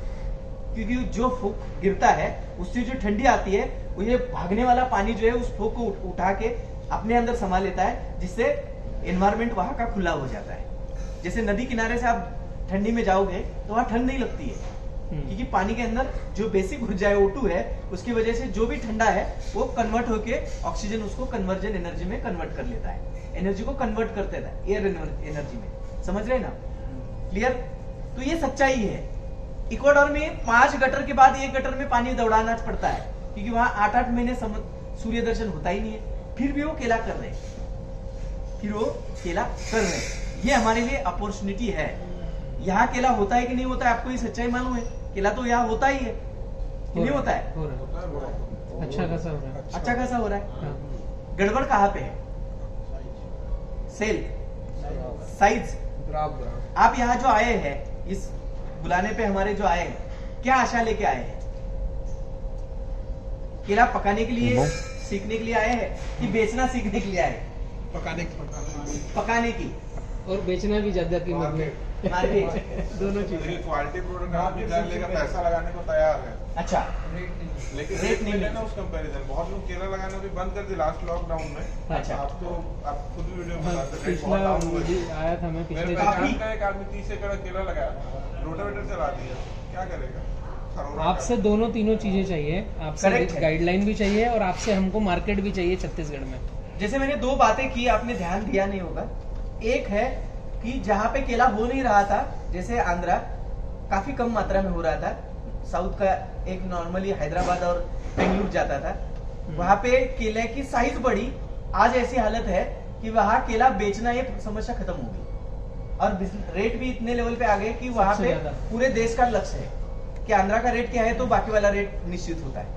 क्योंकि जो फूक गिरता है उससे जो ठंडी आती है वो ये भागने वाला पानी जो है उस फूक को उठा के अपने अंदर समा लेता है, जिससे एनवायरमेंट वहां का खुला हो जाता है। जैसे नदी किनारे से आप ठंडी में जाओगे तो वहां ठंड नहीं लगती है, क्योंकि पानी के अंदर जो बेसिक ऊर्जा है O2 है, उसकी वजह से जो भी ठंडा है वो कन्वर्ट होके ऑक्सीजन उसको कन्वर्जन एनर्जी में कन्वर्ट कर लेता है, एनर्जी को कन्वर्ट कर देता है एयर एनर्जी में। समझ रहे ना? क्लियर? तो ये सच्चाई है। इक्वाडोर में 5 गटर के बाद 1 गटर में पानी दौड़ाना पड़ता है, क्योंकि वहां 8-8 महीने सूर्य दर्शन होता ही नहीं है, फिर भी वो केला कर रहे हैं। ये हमारे लिए अपॉर्चुनिटी है। यहाँ केला होता है कि नहीं होता है आपको ये सच्चाई मालूम है? केला तो यहाँ होता ही है कि नहीं होता है? हो रहा है। अच्छा खासा हो रहा है। अच्छा खासा हो रहा है। हाँ। गड़बड़ कहाँ पे है? Cell, size. आप यहाँ जो आए हैं, इस बुलाने पे हमारे जो आए हैं, क्या आशा लेके आए हैं? केला पकाने के लिए सीखने के लिए आए हैं कि बेचना सीखने के लिए आए? पकाने की और बेचना भी ज्यादा कीमत में, मार्केट, दोनों चीजें। देखिए क्वालिटी प्रोडक्ट आप निकाल लेगा, पैसा लगाने को तैयार है, अच्छा, लेकिन रेट रेट नहीं नहीं मिलता। लेना उस कंपैरिजन। बहुत लोग केला लगाना भी बंद कर दिए लास्ट लॉकडाउन में। अच्छा। आप खुद भी वीडियो में हाँ, बताते थे, पिछला बहुत डाउन हुआ। मुझे आया था, मैं मेरे पिछले पहचान का एक आदमी 30 एकड़ केला लगाया, रोटावेटर चला दिया, क्या करेगा? खरोड़ा आपसे दोनों तीनों चीजें चाहिए। आपसे Correct है। गाइडलाइन भी चाहिए और आपसे हमको मार्केट भी चाहिए छत्तीसगढ़ में। जैसे मैंने 2 बातें की, आपने ध्यान दिया नहीं होगा। एक है कि जहां पे केला हो नहीं रहा था, जैसे आंध्रा, काफी कम मात्रा में हो रहा था, साउथ का एक नॉर्मली हैदराबाद और बेंगलुरु जाता था, वहां पे केले की साइज बढ़ी आज ऐसी हालत है कि वहां केला बेचना ये समस्या खत्म हो गई और रेट भी इतने लेवल पे आ गए कि वहां सबसे पे ज्यादा। पूरे देश का लक्ष्य है कि आंध्रा का रेट क्या है तो बाकी वाला रेट निश्चित होता है।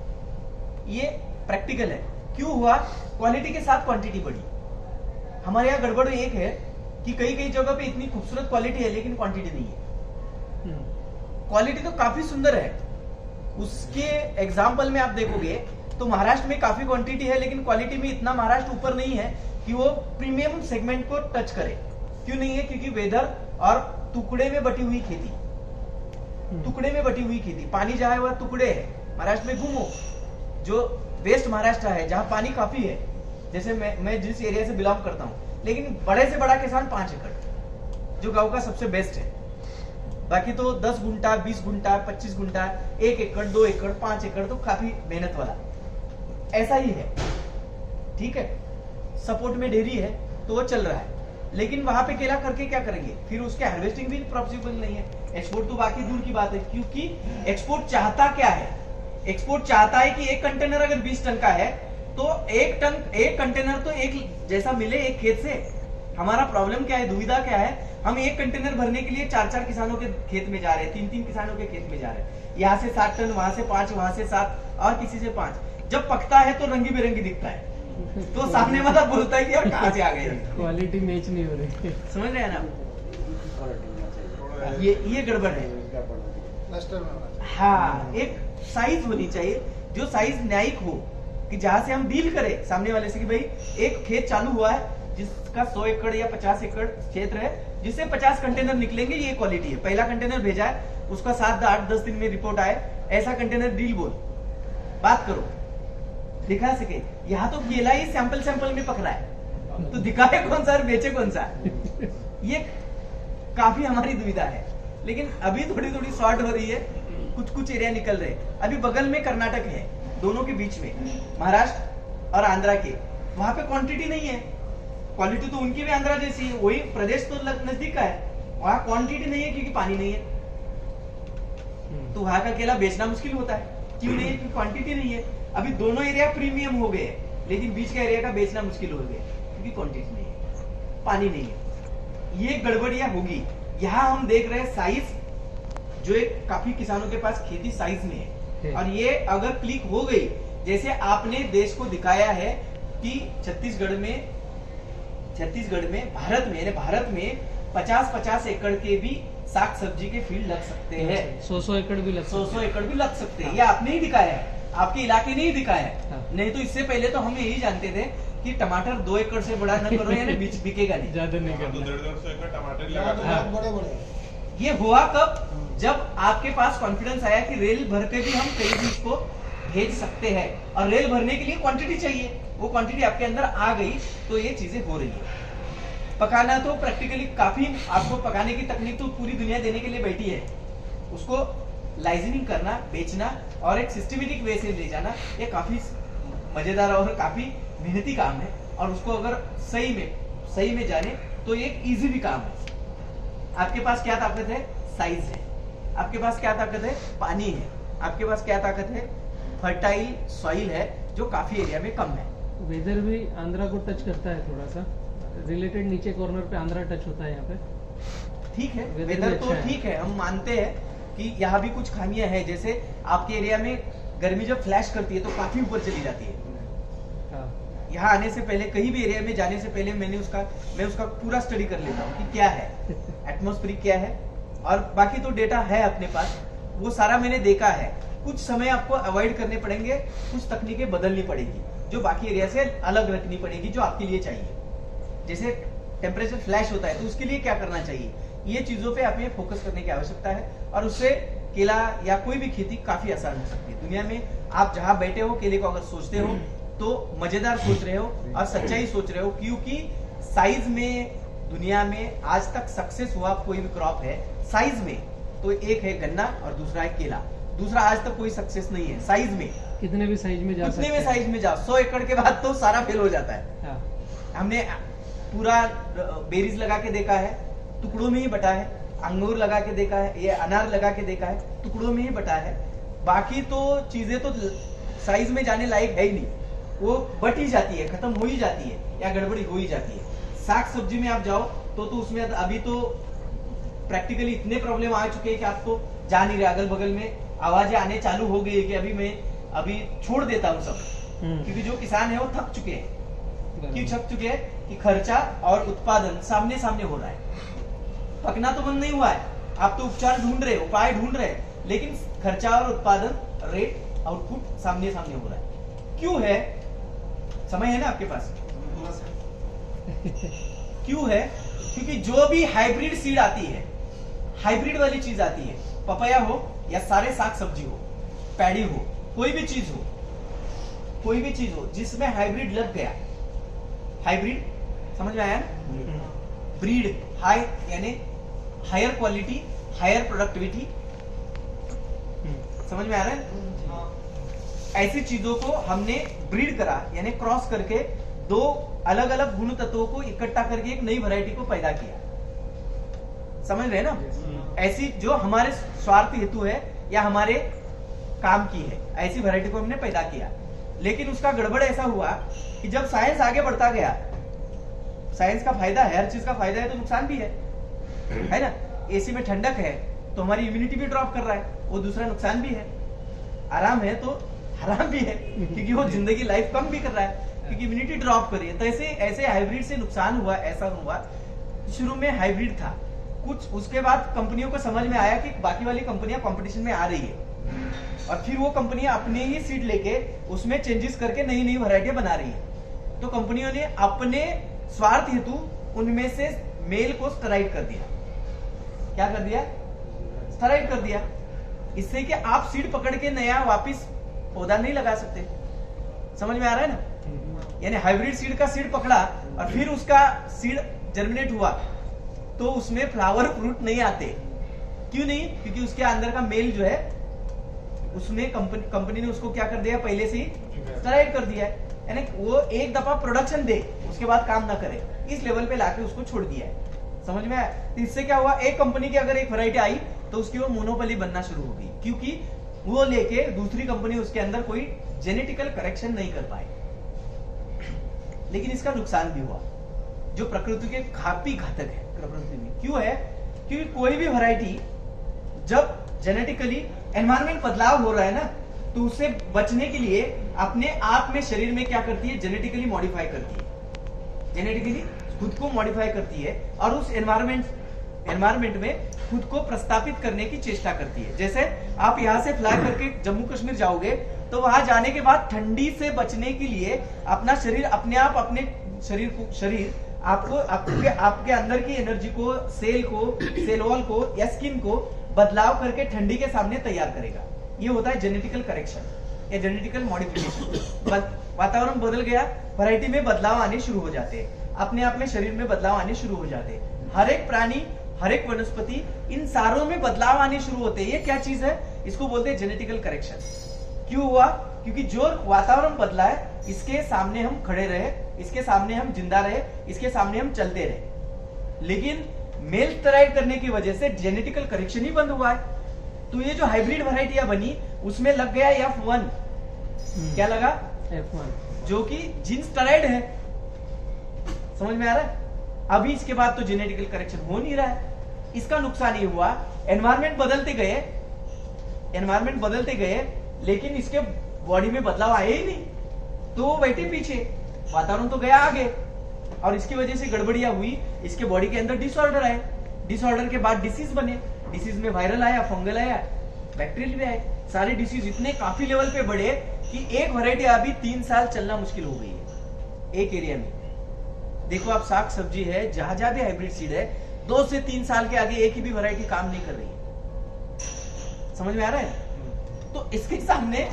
ये प्रैक्टिकल है। क्यों हुआ? क्वालिटी के साथ क्वांटिटी बढ़ी। हमारे यहाँ गड़बड़ एक है कि कई कई जगह पे इतनी खूबसूरत क्वालिटी है लेकिन क्वांटिटी नहीं है। क्वालिटी तो काफी सुंदर है, उसके एग्जाम्पल में आप देखोगे तो महाराष्ट्र में काफी क्वांटिटी है लेकिन क्वालिटी में इतना महाराष्ट्र ऊपर नहीं है कि वो प्रीमियम सेगमेंट को टच करे। क्यों नहीं है? क्योंकि वेदर और टुकड़े में बटी हुई खेती, टुकड़े में बटी हुई खेती, पानी जहां है वह टुकड़े है। महाराष्ट्र में घूमो, जो वेस्ट महाराष्ट्र है जहां पानी काफी है, जैसे मैं जिस एरिया से बिलोंग करता हूं, लेकिन बड़े से बड़ा किसान 5 एकड़ जो गांव का सबसे बेस्ट है। बाकी तो 10 गुंटा, 20 गुंटा, 25 गुंटा, 1 एकड़, 2 एकड़, 5 एकड़ तो काफी मेहनत वाला, ऐसा ही है। ठीक है, सपोर्ट में डेयरी है तो वो चल रहा है, लेकिन वहां पे केला करके क्या करेंगे? फिर उसके हार्वेस्टिंग भी पॉसिबल नहीं है। एक्सपोर्ट तो बाकी दूर की बात है, क्योंकि एक्सपोर्ट चाहता क्या है? एक्सपोर्ट चाहता है कि एक कंटेनर अगर 20 टन का है तो एक कंटेनर तो एक जैसा मिले एक खेत से। हमारा प्रॉब्लम क्या है, दुविधा क्या है? हम एक कंटेनर भरने के लिए 4-4 किसानों के खेत में जा रहे हैं, 3-3 किसानों के खेत में जा रहे हैं। यहाँ से 7 टन, वहां से 5, वहां से 7 और किसी से 5। जब पकता है तो रंगी बिरंगी दिखता है, तो सामने वाला बोलता है कि यार कहां से आ गए? क्वालिटी मैच नहीं हो रही। समझ रहे हैं ना? ये गड़बड़ है। क्लस्टर में होना चाहिए। हाँ, एक साइज होनी चाहिए जो साइज न्यायिक हो, कि जहां से हम डील करें सामने वाले से कि भाई एक खेत चालू हुआ है जिसका 100 एकड़ या 50 एकड़ क्षेत्र है, जिससे 50 कंटेनर निकलेंगे, ये क्वालिटी है। पहला कंटेनर भेजा है, उसका 7-8-10 दिन में रिपोर्ट आए, ऐसा कंटेनर डील बोल, बात करो, दिखा सके। यहाँ तो केला ही सैंपल में पकड़ा है, तो दिखाए कौन सा और बेचे कौन सा? ये काफी हमारी दुविधा है, लेकिन अभी थोड़ी शॉर्ट हो रही है, कुछ एरिया निकल रहे। अभी बगल में कर्नाटक है, दोनों के बीच में महाराष्ट्र और आंध्रा के, वहां पे क्वांटिटी नहीं है, क्वालिटी तो उनकी भी आंध्रा जैसी है, वही प्रदेश तो नजदीक का है, वहां क्वांटिटी नहीं है क्योंकि पानी नहीं है। तो वहां का केला बेचना मुश्किल होता है। क्यों नहीं है? क्योंकि क्वांटिटी नहीं है। अभी दोनों एरिया प्रीमियम हो गए, लेकिन बीच का एरिया का बेचना मुश्किल हो गया क्योंकि क्वांटिटी नहीं है, पानी नहीं है। ये गड़बड़ियां होगी। यहाँ हम देख रहे हैं साइज, जो एक काफी किसानों के पास खेती साइज में है, और ये अगर क्लिक हो गई, जैसे आपने देश को दिखाया है कि छत्तीसगढ़ में भारत में 50-50 एकड़ के भी साग सब्जी के फील्ड लग सकते हैं, 100 एकड़ भी लग 100 एकड़ भी लग सकते हैं। ये आपने ही दिखाया है, आपके इलाके ने ही दिखाया है। हाँ। नहीं तो इससे पहले तो हम यही जानते थे कि टमाटर 2 एकड़ से बड़ा न करो, यानी बिकेगा नहीं। ज्यादा नहीं तो करना। 150 एकड़ टमाटर ही यहाँ लगा तो दिया। बहुत बड़े ये हुआ कब? जब आपके पास कॉन्फिडेंस आया कि रेल भर के भी हम कहीं भी इसको भेज सकते हैं, और रेल भरने के लिए क्वांटिटी चाहिए, वो क्वांटिटी आपके अंदर आ गई, तो ये चीजें हो रही है। पकाना तो प्रैक्टिकली काफी, आपको पकाने की तकनीक तो पूरी दुनिया देने के लिए बैठी है, उसको लाइजनिंग करना, बेचना और एक सिस्टमेटिक वे से ले जाना, ये काफी मजेदार और काफी मेहनती काम है, और उसको अगर सही में जाने तो ये एक इजी भी काम है। आपके पास क्या ताकत है? साइज है। आपके पास क्या ताकत है? पानी है। आपके पास क्या ताकत है? फर्टाइल सॉइल है, जो काफी एरिया में कम है। वेदर भी आंध्रा को टच करता है, थोड़ा सा रिलेटेड नीचे कॉर्नर पे आंध्रा टच होता है यहाँ पे। ठीक है, Weather वेदर भी तो अच्छा है। ठीक है, हम मानते हैं कि यहाँ भी कुछ खामियां हैं। जैसे आपके एरिया में गर्मी जब फ्लैश करती है तो काफी ऊपर चली जाती है। हाँ, यहाँ आने से पहले, कहीं भी एरिया में जाने से पहले मैं उसका पूरा स्टडी कर लेता हूँ कि क्या है, एटमॉस्फेरिक क्या है, और बाकी तो डेटा है अपने पास, वो सारा मैंने देखा है। कुछ समय आपको अवॉइड करने पड़ेंगे, कुछ तकनीकें बदलनी पड़ेगी, जो बाकी एरिया से अलग रखनी पड़ेगी, जो आपके लिए चाहिए। जैसे टेम्परेचर फ्लैश होता है तो उसके लिए क्या करना चाहिए, ये चीजों पे हमें फोकस करने की आवश्यकता है, और उससे केला या कोई भी खेती काफी आसान हो सकती है। दुनिया में आप जहां बैठे हो, केले को अगर सोचते हो तो मजेदार सोच रहे हो और सच्चाई सोच रहे हो, क्योंकि साइज में दुनिया में आज तक सक्सेस हुआ कोई भी क्रॉप है साइज में, तो एक है गन्ना और दूसरा है केला। दूसरा आज तक कोई सक्सेस नहीं है साइज में। कितने भी साइज में जा कितने सकते में हैं। साइज में जाओ, 100 एकड़ के बाद तो सारा फेल हो जाता है। हाँ, हमने पूरा बेरीज लगा के देखा है, टुकड़ों में ही बटा है, अंगूर लगा के देखा है, ये अनार लगा के देखा है, टुकड़ों में ही बटा है। बाकी तो चीजें तो साइज में जाने लायक है ही नहीं। वो बट ही जाती है, खत्म हो ही जाती है या गड़बड़ी हो ही जाती है। साग सब्जी में आप जाओ तो उसमें अभी तो प्रैक्टिकली इतने प्रॉब्लम आ चुके हैं कि आप तो जा नहीं रहे, अगल बगल में आवाजें आने चालू हो गई है कि अभी छोड़ देता हूँ सब, क्योंकि जो किसान है वो थक चुके हैं। क्यों थक चुके हैं कि खर्चा और उत्पादन सामने सामने हो रहा है। पकना तो बंद नहीं हुआ है, आप तो उपचार ढूंढ रहे, उपाय ढूंढ रहे, लेकिन खर्चा और उत्पादन रेट आउटपुट सामने सामने हो रहा है। क्यों है? समय है ना आपके पास? क्यों है? क्योंकि जो भी हाइब्रिड सीड आती है, हाइब्रिड वाली चीज आती है, पपाया हो या सारे साग सब्जी हो, पैडी हो, कोई भी चीज हो जिसमें हाइब्रिड लग गया, हाइब्रिड समझ में आया ना? ब्रीड हाई यानी हायर क्वालिटी, हायर प्रोडक्टिविटी, समझ में आ रहा है? ऐसी चीजों को हमने ब्रीड करा यानी क्रॉस करके दो अलग अलग गुण तत्वों को इकट्ठा करके एक नई वैरायटी को पैदा किया। समझ रहे हैं ना? ऐसी जो हमारे स्वार्थ हेतु है या हमारे काम की है, ऐसी वैरायटी को हमने पैदा किया। लेकिन उसका गड़बड़ ऐसा हुआ कि जब साइंस आगे बढ़ता गया, साइंस का फायदा है, हर चीज का फायदा है तो नुकसान भी है ना? एसी में ठंडक है तो हमारी इम्यूनिटी भी ड्रॉप कर रहा है, वो दूसरा नुकसान भी है। आराम है तो हराम भी है, क्योंकि वो जिंदगी लाइफ कम भी कर रहा है, क्योंकि इम्यूनिटी ड्रॉप कर रही है। तो ऐसे हाइब्रिड से नुकसान हुआ। ऐसा हुआ शुरू में हाइब्रिड था कुछ, उसके बाद कंपनियों को समझ में आया कि बाकी वाली कंपनियां कंपटीशन में आ रही है, और फिर वो कंपनियां अपने ही सीड लेके उसमें चेंजेस करके नई नई वैरायटियां बना रही है। तो कंपनियों ने अपने स्वार्थ हेतु उनमें से मेल को स्टेरॉइड कर दिया। क्या कर दिया? स्टेरॉइड कर दिया। इससे कि आप सीड पकड़ के नया वापिस पौधा नहीं लगा सकते। समझ में आ रहा है ना? यानी हाइब्रिड सीड का सीड पकड़ा और फिर उसका सीड जर्मिनेट हुआ तो उसमें फ्लावर फ्रूट नहीं आते। क्यों नहीं? क्योंकि उसके अंदर का मेल जो है उसने कंपनी ने उसको क्या कर दिया, पहले से ही स्टेरॉइड कर दिया है। यानी वो एक दफा प्रोडक्शन दे उसके बाद काम ना करे, इस लेवल पे लाके उसको छोड़ दिया है। समझ में आया? तो इससे क्या हुआ, एक कंपनी की अगर एक वैरायटी आई तो उसकी वो मोनोपोली बनना शुरू हो गई, क्योंकि वो लेके दूसरी कंपनी उसके अंदर कोई जेनेटिकल करेक्शन नहीं कर पाए। लेकिन इसका नुकसान भी हुआ जो प्रकृति के काफी घातक है प्रकृति में। क्यों है? क्योंकि कोई भी वैरायटी जब जेनेटिकली एनवायरमेंट बदलाव हो रहा है ना, तो उससे बचने के लिए अपने आप में शरीर में क्या करती है, जेनेटिकली मॉडिफाई करती है, जेनेटिकली खुद को मॉडिफाई करती है और उस एनवायरमेंट में खुद को प्रस्तापित करने की चेष्टा करती है। जैसे आप यहाँ से फ्लाई करके जम्मू कश्मीर जाओगे तो वहां जाने के बाद ठंडी से बचने के लिए अपना शरीर अपने आप अपने शरीर आपको आपके अंदर की एनर्जी को, सेल वॉल को या स्किन को बदलाव करके ठंडी के सामने तैयार करेगा। ये होता है जेनेटिकल करेक्शन या जेनेटिकल मॉडिफिकेशन। वातावरण बदल गया, वैरायटी में बदलाव आने शुरू हो जाते हैं, अपने आप में शरीर में बदलाव आने शुरू हो जाते हैं। हर एक प्राणी, हर एक वनस्पति, इन सारों में बदलाव आने शुरू होते हैं। ये क्या चीज है? इसको बोलते हैं जेनेटिकल करेक्शन। क्यों हुआ? क्योंकि जो वातावरण बदला है इसके सामने हम खड़े रहे, इसके सामने हम जिंदा रहे, इसके सामने हम चलते रहे। लेकिन मेल स्टेरॉइड करने की वजह से जेनेटिकल करेक्शन ही बंद हुआ है। तो ये जो हाइब्रिड वैरायटियां बनी उसमें लग गया F1। क्या लगा? F1, जो कि जीन स्टेरॉइड है। समझ में आ रहा है? अभी इसके बाद तो जेनेटिकल करेक्शन हो नहीं रहा है। इसका नुकसान ये हुआ, एनवायरमेंट बदलते गए लेकिन इसके बॉडी में बदलाव आए ही नहीं, तो वो बैठे पीछे, वातावरण तो गया आगे, और इसकी वजह से गड़बड़ियां हुई। इसके बॉडी के अंदर डिसऑर्डर आए, डिसऑर्डर के बाद डिसीज बने, डिसीज में वायरल आया, फंगल आया, बैक्टीरियल भी आए। सारे डिसीज इतने काफी लेवल पे बढ़े कि एक वैरायटी अभी 3 साल चलना मुश्किल हो गई है एक एरिया में। देखो आप साग सब्जी है, जहां जहां भी हाइब्रिड सीड है, 2 से 3 साल के आगे एक ही भी वैरायटी काम नहीं कर रही है। समझ में आ रहा है? तो इसके सामने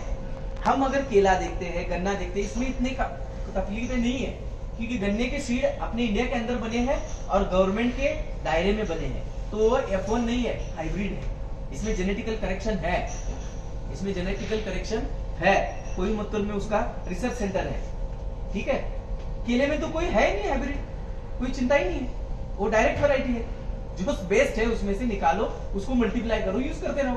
हम अगर केला देखते हैं, गन्ना देखते हैं, इसमें इतनी तकलीफें नहीं है, क्योंकि गन्ने के सीड अपने इंडिया के अंदर बने हैं और गवर्नमेंट के दायरे में बने हैं, तो वो F1 नहीं है, हाइब्रिड है। इसमें जेनेटिकल करेक्शन है, इसमें जेनेटिकल करेक्शन है, कोई मतलब में उसका रिसर्च सेंटर है। ठीक है? केले में तो कोई है ही नहीं हाइब्रिड, कोई चिंता ही नहीं है, वो डायरेक्ट वैरायटी है। जो बेस्ट है उसमें से निकालो, उसको मल्टीप्लाई करो, यूज करते रहो।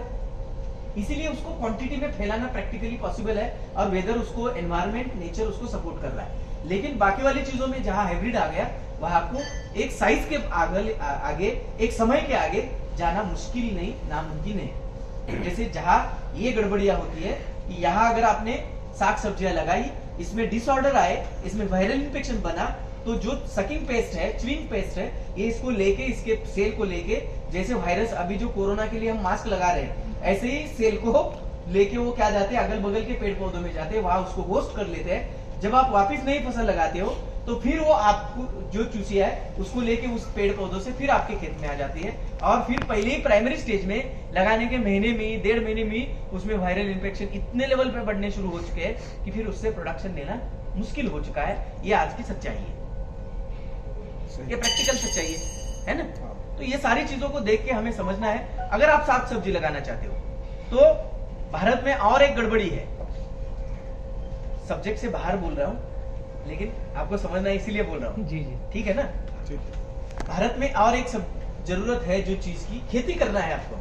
इसीलिए उसको क्वांटिटी में फैलाना प्रैक्टिकली पॉसिबल है, और वेदर उसको, एनवायरमेंट, नेचर उसको सपोर्ट कर रहा है। लेकिन बाकी वाली चीजों में जहां हाइब्रिड आ गया, वहां आपको एक साइज के आगे, एक समय के आगे जाना मुश्किल नहीं, नामुमकिन है। जैसे जहां ये गड़बड़ियां होती है कि यहाँ अगर आपने साग सब्जियां लगाई, इसमें डिसऑर्डर आए, इसमें वायरल इन्फेक्शन बना, तो जो सकिंग पेस्ट है, च्यूइंग पेस्ट है, ये इसको लेके, इसके सेल को लेके, जैसे वायरस अभी जो कोरोना के लिए हम मास्क लगा रहे हैं, ऐसे ही सेल को लेके वो क्या जाते हैं, अगल बगल के पेड़ पौधों में जाते हैं, वहां उसको होस्ट कर लेते हैं। जब आप वापिस नई फसल लगाते हो तो फिर वो आपको जो चूसिया है उसको लेके उस पेड़ पौधों से फिर आपके खेत में आ जाती है, और फिर पहले ही प्राइमरी स्टेज में लगाने के महीने में, 1.5 महीने में उसमें वायरल इन्फेक्शन इतने लेवल पे बढ़ने शुरू हो चुके हैं कि फिर उससे प्रोडक्शन लेना मुश्किल हो चुका है। ये आज की सच्चाई है, ये प्रैक्टिकल सच्चाई है ना। तो ये सारी चीजों को देख के हमें समझना है। अगर आप साग सब्जी लगाना चाहते हो तो भारत में और एक गड़बड़ी है, सब्जेक्ट से बाहर बोल रहा हूं लेकिन आपको समझना है इसीलिए बोल रहा हूं। जी जी ठीक है ना। भारत में और एक सब जरूरत है जो चीज की, खेती करना है आपको,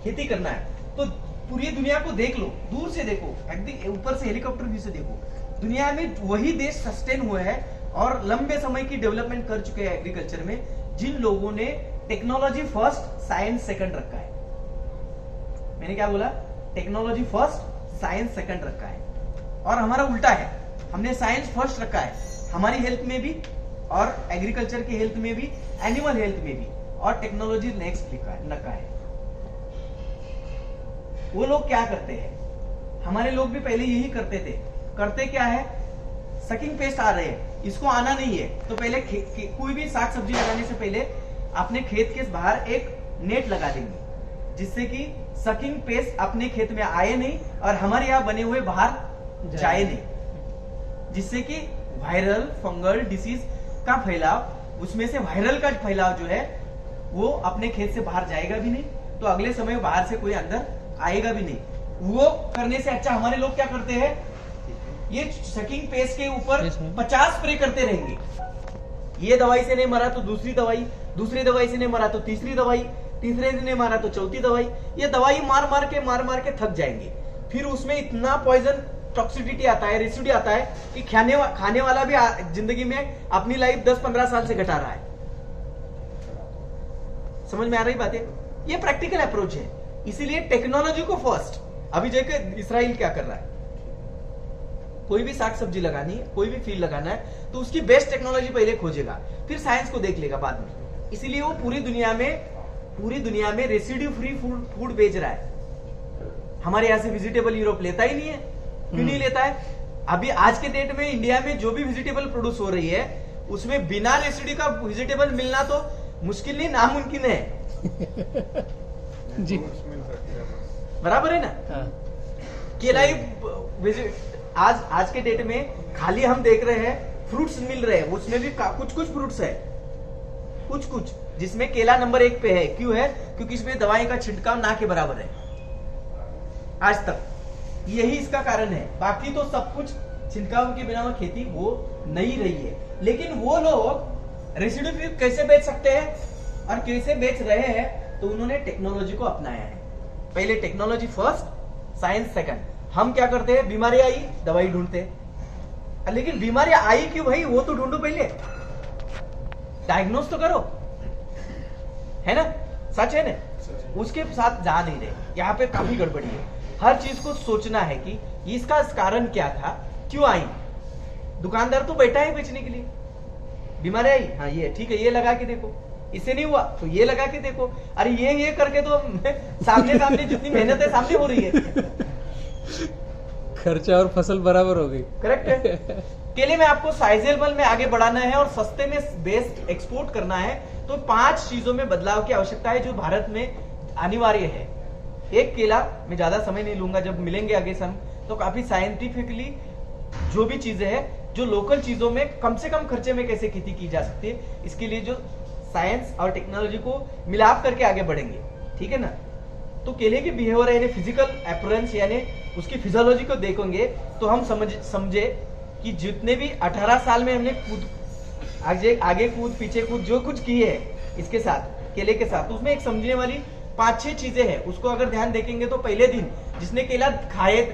खेती करना है तो पूरी दुनिया को देख लो, दूर से देखो, एकदम ऊपर से हेलीकॉप्टर व्यू से देखो, दुनिया में वही देश सस्टेन हुए हैं और लंबे समय की डेवलपमेंट कर चुके हैं एग्रीकल्चर में, जिन लोगों ने टेक्नोलॉजी फर्स्ट, साइंस सेकंड रखा है। मैंने क्या बोला? टेक्नोलॉजी फर्स्ट, साइंस सेकंड रखा है, और हमारा उल्टा है, हमने साइंस फर्स्ट रखा है हमारी हेल्थ में भी, और एग्रीकल्चर की हेल्थ में भी, एनिमल हेल्थ में भी, और टेक्नोलॉजी नेक्स्ट रखा है। वो लोग क्या करते हैं, हमारे लोग भी पहले यही करते थे। करते क्या है, सकिंग पेस्ट आ रहे हैं, इसको आना नहीं है तो पहले कोई भी साग सब्जी लगाने से पहले अपने खेत के बाहर एक नेट लगा देंगे, जिससे कि सकिंग पेस्ट अपने खेत में आए नहीं और हमारे यहाँ बने हुए बाहर जाए नहीं, जिससे कि वायरल फंगल डिसीज का फैलाव, उसमें से वायरल का फैलाव जो है वो अपने खेत से बाहर जाएगा भी नहीं, तो अगले समय बाहर से कोई अंदर आएगा भी नहीं। वो करने से अच्छा हमारे लोग क्या करते हैं, ये सकिंग पेस्ट के ऊपर 50 स्प्रे करते रहेंगे। ये दवाई से नहीं मरा तो दूसरी दवाई, दूसरी दवाई से नहीं मरा तो तीसरी दवाई, तीसरे से नहीं मारा तो चौथी दवाई। ये दवाई मार मार के थक जाएंगे। फिर उसमें इतना पॉइजन टॉक्सिसिटी आता है, रेसिड्यू आता है कि खाने वाला भी जिंदगी में अपनी लाइफ 10-15 साल से घटा रहा है। समझ में आ रही बातें? ये प्रैक्टिकल अप्रोच है, इसीलिए टेक्नोलॉजी को फर्स्ट। अभी देखिए इसराइल क्या कर रहा है, कोई भी साग सब्जी लगानी है, कोई भी फील्ड लगाना है तो उसकी बेस्ट टेक्नोलॉजी पहले खोजेगा, फिर साइंस को देख लेगा बाद में। इसीलिए वो पूरी दुनिया में रेसिड्यू फ्री फूड बेच रहा है। हमारे यहाँ से वेजिटेबल यूरोप लेता ही नहीं है। क्यों नहीं लेता है? अभी आज के डेट में इंडिया में जो भी वेजिटेबल प्रोड्यूस हो रही है उसमें बिना रेसिड्यू का वेजिटेबल मिलना तो मुश्किल नहीं, नामुमकिन है। जी बराबर है ना। केला ही आज के डेट में खाली हम देख रहे हैं फ्रूट्स मिल रहे हैं, उसमें भी कुछ फ्रूट्स है, कुछ जिसमें केला नंबर 1 पे है। क्यों है? क्योंकि इसमें दवाई का छिड़काव ना के बराबर है आज तक, यही इसका कारण है। बाकी तो सब कुछ छिड़काव के बिना खेती हो नहीं रही है। लेकिन वो लोग रेसिड्यू कैसे बेच सकते हैं और कैसे बेच रहे हैं, तो उन्होंने टेक्नोलॉजी को अपनाया है। पहले टेक्नोलॉजी फर्स्ट, साइंस सेकंड। हम क्या करते हैं, बीमारी आई दवाई ढूंढते हैं, लेकिन बीमारी आई क्यों भाई, वो तो ढूंढो पहले, डायग्नोस तो करो, है ना। सच है ना। उसके साथ जा नहीं रहे, यहाँ पे काफी गड़बड़ी है। हर चीज को सोचना है कि इसका कारण क्या था, क्यों आई। दुकानदार तो बैठा है बेचने के लिए, बीमारी आई, हाँ ये ठीक है, ये लगा के देखो, इससे नहीं हुआ तो ये लगा के देखो। अरे ये करके तो सामने जितनी मेहनत है सामने हो रही है, खर्चा और फसल बराबर हो गई। करेक्ट है। केले में आपको साइजेबल में आगे बढ़ाना है और सस्ते में बेस्ट एक्सपोर्ट करना है, तो 5 चीजों में बदलाव की आवश्यकता है जो भारत में अनिवार्य है। एक केला, मैं ज्यादा समय नहीं लूंगा, जब मिलेंगे आगे हम तो काफी साइंटिफिकली जो भी चीजें हैं, जो लोकल चीजों में कम से कम खर्चे में कैसे खेती की जा सकती है, इसके लिए जो साइंस और टेक्नोलॉजी को मिलाप करके आगे बढ़ेंगे। ठीक है ना। तो केले के बिहेवियर यानी फिजिकल अपीयरेंस यानी उसकी फिजियोलॉजी को देखेंगे तो हम समझे कि जितने भी 18 साल में हमने आगे कूद पीछे कूद जो कुछ किए है इसके साथ, केले के साथ, उसमें एक समझने वाली 5-6 चीजें हैं। उसको अगर ध्यान देखेंगे तो पहले दिन जिसने केला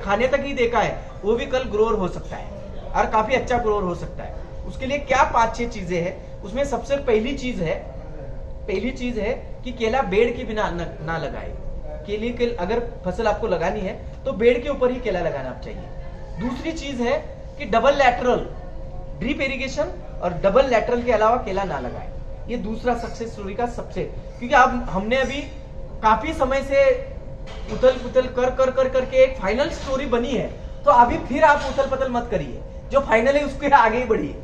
खाने तक ही देखा है वो भी कल ग्रोअर हो सकता है और काफी अच्छा ग्रोअर हो सकता है। उसके लिए क्या 5-6 चीजें हैं, उसमें सबसे पहली चीज है कि केला बेड़ के बिना ना लगाए। केले के अगर फसल आपको लगानी है तो बेड़ के ऊपर ही केला लगाना चाहिए। दूसरी चीज है कि डबल लैटरल ड्रिप इरिगेशन और डबल लैटरल के अलावा केला ना लगाए। ये दूसरा सक्सेस स्टोरी का सबसे, क्योंकि अब हमने अभी काफी समय से उथल पुथल कर करके एक फाइनल स्टोरी बनी है, तो अभी फिर आप उथल पुथल मत करिए। जो फाइनल है उसके आगे ही बढ़िए,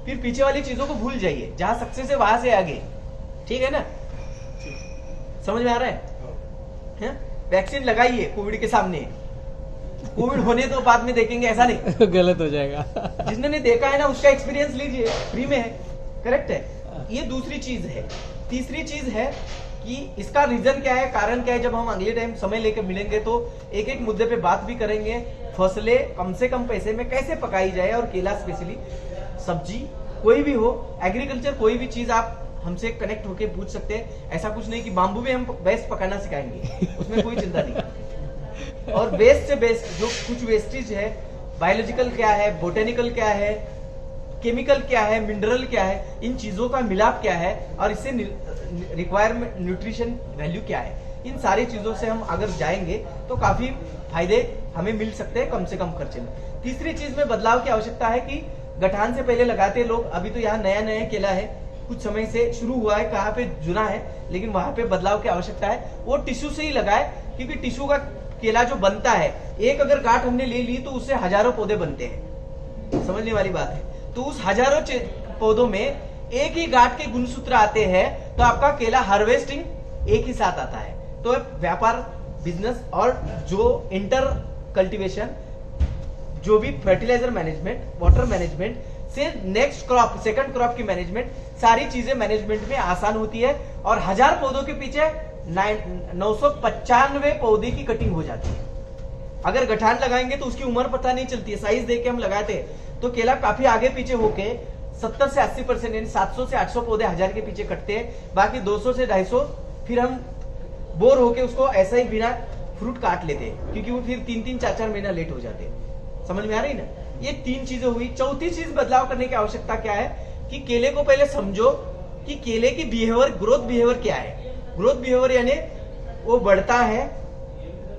फिर पीछे वाली चीजों को भूल जाइए। जहां सक्सेस है वहां से आगे, ठीक है ना? समझ में आ रहा है? वैक्सीन लगाइए कोविड के सामने, कोविड होने तो बाद में देखेंगे, ऐसा नहीं गलत हो जाएगा। जिसने देखा है ना उसका एक्सपीरियंस लीजिए, फ्री में है। करेक्ट है, ये दूसरी चीज है। तीसरी चीज है कि इसका रीजन क्या है, कारण क्या है। जब हम अगले टाइम समय लेकर मिलेंगे तो एक एक मुद्दे पे बात भी करेंगे। फसलें कम से कम पैसे में कैसे पकाई जाए, और केला स्पेशली, सब्जी कोई भी हो, एग्रीकल्चर कोई भी चीज आप हमसे कनेक्ट होके पूछ सकते हैं। ऐसा कुछ नहीं कि बाम्बू भी हम बेस्ट पकाना सिखाएंगे, उसमें कोई चिंता नहीं। और बेस्ट से बेस्ट जो कुछ वेस्टेज है, बायोलॉजिकल क्या है, बोटेनिकल क्या है, केमिकल क्या है, मिनरल क्या है, इन चीजों का मिलाप क्या है, और इससे रिक्वायरमेंट न्यूट्रिशन वैल्यू क्या है, इन सारी चीजों से हम अगर जाएंगे तो काफी फायदे हमें मिल सकते हैं कम से कम खर्चे में। तीसरी चीज में बदलाव की आवश्यकता है कि गठान से पहले लगाते लोग, अभी तो यहाँ नया नया केला है, कुछ समय से शुरू हुआ है, कहाँ पे जुना है, लेकिन वहां पे बदलाव की आवश्यकता है। वो टिश्यू से ही लगाए, क्योंकि टिश्यू का केला जो बनता है, एक अगर गांठ हमने ले ली तो उससे हजारों पौधे बनते हैं, समझने वाली बात है। तो उस हजारों पौधों में एक ही गांठ के गुणसूत्र आते हैं, तो आपका केला हार्वेस्टिंग एक ही साथ आता है। तो व्यापार, बिजनेस और जो इंटर कल्टीवेशन, जो भी फर्टिलाइजर मैनेजमेंट, वाटर मैनेजमेंट से नेक्स्ट क्रॉप, सेकंड क्रॉप की मैनेजमेंट, सारी चीजें मैनेजमेंट में आसान होती है। और 1000 पौधों के पीछे 995 पौधे की कटिंग हो जाती है। अगर गठान लगाएंगे तो उसकी उम्र पता नहीं चलती है, साइज देख के हम लगाते हैं तो केला काफी आगे पीछे होके 70 से 80% यानी 700 से 800 पौधे 1000 के पीछे कटते हैं। बाकी 200 से 250 फिर हम बोर होके उसको ऐसा ही बिना फ्रूट काट लेते हैं, क्योंकि वो फिर 3-3, 4-4 महीना लेट हो जाते हैं। समझ में आ रही ना? ये 3 चीजें हुई। चौथी चीज बदलाव करने की आवश्यकता क्या है कि केले को पहले समझो कि केले की बिहेवियर, ग्रोथ बिहेवियर क्या है। ग्रोथ बिहेवियर यानी वो बढ़ता है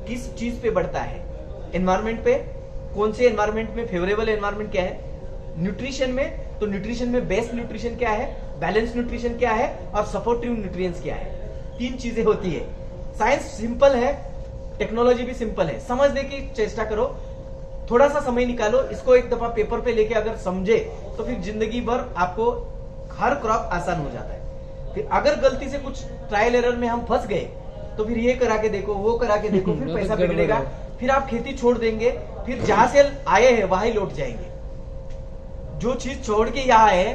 किस चीज पे बढ़ता है, एनवायरमेंट पे, कौन से एनवायरमेंट में फेवरेबल एनवायरमेंट क्या है, न्यूट्रिशन में, तो न्यूट्रिशन में बेस्ट न्यूट्रिशन क्या है, बैलेंस न्यूट्रिशन क्या है, और सपोर्टिव न्यूट्रिएंट्स क्या है। 3 चीजें होती है। साइंस सिंपल है, टेक्नोलॉजी भी सिंपल है। समझने की चेष्टा करो, थोड़ा सा समय निकालो, इसको एक दफा पेपर पे लेके अगर समझे तो फिर जिंदगी भर आपको हर क्रॉप आसान हो जाता है। फिर अगर गलती से कुछ ट्रायल एरर में हम फंस गए तो फिर ये करा के देखो, वो करा के देखो, फिर पैसा बिगड़ेगा, फिर आप खेती छोड़ देंगे, फिर जहां से आए हैं वहां ही लौट जाएंगे। जो चीज छोड़ के यहाँ आए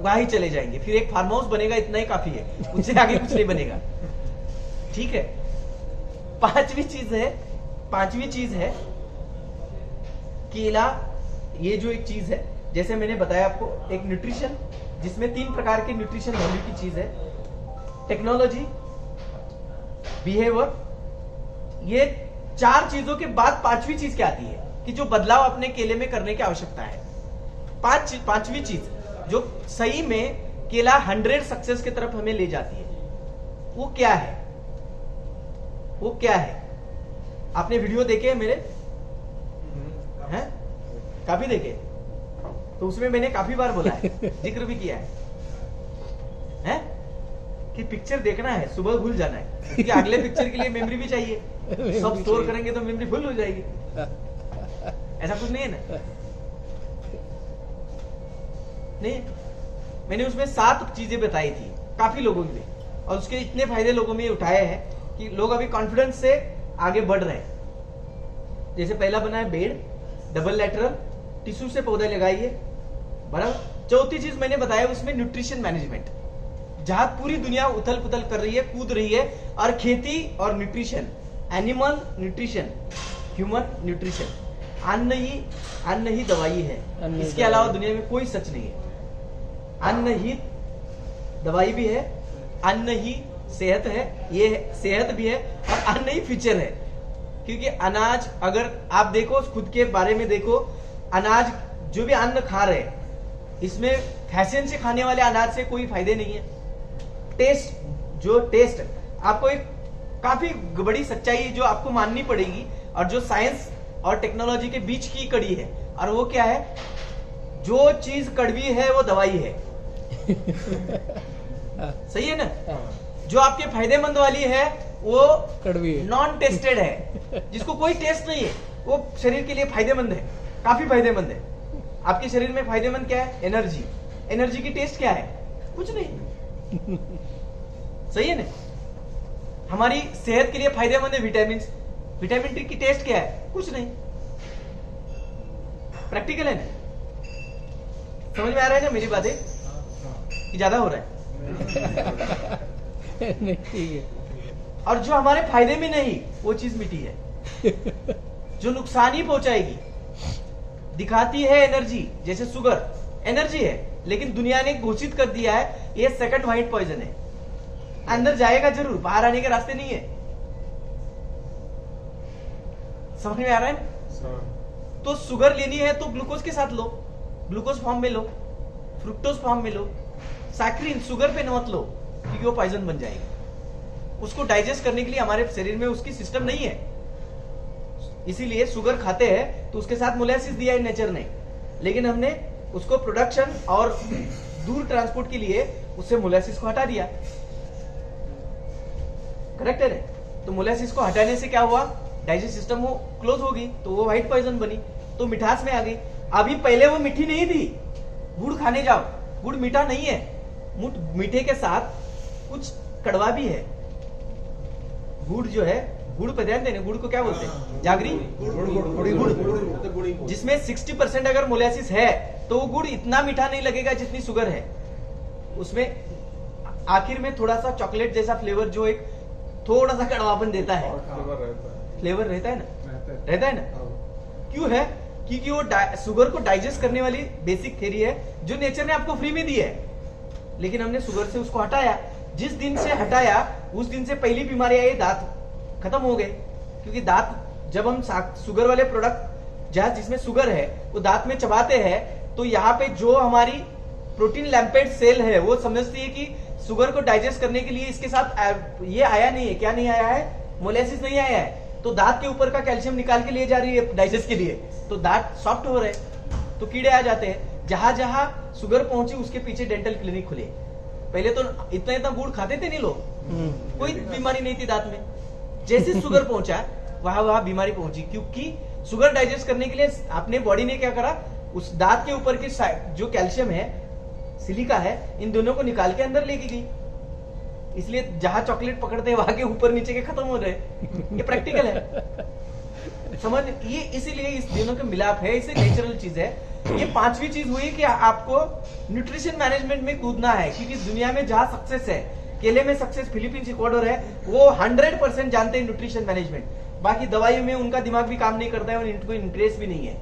वहां ही चले जाएंगे, फिर एक फार्म हाउस बनेगा, इतना ही काफी है, उससे आगे कुछ नहीं बनेगा। ठीक है। पांचवी चीज है केला। ये जो एक चीज है, जैसे मैंने बताया आपको, एक न्यूट्रिशन जिसमें 3 प्रकार के न्यूट्रिशन वैल्यू की चीज है, टेक्नोलॉजी, बिहेवियर, ये 4 चीजों के बाद 5वीं चीज क्या आती है कि जो बदलाव अपने केले में करने की आवश्यकता है। 5वीं चीज जो सही में केला 100 सक्सेस की तरफ हमें ले जाती है, वो क्या है? वो क्या है? आपने वीडियो देखे मेरे हैं? काफी देखे, तो उसमें मैंने काफी बार बोला है, जिक्र भी किया है कि पिक्चर देखना है, सुबह भूल जाना है, क्योंकि अगले पिक्चर के लिए मेमोरी भी चाहिए। सब स्टोर करेंगे तो मेमोरी फुल हो जाएगी। ऐसा कुछ नहीं है ना? नहीं, मैंने उसमें 7 चीजें बताई थी काफी लोगों के लिए, और उसके इतने फायदे लोगों में उठाए हैं कि लोग अभी कॉन्फिडेंस से आगे बढ़ रहे हैं। जैसे पहला बना है बेड़, डबल लैटरल, टिश्यू से पौधे लगाइए, बराबर। चौथी चीज मैंने बताया उसमें न्यूट्रिशन मैनेजमेंट, जहां पूरी दुनिया उथल पुथल कर रही है, कूद रही है, और खेती और nutrition, animal nutrition, human nutrition, अन्न ही दवाई है। इसके अलावा दुनिया में कोई सच नहीं है। अन्न ही दवाई भी है, अन्न ही सेहत है, ये सेहत भी है और अन्न ही फ्यूचर है। क्योंकि अनाज अगर आप देखो, खुद के बारे में देखो, अनाज जो भी अन्न खा रहे हैं इसमें फैशन से खाने वाले अनाज से कोई फायदे नहीं है। टेस्ट आपको एक काफी बड़ी सच्चाई है जो आपको माननी पड़ेगी, और जो साइंस और टेक्नोलॉजी के बीच की कड़ी है, और वो क्या है, जो चीज कड़वी है वो दवाई है। सही है ना? जो आपके फायदेमंद वाली है वो कड़वी है, नॉन टेस्टेड है, जिसको कोई टेस्ट नहीं है, वो शरीर के लिए फायदेमंद है, काफी फायदेमंद है। आपके शरीर में फायदेमंद क्या है? एनर्जी। एनर्जी की टेस्ट क्या है? कुछ नहीं। सही है ना? हमारी सेहत के लिए फायदेमंद है विटामिन। विटामिन डी की टेस्ट क्या है? कुछ नहीं। प्रैक्टिकल है ना? समझ में आ रहा है ना मेरी बातें कि ज्यादा हो रहा है? नहीं, ठीक है। और जो हमारे फायदे में नहीं, वो चीज मीठी है, जो नुकसान ही पहुंचाएगी। दिखाती है एनर्जी, जैसे शुगर एनर्जी है, लेकिन दुनिया ने घोषित कर दिया है ये सेकंड व्हाइट पॉइजन है। अंदर जाएगा जरूर, बाहर आने के रास्ते नहीं है। समझ में आ रहा है? तो शुगर लेनी है तो ग्लूकोज के साथ लो, ग्लूकोज फॉर्म में लो, फ्रुक्टोज फॉर्म में लो। सैक्रिन शुगर पे मत लो, क्योंकि वो पॉइजन बन जाएगी। उसको डाइजेस्ट करने के लिए हमारे शरीर में उसकी सिस्टम नहीं है, इसीलिए शुगर खाते हैं तो उसके साथ मोलेसिस दिया है नेचर ने, लेकिन हमने उसको प्रोडक्शन और दूर ट्रांसपोर्ट के लिए उससे मोलेसिस को हटा दिया। करेक्ट है? तो मोलेसिस को हटाने से क्या हुआ? डाइजेस्ट सिस्टम वो क्लोज होगी, तो वो व्हाइट पॉइजन बनी, तो मिठास में आ गई। अभी पहले वो मीठी नहीं थी। गुड़ खाने जाओ, गुड़ मीठा नहीं है, मीठे के साथ कुछ कड़वा भी है। गुड़ जो है, गुड़ पे ध्यान देने, गुड़ को क्या बोलते हैं? जागरी गुड़, जिसमें 60% अगर मोलेसिस है तो वो गुड़ इतना मीठा नहीं लगेगा जितनी शुगर है। उसमें आखिर में थोड़ा सा चॉकलेट जैसा फ्लेवर, जो एक थोड़ा सा कड़वापन देता है। फ्लेवर रहता है ना? रहता है ना? क्यों है? क्योंकि वो शुगर को डाइजेस्ट करने वाली बेसिक थ्योरी है जो नेचर ने आपको फ्री में दी है, लेकिन हमने शुगर से उसको हटाया। जिस दिन से हटाया उस दिन से पहली बीमारी आई, दांत खत्म हो गए। क्योंकि दांत जब हम शुगर वाले प्रोडक्ट जहां जिसमें शुगर है वो दांत में चबाते हैं, तो यहाँ पे जो हमारी प्रोटीन लैम्पेट सेल है वो समझती है कि शुगर को डाइजेस्ट करने के लिए इसके साथ ये आया नहीं है। क्या नहीं आया है? मोलेसिस नहीं आया है। तो दांत के ऊपर का कैल्शियम निकाल के लिए जा रही है डाइजेस्ट के लिए, तो दांत सॉफ्ट हो रहे, तो कीड़े आ जाते हैं। जहां जहां शुगर पहुंची उसके पीछे डेंटल क्लिनिक खुले। पहले तो इतना गुड़ खाते थे नहीं लोग, कोई बीमारी नहीं थी दांत में। जैसे शुगर पहुंचा वहां बीमारी पहुंची, क्योंकि शुगर डाइजेस्ट करने के लिए अपने बॉडी ने क्या करा, उस दांत के ऊपर की जो कैल्शियम है, सिलिका है, इन दोनों को निकाल के अंदर लेके गई। इसलिए जहां चॉकलेट पकड़ते हैं वहां के ऊपर नीचे के खत्म हो रहे। ये प्रैक्टिकल है, समझ? ये इसीलिए इस दोनों का मिलाप है, इसे नेचुरल चीज है। ये पांचवी चीज हुई कि आपको न्यूट्रिशन मैनेजमेंट में कूदना है, क्योंकि दुनिया में जहां सक्सेस है, केले में सक्सेस फिलीपींस इक्वाडोर है, वो 100% जानते हैं न्यूट्रिशन मैनेजमेंट। बाकी दवाई में उनका दिमाग भी काम नहीं करता है और इनको इंटरेस्ट भी नहीं है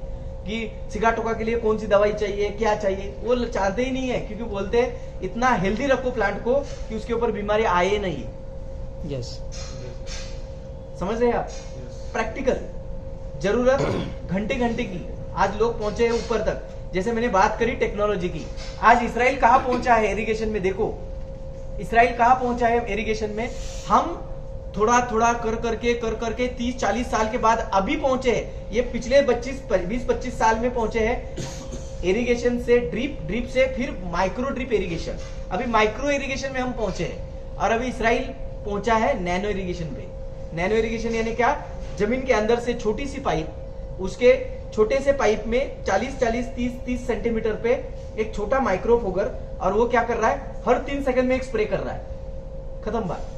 कि सिगा टोका के लिए कौन सी दवाई चाहिए, क्या चाहिए, वो चाहते ही नहीं है। क्योंकि बोलते हैं इतना हेल्दी रखो प्लांट को कि उसके ऊपर बीमारी आए नहीं। यस, समझ रहे हैं आप? प्रैक्टिकल जरूरत घंटे घंटे की। आज लोग पहुंचे हैं ऊपर तक, जैसे मैंने बात करी टेक्नोलॉजी की। आज इसराइल कहां पहुंचा है इरिगेशन में? देखो इसराइल कहां पहुंचा है इरिगेशन में। हम थोड़ा थोड़ा कर करके 30-40 साल के बाद अभी पहुंचे हैं। ये पिछले 20-25 साल में पहुंचे हैं इरिगेशन से ड्रिप से फिर माइक्रो ड्रिप इरिगेशन। अभी माइक्रो इरिगेशन में हम पहुंचे हैं, और अभी इसराइल पहुंचा है नैनो इरिगेशन पे। नैनो इरिगेशन यानी क्या? जमीन के अंदर से छोटी सी पाइप, उसके छोटे से पाइप में 40-30 सेंटीमीटर पे एक छोटा माइक्रो फोगर, और वो क्या कर रहा है? हर 3 सेकंड में एक स्प्रे कर रहा है। खत्म बात।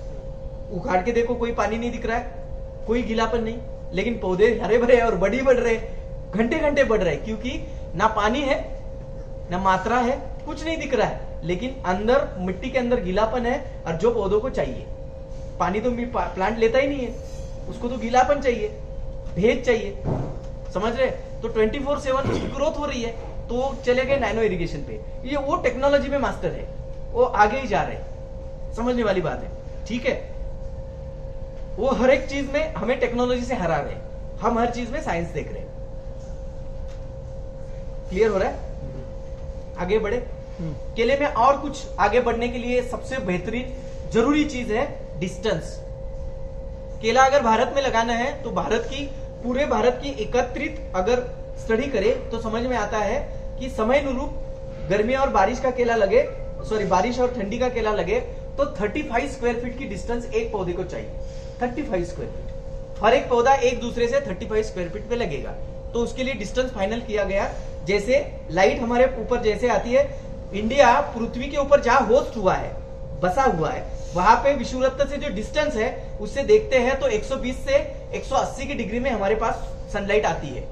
उखाड़ के देखो, कोई पानी नहीं दिख रहा है, कोई गीलापन नहीं, लेकिन पौधे हरे भरे और बड़ी बढ़ रहे, घंटे घंटे बढ़ रहे, क्योंकि ना पानी है ना मात्रा है, कुछ नहीं दिख रहा है, लेकिन अंदर मिट्टी के अंदर गीलापन है। और जो पौधों को चाहिए, पानी तो प्लांट लेता ही नहीं है, उसको तो गीलापन चाहिए, भेज चाहिए। समझ रहे? तो 24/7 उसकी ग्रोथ हो रही है। तो चले गए नैनो इरिगेशन पे। ये वो टेक्नोलॉजी में मास्टर है, वो आगे ही जा रहे हैं। समझने वाली बात है। ठीक है, वो हर एक चीज में हमें टेक्नोलॉजी से हरा रहे हैं, हम हर चीज में साइंस देख रहे हैं। क्लियर हो रहा है? आगे बढ़े। केले में और कुछ आगे बढ़ने के लिए सबसे बेहतरीन जरूरी चीज है डिस्टेंस। केला अगर भारत में लगाना है तो पूरे भारत की एकत्रित अगर स्टडी करे तो समझ में आता है कि समय अनुरूप गर्मी और बारिश का केला लगे, बारिश और ठंडी का केला लगे तो 35 स्क्वायर फीट की डिस्टेंस एक पौधे को चाहिए। 35 स्क्वायर फीट, हर एक पौधा एक दूसरे से 35 स्क्वायर फीट पे लगेगा। तो उसके लिए डिस्टेंस फाइनल किया गया। जैसे लाइट हमारे ऊपर जैसे आती है, इंडिया पृथ्वी के ऊपर जहां होस्ट हुआ है, बसा हुआ है, वहां पे विषुववृत्त से जो डिस्टेंस है उससे देखते हैं तो 120 से 180 की डिग्री में हमारे पास सनलाइट आती है।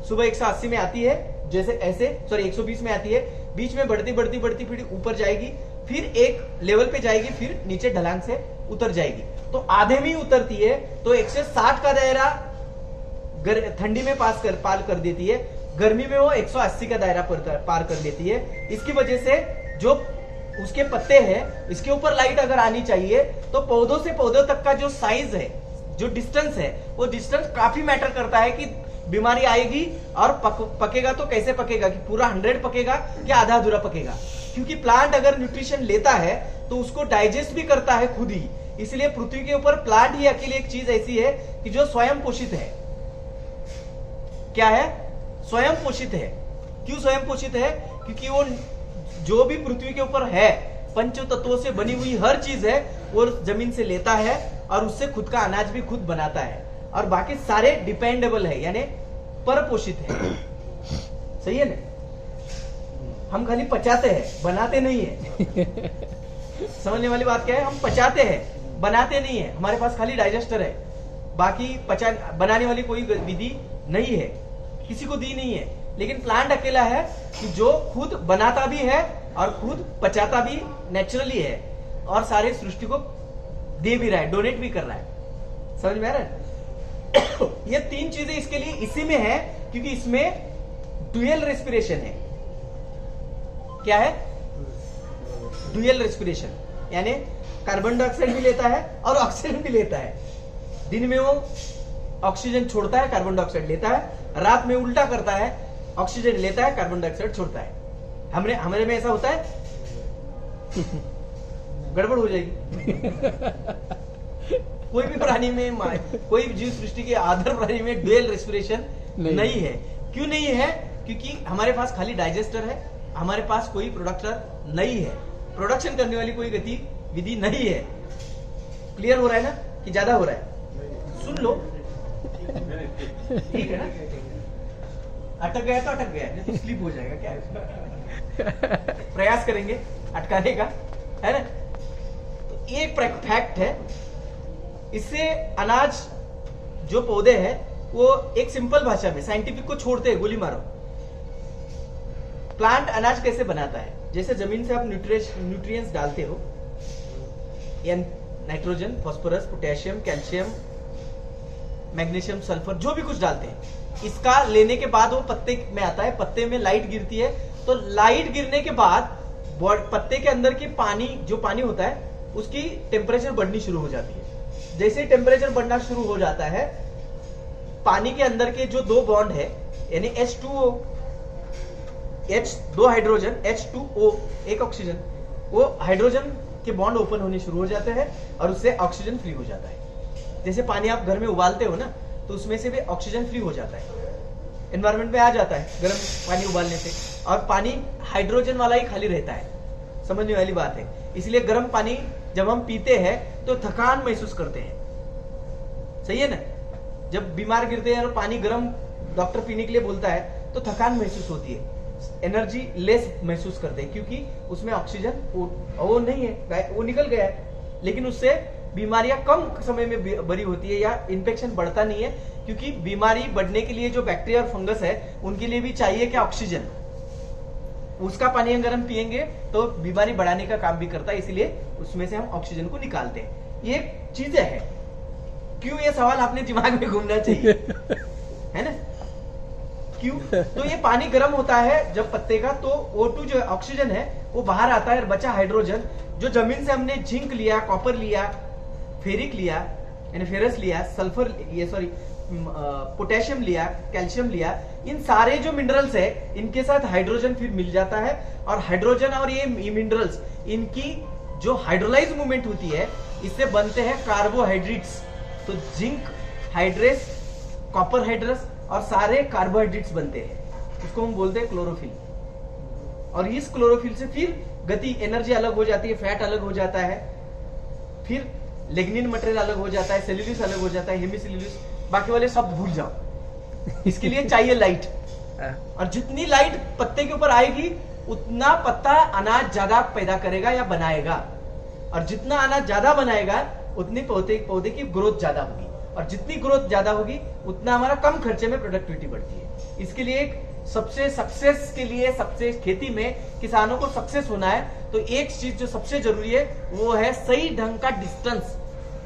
सुबह 180 में आती है, जैसे ऐसे 120 में आती है, बीच में बढ़ती बढ़ती बढ़ती फिर ऊपर जाएगी, फिर एक लेवल पे जाएगी, फिर नीचे ढलान से उतर जाएगी। तो आधे में उतरती है तो 160 का दायरा ठंडी में पार कर देती है, गर्मी में वो 180 का दायरा पार कर लेती है। इसकी वजह से जो उसके पत्ते हैं, इसके ऊपर लाइट अगर आनी चाहिए तो पौधों से पौधों तक का जो साइज है, जो डिस्टेंस है, वो डिस्टेंस काफी मैटर करता है कि बीमारी आएगी और पकेगा तो कैसे पकेगा, कि पूरा 100 पकेगा या आधा अधूरा पकेगा। क्योंकि प्लांट अगर न्यूट्रिशन लेता है तो उसको डाइजेस्ट भी करता है खुद ही। इसलिए पृथ्वी के ऊपर प्लांट ही अकेली एक चीज ऐसी है कि जो स्वयं पोषित है। क्या है? स्वयं पोषित है। क्यों स्वयं पोषित है? क्योंकि वो जो भी पृथ्वी के ऊपर है, पंच तत्वों से बनी हुई हर चीज है वो जमीन से लेता है और उससे खुद का अनाज भी खुद बनाता है, और बाकी सारे डिपेंडेबल है, यानी परपोषित है। सही है ना? हम खाली पचाते हैं, बनाते नहीं है। समझने वाली बात क्या है? हम पचाते हैं, बनाते नहीं है। हमारे पास खाली डाइजेस्टर है, बाकी बनाने वाली कोई विधि नहीं है, किसी को दी नहीं है। लेकिन प्लांट अकेला है कि जो खुद बनाता भी है और खुद पचाता भी नेचुरली है, और सारे सृष्टि को दे भी रहा है, डोनेट भी कर रहा है। समझ में आ रहा है? ये तीन चीजें इसके लिए इसी में है, क्योंकि इसमें ड्यूअल रेस्पिरेशन है। क्या है? ड्यूअल रेस्पिरेशन, यानी कार्बन डाइऑक्साइड भी लेता है और ऑक्सीजन भी लेता है। दिन में वो ऑक्सीजन छोड़ता है, कार्बन डाइऑक्साइड लेता है, रात में उल्टा करता है, ऑक्सीजन लेता है, कार्बन डाइऑक्साइड छोड़ता है। हमारे में ऐसा होता है? गड़बड़ हो जाएगी। कोई भी प्राणी में, कोई जीव सृष्टि के आधार प्राणी में ड्यूअल रेस्पिरेशन नहीं है। क्यों नहीं है? क्योंकि हमारे पास खाली डाइजेस्टर है, हमारे पास कोई प्रोडक्टर नहीं है, प्रोडक्शन करने वाली कोई गतिविधि नहीं है। क्लियर हो रहा है ना कि ज्यादा हो रहा है? सुन लो, ठीक है ना? अटक गया तो अटक गया, नहीं तो स्लिप हो जाएगा। क्या है? प्रयास करेंगे अटकाने का, है ना? तो एक फैक्ट है, इससे अनाज जो पौधे हैं वो एक सिंपल भाषा में, साइंटिफिक को छोड़ते हैं, गोली मारो। प्लांट अनाज कैसे बनाता है? जैसे जमीन से आप न्यूट्रिएंट्स डालते हो, या nitrogen, phosphorus, potassium, calcium, magnesium, sulphur, जो भी कुछ डालते हैं, इसका लेने के बाद वो पत्ते में आता है, पत्ते में लाइट गिरती है, तो लाइट गिरने के बाद पत्ते के अंदर की जो पानी होता है उसकी टेम्परेचर बढ़नी शुरू हो जाती है। जैसे टेम्परेचर बढ़ना शुरू हो जाता है, पानी के अंदर के जो दो बॉन्ड है, यानी H2O, दो हाइड्रोजन, H2O, एक ऑक्सीजन, वो हाइड्रोजन के बॉन्ड ओपन होने शुरू हो जाते हैं और उससे ऑक्सीजन फ्री हो जाता है। जैसे पानी आप घर में उबालते हो ना, तो उसमें से भी ऑक्सीजन फ्री हो जाता है, एनवायरमेंट में आ जाता है गर्म पानी उबालने से, और पानी हाइड्रोजन वाला ही खाली रहता है। समझने वाली बात है। इसलिए गर्म पानी जब हम पीते हैं तो थकान महसूस करते हैं। सही है ना? जब बीमार गिरते हैं और पानी गर्म डॉक्टर पीने के लिए बोलता है तो थकान महसूस होती है, एनर्जी लेस महसूस करते हैं, क्योंकि उसमें ऑक्सीजन वो नहीं है, वो निकल गया है। लेकिन उससे बीमारियां कम समय में बरी होती है, या इन्फेक्शन बढ़ता नहीं है, क्योंकि बीमारी बढ़ने के लिए जो बैक्टीरिया और फंगस है उनके लिए भी चाहिए क्या? ऑक्सीजन। उसका पानी अगर हम पिएंगे तो बीमारी बढ़ाने का काम भी करता है, इसलिए उसमें से हम ऑक्सीजन को निकालते हैं। ये चीजें हैं। क्यों? ये सवाल आपने दिमाग में घूमना चाहिए, है ना? क्यों? तो ये पानी गर्म होता है जब पत्ते का, तो O2 जो ऑक्सीजन है वो बाहर आता है, और बचा हाइड्रोजन जो जमीन से हमने जिंक लिया, कॉपर लिया, फेरिक लिया यानी फेरस लिया, सल्फर ये सॉरी पोटेशियम लिया, कैल्शियम लिया, इन सारे जो मिनरल्स है इनके साथ हाइड्रोजन फिर मिल जाता है और हाइड्रोजन और ये मिनरल्स इनकी जो हाइड्रोलाइज मूवमेंट होती है इससे बनते हैं कार्बोहाइड्रेट्स। तो जिंक हाइड्रेस, कॉपर हाइड्रेस और सारे कार्बोहाइड्रेट्स बनते हैं, उसको हम बोलते हैं क्लोरोफिल। और इस क्लोरोफिल से फिर गति एनर्जी अलग हो जाती है, फैट अलग हो जाता है, फिर लिग्निन मटेरियल अलग हो जाता है, सेल्यूलोस अलग हो जाता है, हेमीसेल्यूलोस, बाकी वाले शब्द भूल जाओ। इसके लिए चाहिए लाइट, और जितनी लाइट पत्ते के ऊपर आएगी उतना पत्ता अनाज ज्यादा पैदा करेगा या बनाएगा, और जितना अनाज ज्यादा बनाएगा उतनी पौधे की ग्रोथ ज्यादा होगी, और जितनी ग्रोथ ज्यादा होगी उतना हमारा कम खर्चे में प्रोडक्टिविटी बढ़ती है। इसके लिए एक सबसे सक्सेस के लिए, सबसे खेती में किसानों को सक्सेस होना है तो एक चीज जो सबसे जरूरी है वो है सही ढंग का डिस्टेंस।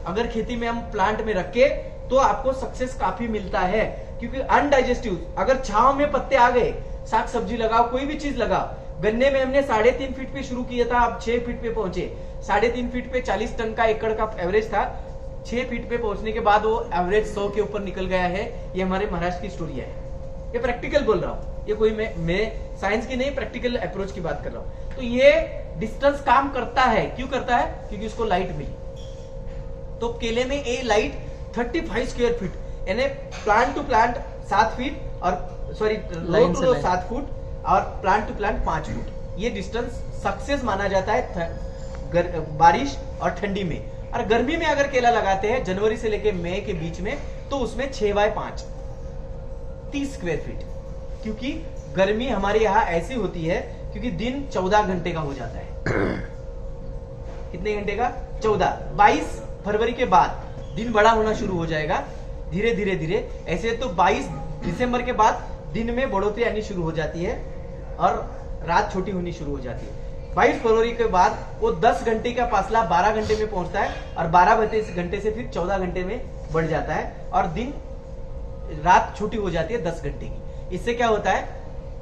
अगर खेती में हम प्लांट में रखे तो आपको सक्सेस काफी मिलता है, क्योंकि अनडाइजेस्टिव अगर छांव में पत्ते आ गए, साग सब्जी लगाओ, कोई भी चीज लगाओ। गन्ने में हमने 3.5 फीट पे शुरू किया था, अब 6 फीट पे पहुंचे। 3.5 फीट पे 40 टन का एकड़ का एवरेज था, 6 फीट पे पहुंचने के बाद वो एवरेज 100 के ऊपर निकल गया है। ये हमारे महाराष्ट्र की स्टोरी है, ये प्रैक्टिकल बोल रहा हूँ, ये कोई मैं साइंस की नहीं, प्रैक्टिकल अप्रोच की बात कर रहा हूँ। तो ये डिस्टेंस काम करता है, क्यों करता है? क्योंकि उसको लाइट मिली। तो केले में ए लाइट 35 स्क्वायर फीट यानी प्लांट टू प्लांट 7 फीट और sorry row to row 7 foot और प्लांट टू प्लांट 5 फुट। ये डिस्टेंस सक्सेस माना जाता है बारिश और ठंडी में। और गर्मी में अगर केला लगाते हैं जनवरी से लेके मई के बीच में, तो उसमें 6x5 30 स्क्वायर फीट, क्योंकि गर्मी हमारे यहाँ ऐसी होती है क्योंकि दिन 14 घंटे का हो जाता है। कितने घंटे का? 14। 22 फरवरी के बाद दिन बड़ा होना शुरू हो जाएगा धीरे धीरे धीरे। ऐसे तो 22 दिसंबर के बाद दिन में बढ़ोतरी आनी शुरू हो जाती है और रात छोटी होनी शुरू हो जाती है। 22 फरवरी के बाद वो 10 घंटे का फासला 12 घंटे में पहुंचता है और 12 घंटे से फिर 14 घंटे में बढ़ जाता है और दिन रात छोटी हो जाती है 10 घंटे की। इससे क्या होता है?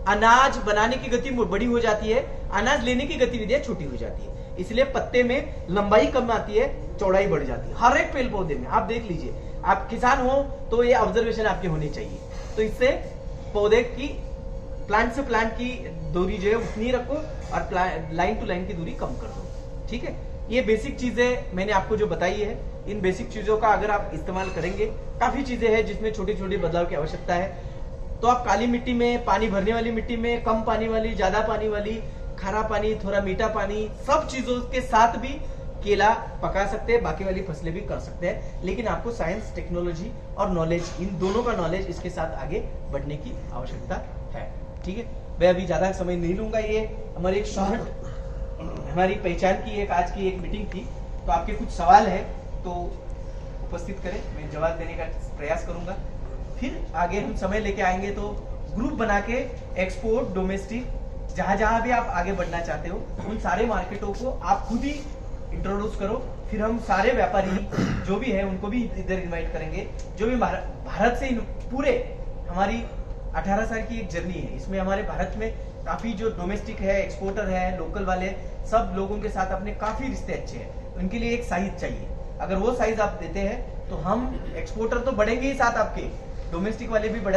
अनाज बनाने की गति बड़ी हो जाती है, अनाज लेने की गतिविधियां छोटी हो जाती है। इसलिए पत्ते में लंबाई कम आती है, चौड़ाई बढ़ जाती है। हर एक पेड़ पौधे में आप देख लीजिए, आप किसान हो तो ये ऑब्जर्वेशन आपके होनी चाहिए। तो इससे पौधे की प्लांट से प्लांट की दूरी जो है उतनी रखो और लाइन टू लाइन की दूरी कम कर दो। ठीक है, ये बेसिक चीजें मैंने आपको जो बताई है, इन बेसिक चीजों का अगर आप इस्तेमाल करेंगे, काफी चीजें हैं जिसमें छोटी छोटी बदलाव की आवश्यकता है। तो आप काली मिट्टी में, पानी भरने वाली मिट्टी में, कम पानी वाली, ज्यादा पानी वाली, खारा पानी, थोड़ा मीठा पानी, सब चीजों के साथ भी केला पका सकते हैं, बाकी वाली फसलें भी कर सकते हैं। लेकिन आपको साइंस, टेक्नोलॉजी और नॉलेज, इन दोनों का नॉलेज इसके साथ आगे बढ़ने की आवश्यकता है। ठीक है, मैं अभी ज्यादा समय नहीं लूंगा। ये हमारी एक शॉर्ट हमारी पहचान की एक आज की एक मीटिंग थी। तो आपके कुछ सवाल है तो उपस्थित करें, मैं जवाब देने का प्रयास करूंगा। फिर आगे हम समय लेके आएंगे तो ग्रुप बना के एक्सपोर्ट, डोमेस्टिक, जहां जहां भी आप आगे बढ़ना चाहते हो उन सारे मार्केटों को आप खुद ही इंट्रोड्यूस करो। फिर हम सारे व्यापारी जो भी है उनको भी इधर इनवाइट करेंगे। जो भी भारत से पूरे हमारी 18 साल की एक जर्नी है, इसमें हमारे भारत में काफी जो डोमेस्टिक है, एक्सपोर्टर है, लोकल वाले, सब लोगों के साथ अपने काफी रिश्ते अच्छे हैं। उनके लिए एक साइज चाहिए। अगर वो साइज आप देते हैं तो हम एक्सपोर्टर तो बढ़ेंगे ही साथ आपके, डोमेस्टिक वाले भी बढ़े।